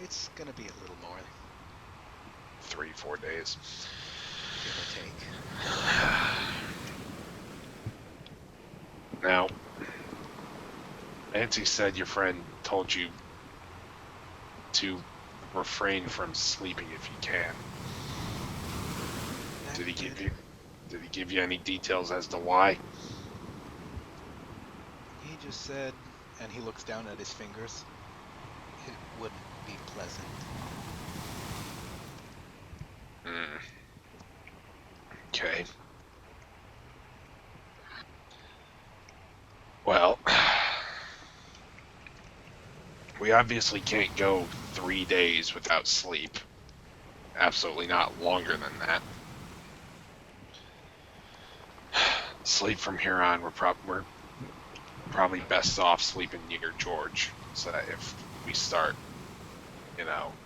it's gonna be a little more, 3-4 days. give or take. Now, Nancy said your friend told you to refrain from sleeping if you can. Did he give you any details as to why? He just said, and he looks down at his fingers, it wouldn't be pleasant. Okay. Well, we obviously can't go 3 days without sleep. Absolutely not longer than that. Sleep from here on, we're probably best off sleeping near George, so that if we start,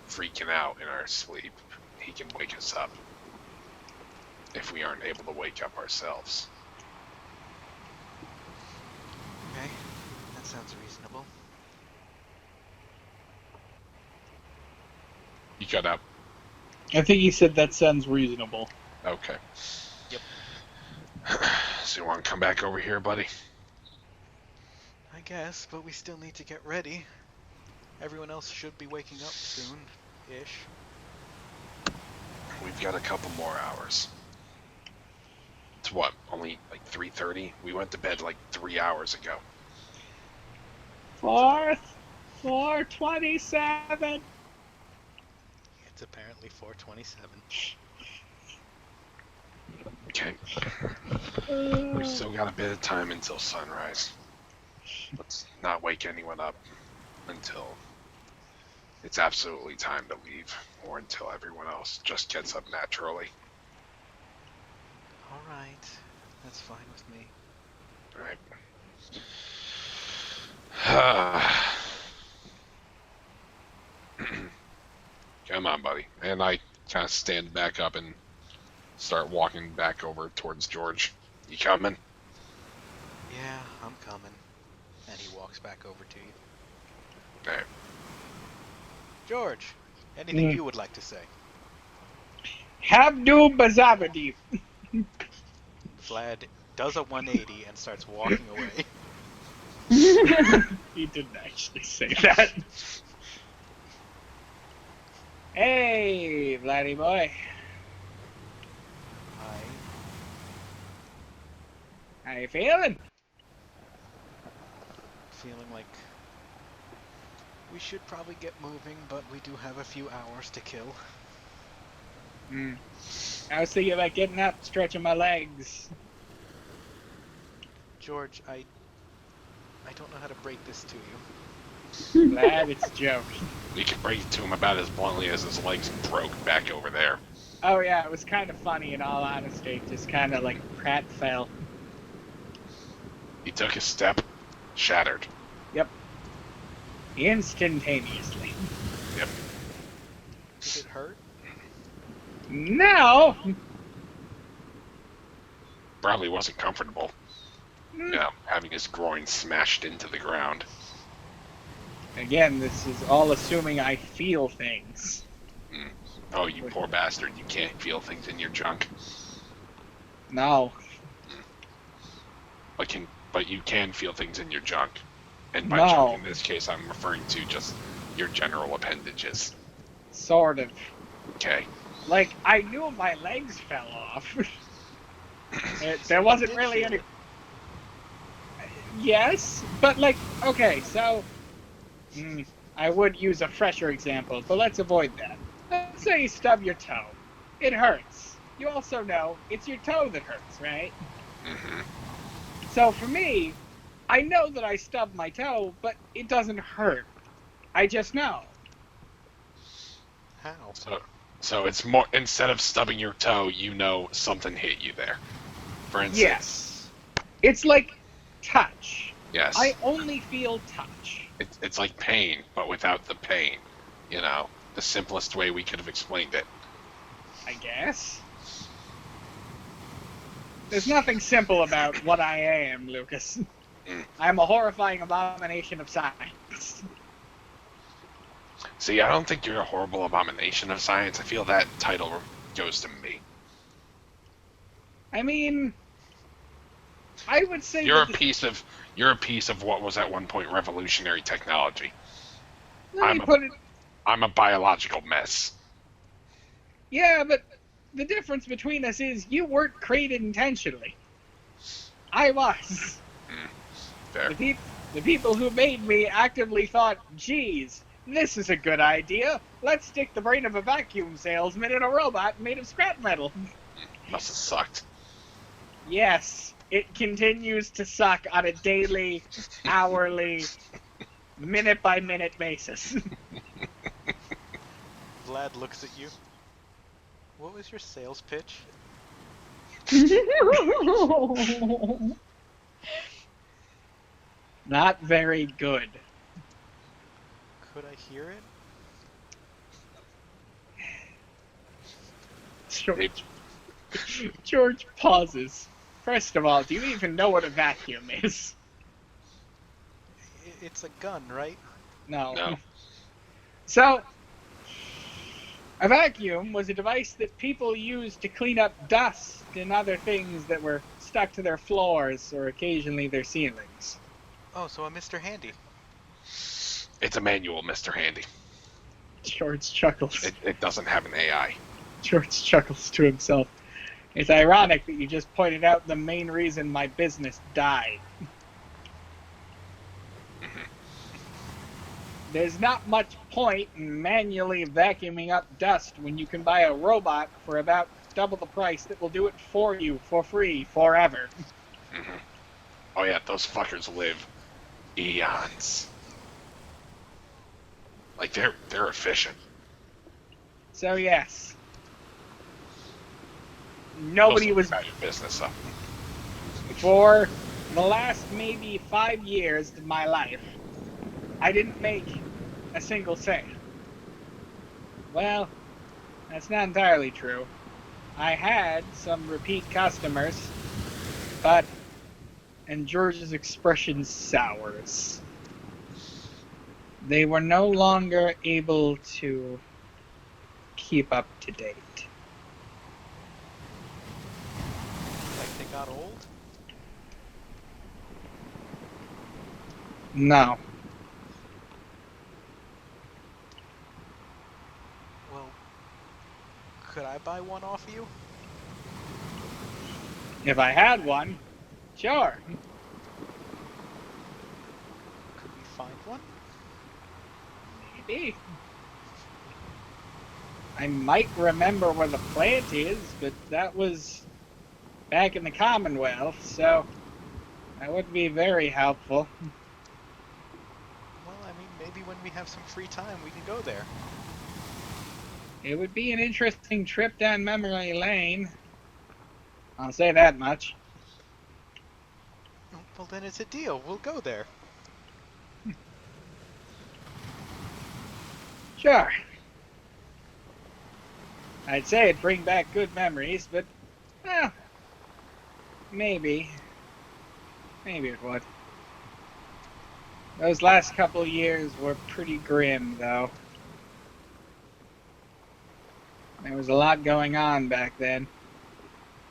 freaking out in our sleep, he can wake us up. If we aren't able to wake up ourselves. Okay, that sounds reasonable. You got up. I think he said that sounds reasonable. Okay. Yep. So you want to come back over here, buddy? I guess, but we still need to get ready. Everyone else should be waking up soon-ish. We've got a couple more hours. It's what? Only like 3:30? We went to bed like 3 hours ago. 4:27. It's apparently 4:27. Okay. We've still got a bit of time until sunrise. Let's not wake anyone up until it's absolutely time to leave, or until everyone else just gets up naturally. Alright, that's fine with me. Alright. Come on, buddy. And I kind of stand back up and start walking back over towards George. You coming? Yeah, I'm coming. And he walks back over to you. Okay. George, anything you would like to say? Habdu Bazavadi. Vlad does a 180 and starts walking away. He didn't actually say that. Hey, Vladdy boy. Hi. How you feeling? Feeling like we should probably get moving, but we do have a few hours to kill. I was thinking about getting up, stretching my legs. George, I don't know how to break this to you. Glad it's a joke. You can break it to him about as bluntly as his legs broke back over there. Oh yeah, it was kind of funny in all honesty. Just kind of like Pratt fell. He took a step, shattered. Yep. Instantaneously. Yep. Did it hurt? No! Probably wasn't comfortable. You know, having his groin smashed into the ground. Again, this is all assuming I feel things. Oh, you poor bastard. You can't feel things in your junk. No. But you can feel things in your junk. And by No. junk in this case, I'm referring to just your general appendages. Sort of. Okay. Like, I knew my legs fell off. There wasn't did really feel any... it. Yes, but like, okay, so... I would use a fresher example, but let's avoid that. Let's say you stub your toe. It hurts. You also know it's your toe that hurts, right? Mm-hmm. So for me, I know that I stubbed my toe, but it doesn't hurt. I just know. How? So it's more, instead of stubbing your toe, you know something hit you there. For instance. Yes. It's like touch. Yes. I only feel touch. It's like pain, but without the pain. You know, the simplest way we could have explained it. I guess. There's nothing simple about what I am, Lucas. I'm a horrifying abomination of science. See, I don't think you're a horrible abomination of science. I feel that title goes to me. I mean, I would say You're a that piece of what was at one point revolutionary technology. let me put it. I'm a biological mess. Yeah, but the difference between us is you weren't created intentionally. I was. Fair. The people who made me actively thought, geez, this is a good idea. Let's stick the brain of a vacuum salesman in a robot made of scrap metal. Must have sucked. Yes, it continues to suck on a daily, hourly, minute-by-minute basis. Vlad looks at you. What was your sales pitch? Not very good. Could I hear it? George pauses. First of all, do you even know what a vacuum is? It's a gun, right? No. So, a vacuum was a device that people used to clean up dust and other things that were stuck to their floors or occasionally their ceilings. Oh, so a Mr. Handy. It's a manual, Mr. Handy. George chuckles. It doesn't have an AI. George chuckles to himself. It's ironic that you just pointed out the main reason my business died. There's not much point in manually vacuuming up dust when you can buy a robot for about double the price that will do it for you for free forever. Oh yeah, those fuckers live eons. Like they're efficient. So yes. Nobody was about your business up. for the last maybe 5 years of my life. I didn't make a single sale. Well, that's not entirely true. I had some repeat customers, but, and George's expression sours. They were no longer able to keep up to date. Like they got old? No. Well, I buy one off you? If I had one, sure. Could we find one? Maybe. I might remember where the plant is, but that was back in the Commonwealth, so that would be very helpful. Well, I mean, maybe when we have some free time, we can go there. It would be an interesting trip down memory lane. I'll say that much. Well, then it's a deal. We'll go there. Sure. I'd say it'd bring back good memories, but, well, maybe. Maybe it would. Those last couple years were pretty grim, though. There was a lot going on back then.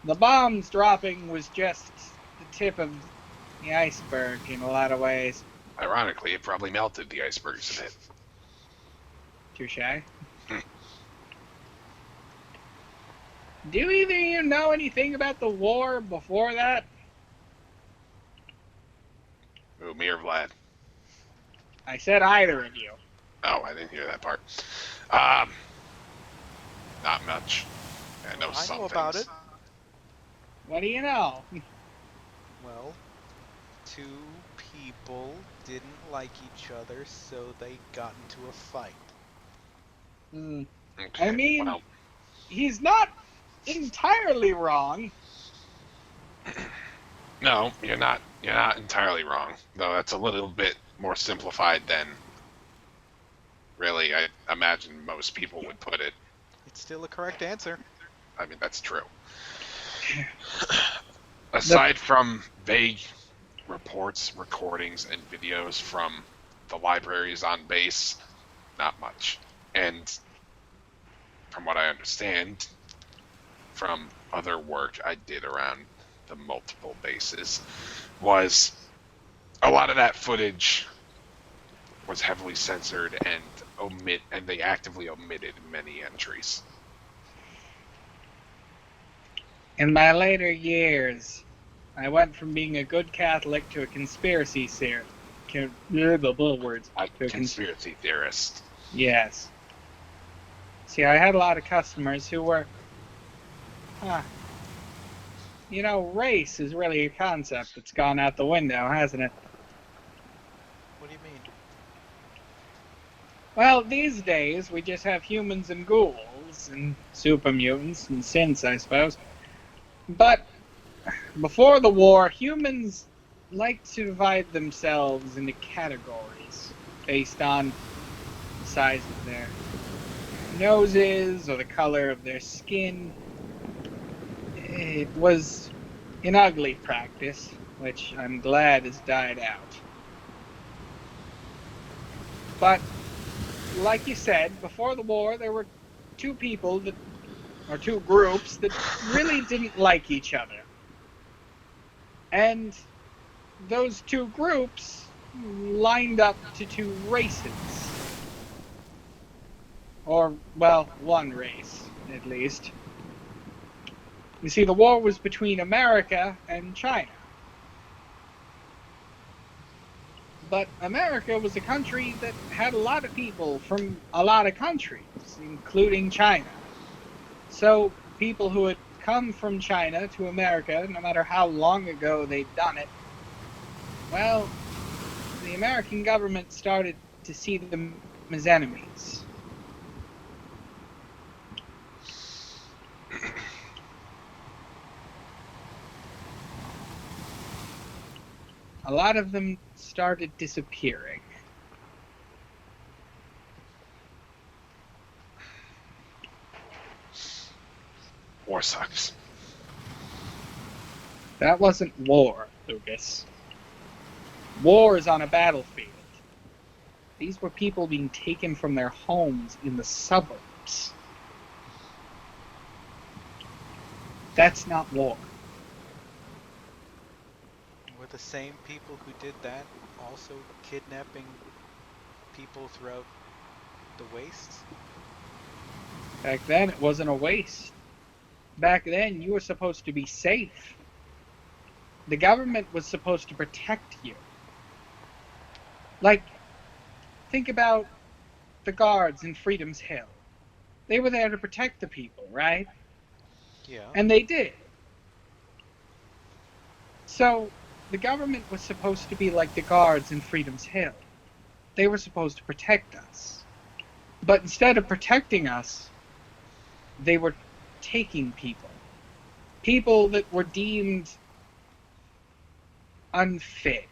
The bombs dropping was just the tip of the iceberg in a lot of ways. Ironically, it probably melted the icebergs a bit. Touché. Do either of you know anything about the war before that? Ooh, me or Vlad? I said either of you. Oh, I didn't hear that part. Not much. I know some I know about things. it. What do you know? Well, two people didn't like each other, so they got into a fight. Okay, I mean, well, he's not entirely wrong. no, you're not entirely wrong. Though that's a little bit more simplified than really I imagine most people would put it. It's still a correct answer. I mean, that's true. Aside from vague reports, recordings, and videos from the libraries on base, not much. And from what I understand, from other work I did around the multiple bases, was a lot of that footage was heavily censored and they actively omitted many entries. In my later years, I went from being a good Catholic to a conspiracy theorist. A conspiracy theorist. Yes. See, I had a lot of customers who were, race is really a concept that's gone out the window, hasn't it? What do you mean? Well, these days, we just have humans and ghouls, and super mutants, and synths, I suppose. But before the war, humans liked to divide themselves into categories based on the size of their noses or the color of their skin. It was an ugly practice, which I'm glad has died out. But, like you said, before the war, there were two groups that really didn't like each other. And those two groups lined up to two races. Or, well, one race, at least. You see, the war was between America and China. But America was a country that had a lot of people from a lot of countries, including China. So people who had come from China to America, no matter how long ago they'd done it, well, the American government started to see them as enemies. A lot of them started disappearing. War sucks. That wasn't war, Lucas. War is on a battlefield. These were people being taken from their homes in the suburbs. That's not war. Were the same people who did that also kidnapping people throughout the wastes? Back then, it wasn't a waste. back then, you were supposed to be safe. The government was supposed to protect you. Like, think about the guards in Freedom's Hill. They were there to protect the people, right? Yeah. And they did. So, the government was supposed to be like the guards in Freedom's Hill. They were supposed to protect us. But instead of protecting us, they were taking people. People that were deemed unfit.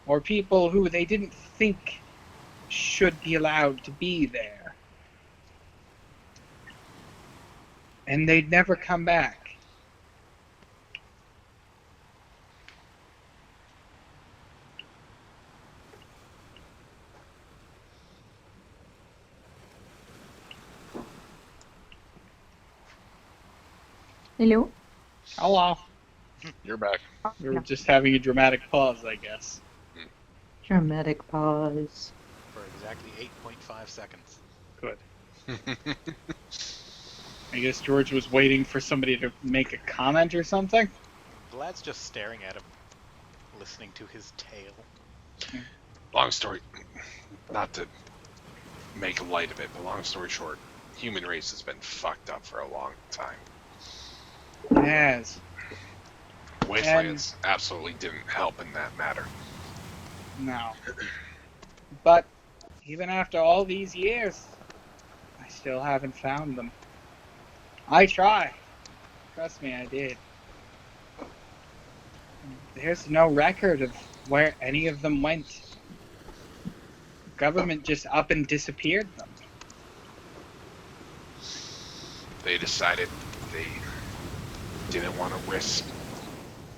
Or people who they didn't think should be allowed to be there. And they'd never come back. Hello? Hello. You're back. We were just having a dramatic pause, I guess. Dramatic pause. For exactly 8.5 seconds. Good. I guess George was waiting for somebody to make a comment or something. Vlad's just staring at him, listening to his tale. Long story, not to make light of it, but long story short, human race has been fucked up for a long time. Yes. Wastelands absolutely didn't help in that matter. No. But even after all these years, I still haven't found them. I try. Trust me, I did. There's no record of where any of them went. Government just up and disappeared them. They decided they didn't want to risk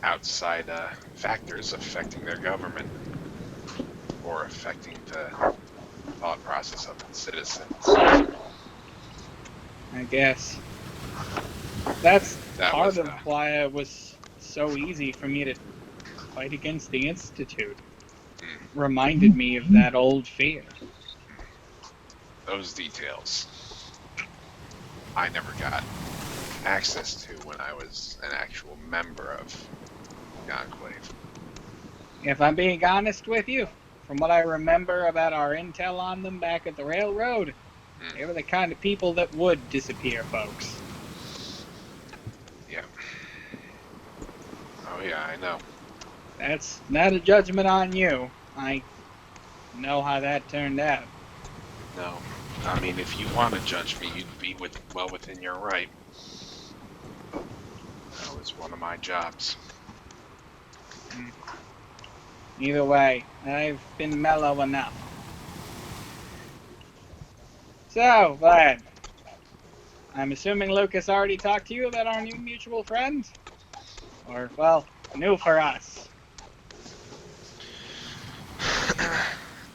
outside factors affecting their government or affecting the thought process of its citizens. I guess. That's That part was, of why it was so easy for me to fight against the Institute. Reminded me of that old fear. those details I never got access to when I was an actual member of the Enclave. If I'm being honest with you, from what I remember about our intel on them back at the railroad, they were the kind of people that would disappear folks. Yeah. Oh yeah, I know. That's not a judgment on you. I know how that turned out. No. I mean, if you want to judge me, you'd be well within your right. That was one of my jobs. Either way, I've been mellow enough. So, Vlad, I'm assuming Lucas already talked to you about our new mutual friend? Or, well, new for us.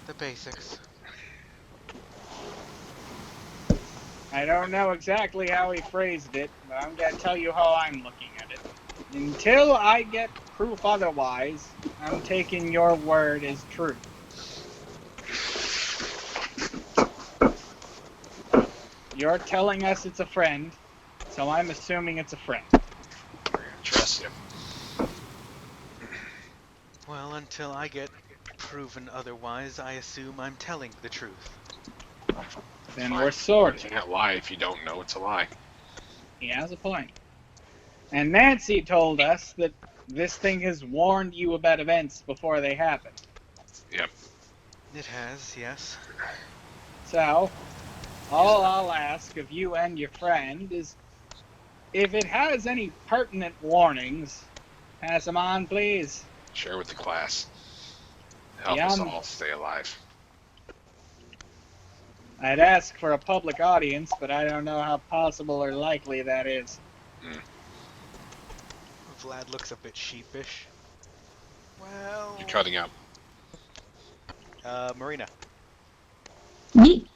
The basics. I don't know exactly how he phrased it, but I'm gonna tell you how I'm looking at it. Until I get proof otherwise, I'm taking your word as true. You're telling us it's a friend, so I'm assuming it's a friend. We're gonna trust you. Well, until I get proven otherwise, I assume I'm telling the truth. Then Fine. we're sorted. You can't lie if you don't know it's a lie. He has a point. And Nancy told us that this thing has warned you about events before they happen. Yep. It has, yes. So, all I'll ask of you and your friend is, if it has any pertinent warnings, pass them on, please. Share with the class. Help us Yum. all stay alive. I'd ask for a public audience, but I don't know how possible or likely that is. Vlad looks a bit sheepish. Well... You're cutting out. Marina. Yee.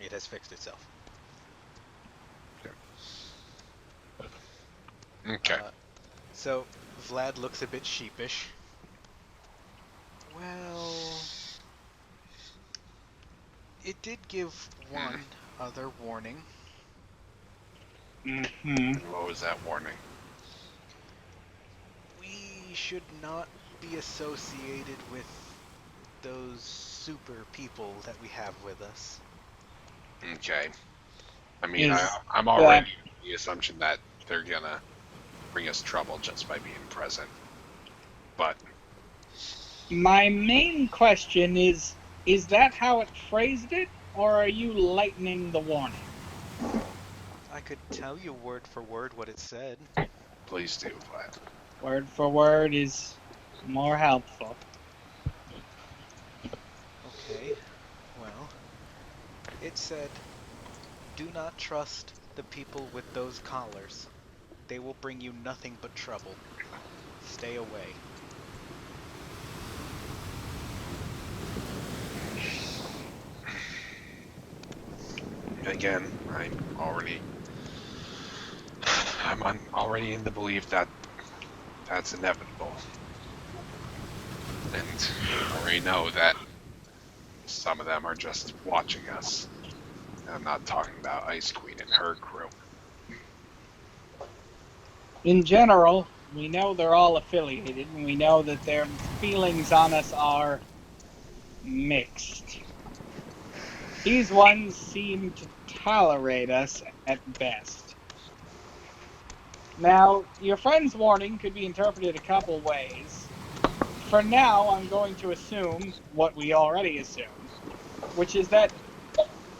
It has fixed itself. Okay. So, Vlad looks a bit sheepish. Well... It did give one other warning. What was that warning? We should not be associated with those super people that we have with us. Okay. I mean, Is I'm already under the assumption that they're gonna bring us trouble just by being present. But My main question is that how it phrased it, or are you lightening the warning? I could tell you word for word what it said. please do, Vlad. Word for word is more helpful. Okay, well, it said, do not trust the people with those collars. They will bring you nothing but trouble. Stay away. Again, I'm already in the belief that that's inevitable. And I already know that some of them are just watching us. I'm not talking about Ice Queen and her crew. In general, we know they're all affiliated, and we know that their feelings on us are mixed. These ones seem to tolerate us at best. Now, your friend's warning could be interpreted a couple ways. For now, I'm going to assume what we already assume, which is that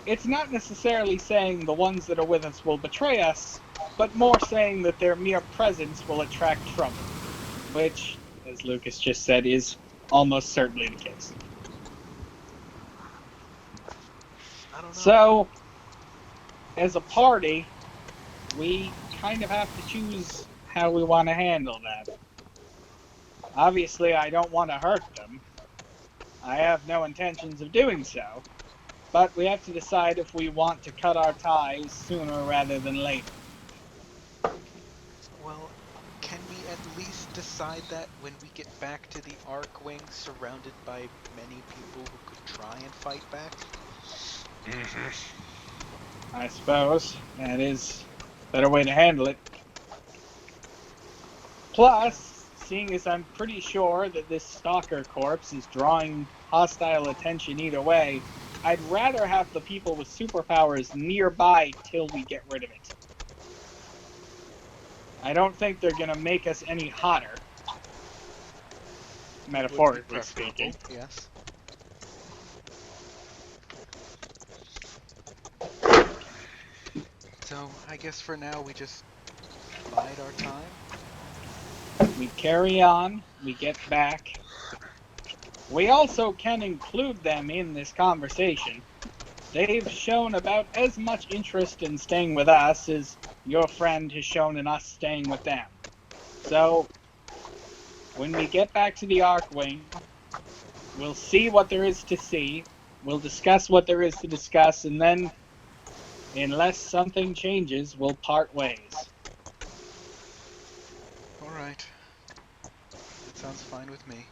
it's not necessarily saying the ones that are with us will betray us, but more saying that their mere presence will attract trouble, which, as Lucas just said, is almost certainly the case. I don't know. So, as a party, we kind of have to choose how we want to handle that. Obviously, I don't want to hurt them. I have no intentions of doing so. But we have to decide if we want to cut our ties sooner rather than later. Well, can we at least decide that when we get back to the Arc Wing surrounded by many people who could try and fight back? I suppose that is a better way to handle it. Plus, seeing as I'm pretty sure that this stalker corpse is drawing hostile attention either way, I'd rather have the people with superpowers nearby till we get rid of it. I don't think they're gonna make us any hotter. Metaphorically speaking. Yes. So, I guess for now we just bide our time. We carry on, we get back. We also can include them in this conversation. They've shown about as much interest in staying with us as your friend has shown in us staying with them. So, when we get back to the Arc Wing, we'll see what there is to see, we'll discuss what there is to discuss, and then, unless something changes, we'll part ways. Alright. That sounds fine with me.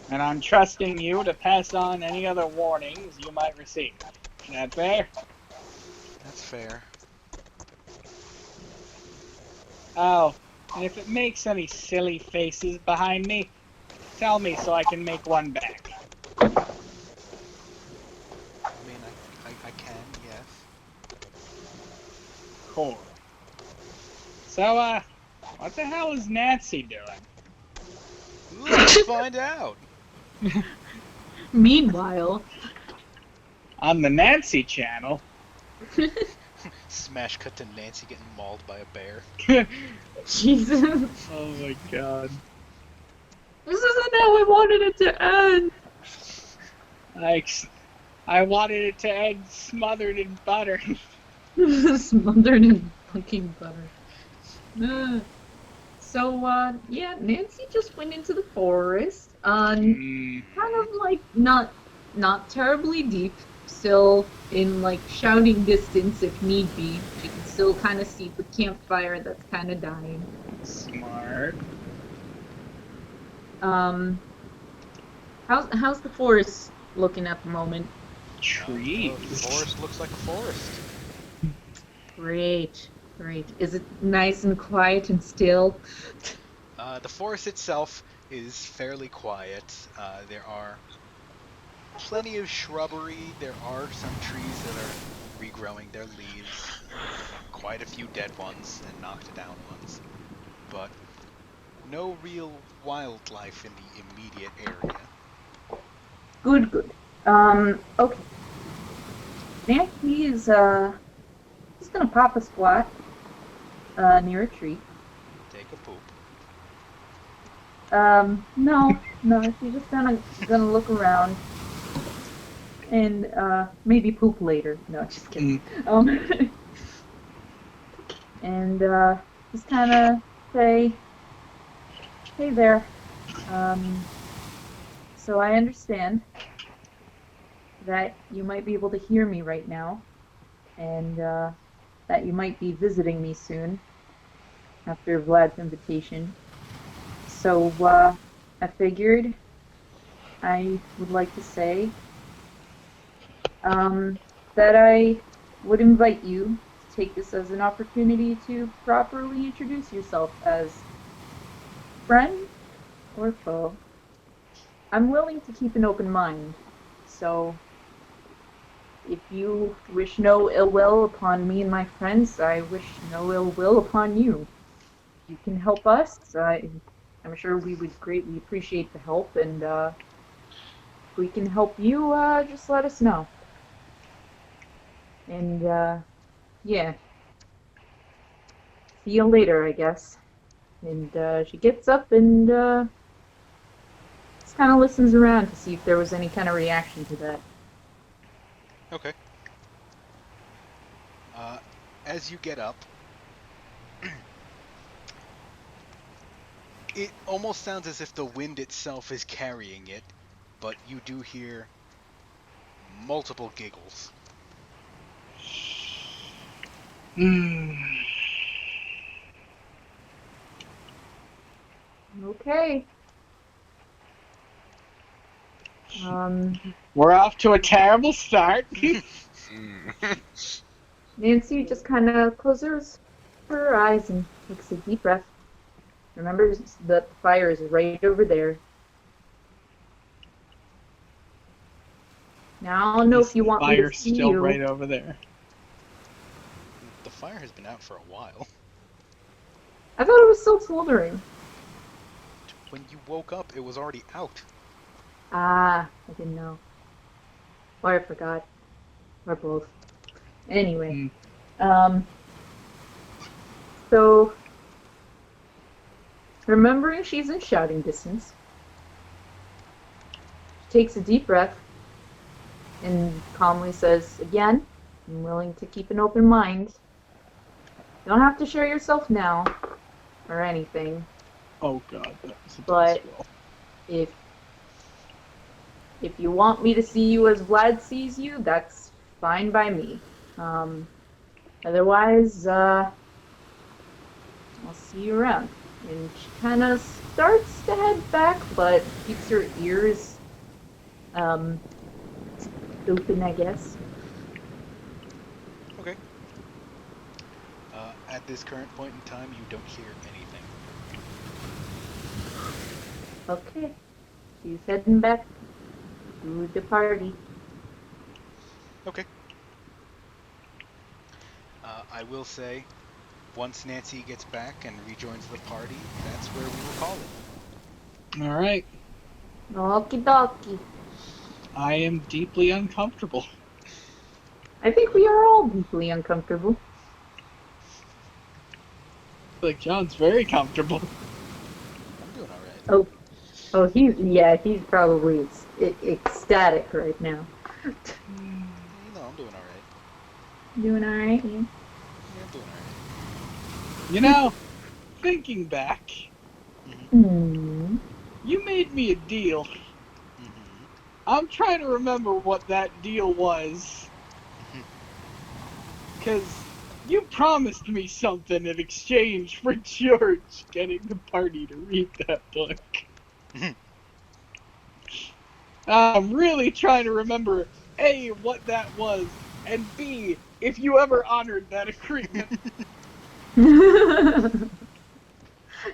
And I'm trusting you to pass on any other warnings you might receive. Is that fair? That's fair. Oh, and if it makes any silly faces behind me, tell me so I can make one back. I mean, I can, yes. Cool. So, what the hell is Nancy doing? Let's find out! Meanwhile, On the Nancy channel? Smash cut to Nancy getting mauled by a bear. Jesus, Oh my god. this isn't how I wanted it to end. I wanted it to end smothered in butter. Smothered in fucking butter. So, yeah, Nancy just went into the forest. Kind of like not terribly deep, still in like shouting distance if need be. She can still kind of see the campfire that's kind of dying. Smart. How's the forest looking at the moment? trees. The forest looks like a forest. Great. Is it nice and quiet and still? The forest itself is fairly quiet. There are plenty of shrubbery. There are some trees that are regrowing their leaves. Quite a few dead ones and knocked down ones. But no real wildlife in the immediate area. Good. Okay. Nancy is, he's gonna pop a squat, near a tree. Take a poop. No, she's just gonna look around. And, maybe poop later. No, just kidding. And, just kinda say, hey there. So I understand that you might be able to hear me right now, and that you might be visiting me soon after Vlad's invitation. So I figured I would like to say that I would invite you to take this as an opportunity to properly introduce yourself as friend or foe. I'm willing to keep an open mind, so if you wish no ill will upon me and my friends, I wish no ill will upon you. If you can help us, I'm sure we would greatly appreciate the help, and if we can help you, just let us know. And, yeah. See you later, I guess. And, she gets up and, just kind of listens around to see if there was any kind of reaction to that. Okay. As you get up, it almost sounds as if the wind itself is carrying it, but you do hear multiple giggles. Okay. We're off to a terrible start. Nancy just kind of closes her eyes and takes a deep breath. Remembers that the fire is right over there. Now I'll know if you want me to Fire's see still you. right over there. The fire has been out for a while. I thought it was still smoldering. When you woke up, it was already out. Ah, I didn't know. Or I forgot. Or both. Anyway. So, remembering she's in shouting distance, she takes a deep breath and calmly says, again, I'm willing to keep an open mind. You don't have to share yourself now, or anything. Oh god, that was a But spell. if you want me to see you as Vlad sees you, that's fine by me. Otherwise, I'll see you around. And she kind of starts to head back, but keeps her ears open, I guess. Okay. At this current point in time, you don't hear anything. Okay. She's heading back to the party. Okay. I will say, once Nancy gets back and rejoins the party, that's where we will call it. Alright. Okie dokie. I am deeply uncomfortable. I think we are all deeply uncomfortable. Like, John's very comfortable. I'm doing alright. Oh, he's probably ecstatic right now. No, I'm doing alright. Doing alright, yeah? Yeah, I'm doing alright. You know, thinking back, Hmm. you made me a deal. Mm-hmm. I'm trying to remember what that deal was. Because you promised me something in exchange for George getting the party to read that book. I'm really trying to remember A, what that was, and B, if you ever honored that agreement.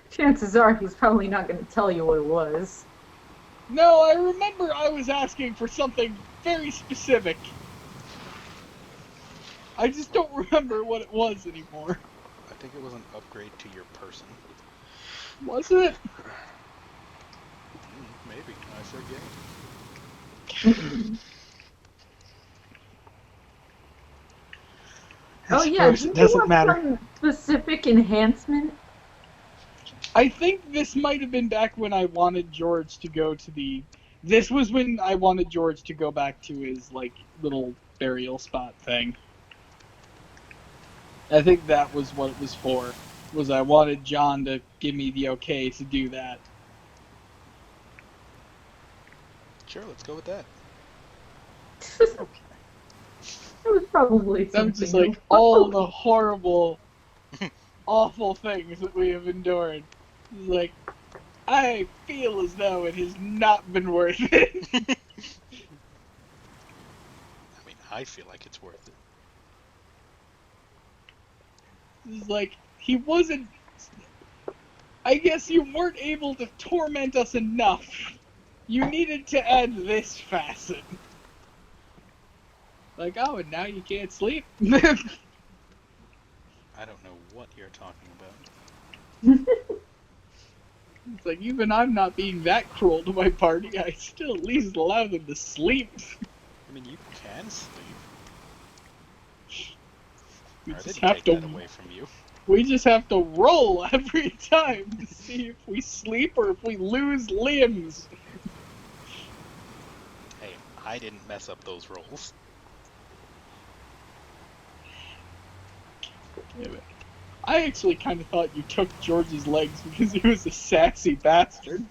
Chances are he's probably not going to tell you what it was. No, I remember I was asking for something very specific. I just don't remember what it was anymore. I think it was an upgrade to your person. Was it? Maybe. I forget. Oh yeah, It didn't you doesn't want matter. some specific enhancement? I think this might have been back when I wanted George to go to the... This was when I wanted George to go back to his, like, little burial spot thing. I think that was what it was for. Was I wanted John to give me the okay to do that. Sure, let's go with that. It was probably That something. was just like all the horrible, awful things that we have endured. Like, I feel as though it has not been worth it. I mean, I feel like it's worth it. It's like, he wasn't... I guess you weren't able to torment us enough. You needed to add this facet. Like, oh, and now you can't sleep? I don't know what you're talking about. It's like, even I'm not being that cruel to my party, I still at least allow them to sleep. I mean, you can sleep. We I just didn't have take to... that away from you. We just have to roll every time to see if we sleep or if we lose limbs. Hey, I didn't mess up those rolls. Damn it. I actually kind of thought you took George's legs because he was a sassy bastard.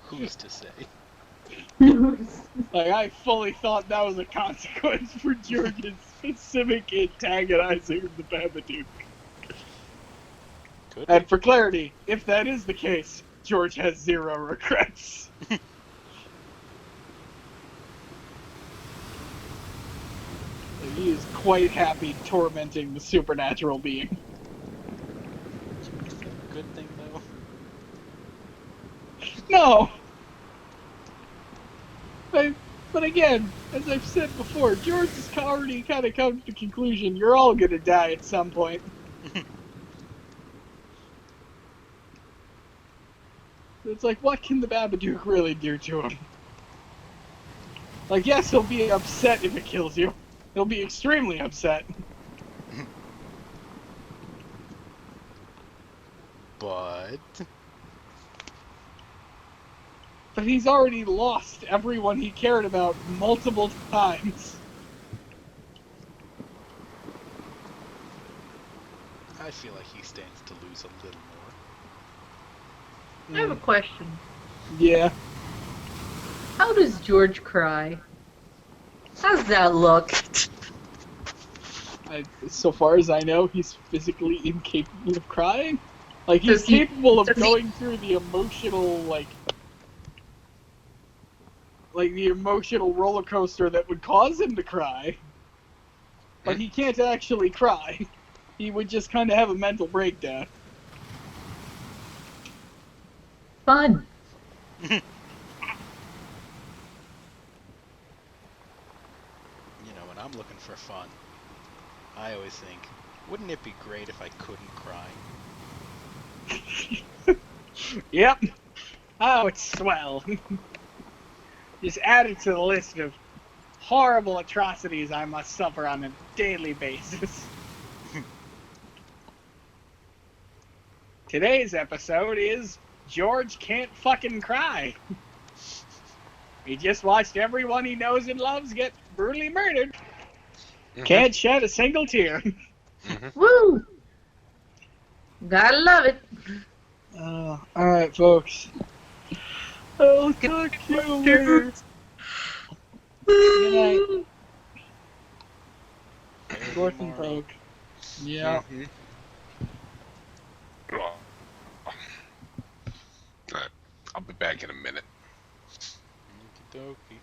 Who's to say? Like, I fully thought that was a consequence for George's specific antagonizing of the Babadook. Could And be. for clarity, if that is the case, George has zero regrets. He is quite happy tormenting the supernatural being. Is that a good thing, though? No! But again, as I've said before, George has already kind of come to the conclusion you're all gonna die at some point. It's like, what can the Babadook really do to him? Like, yes, he'll be upset if it kills you. He'll be extremely upset. But... But he's already lost everyone he cared about multiple times. I feel like he stands to lose a little more. I have a question. Yeah. How does George cry? How's that look? So far as I know, he's physically incapable of crying. Like, he's Does he- capable of does he- going through the emotional, like the emotional roller coaster that would cause him to cry. But he can't actually cry. He would just kind of have a mental breakdown. Fun. You know, when I'm looking for fun, I always think, wouldn't it be great if I couldn't cry? Yep. Oh, it's swell. Just add it to the list of horrible atrocities I must suffer on a daily basis. Today's episode is George Can't Fucking Cry. He just watched everyone he knows and loves get brutally murdered. Can't shed a single tear. Woo! Gotta love it. Alright, folks. I'll talk to you later. Good night. Dwarf and Poke. Yeah. Alright, I'll be back in a minute. Okey dokey.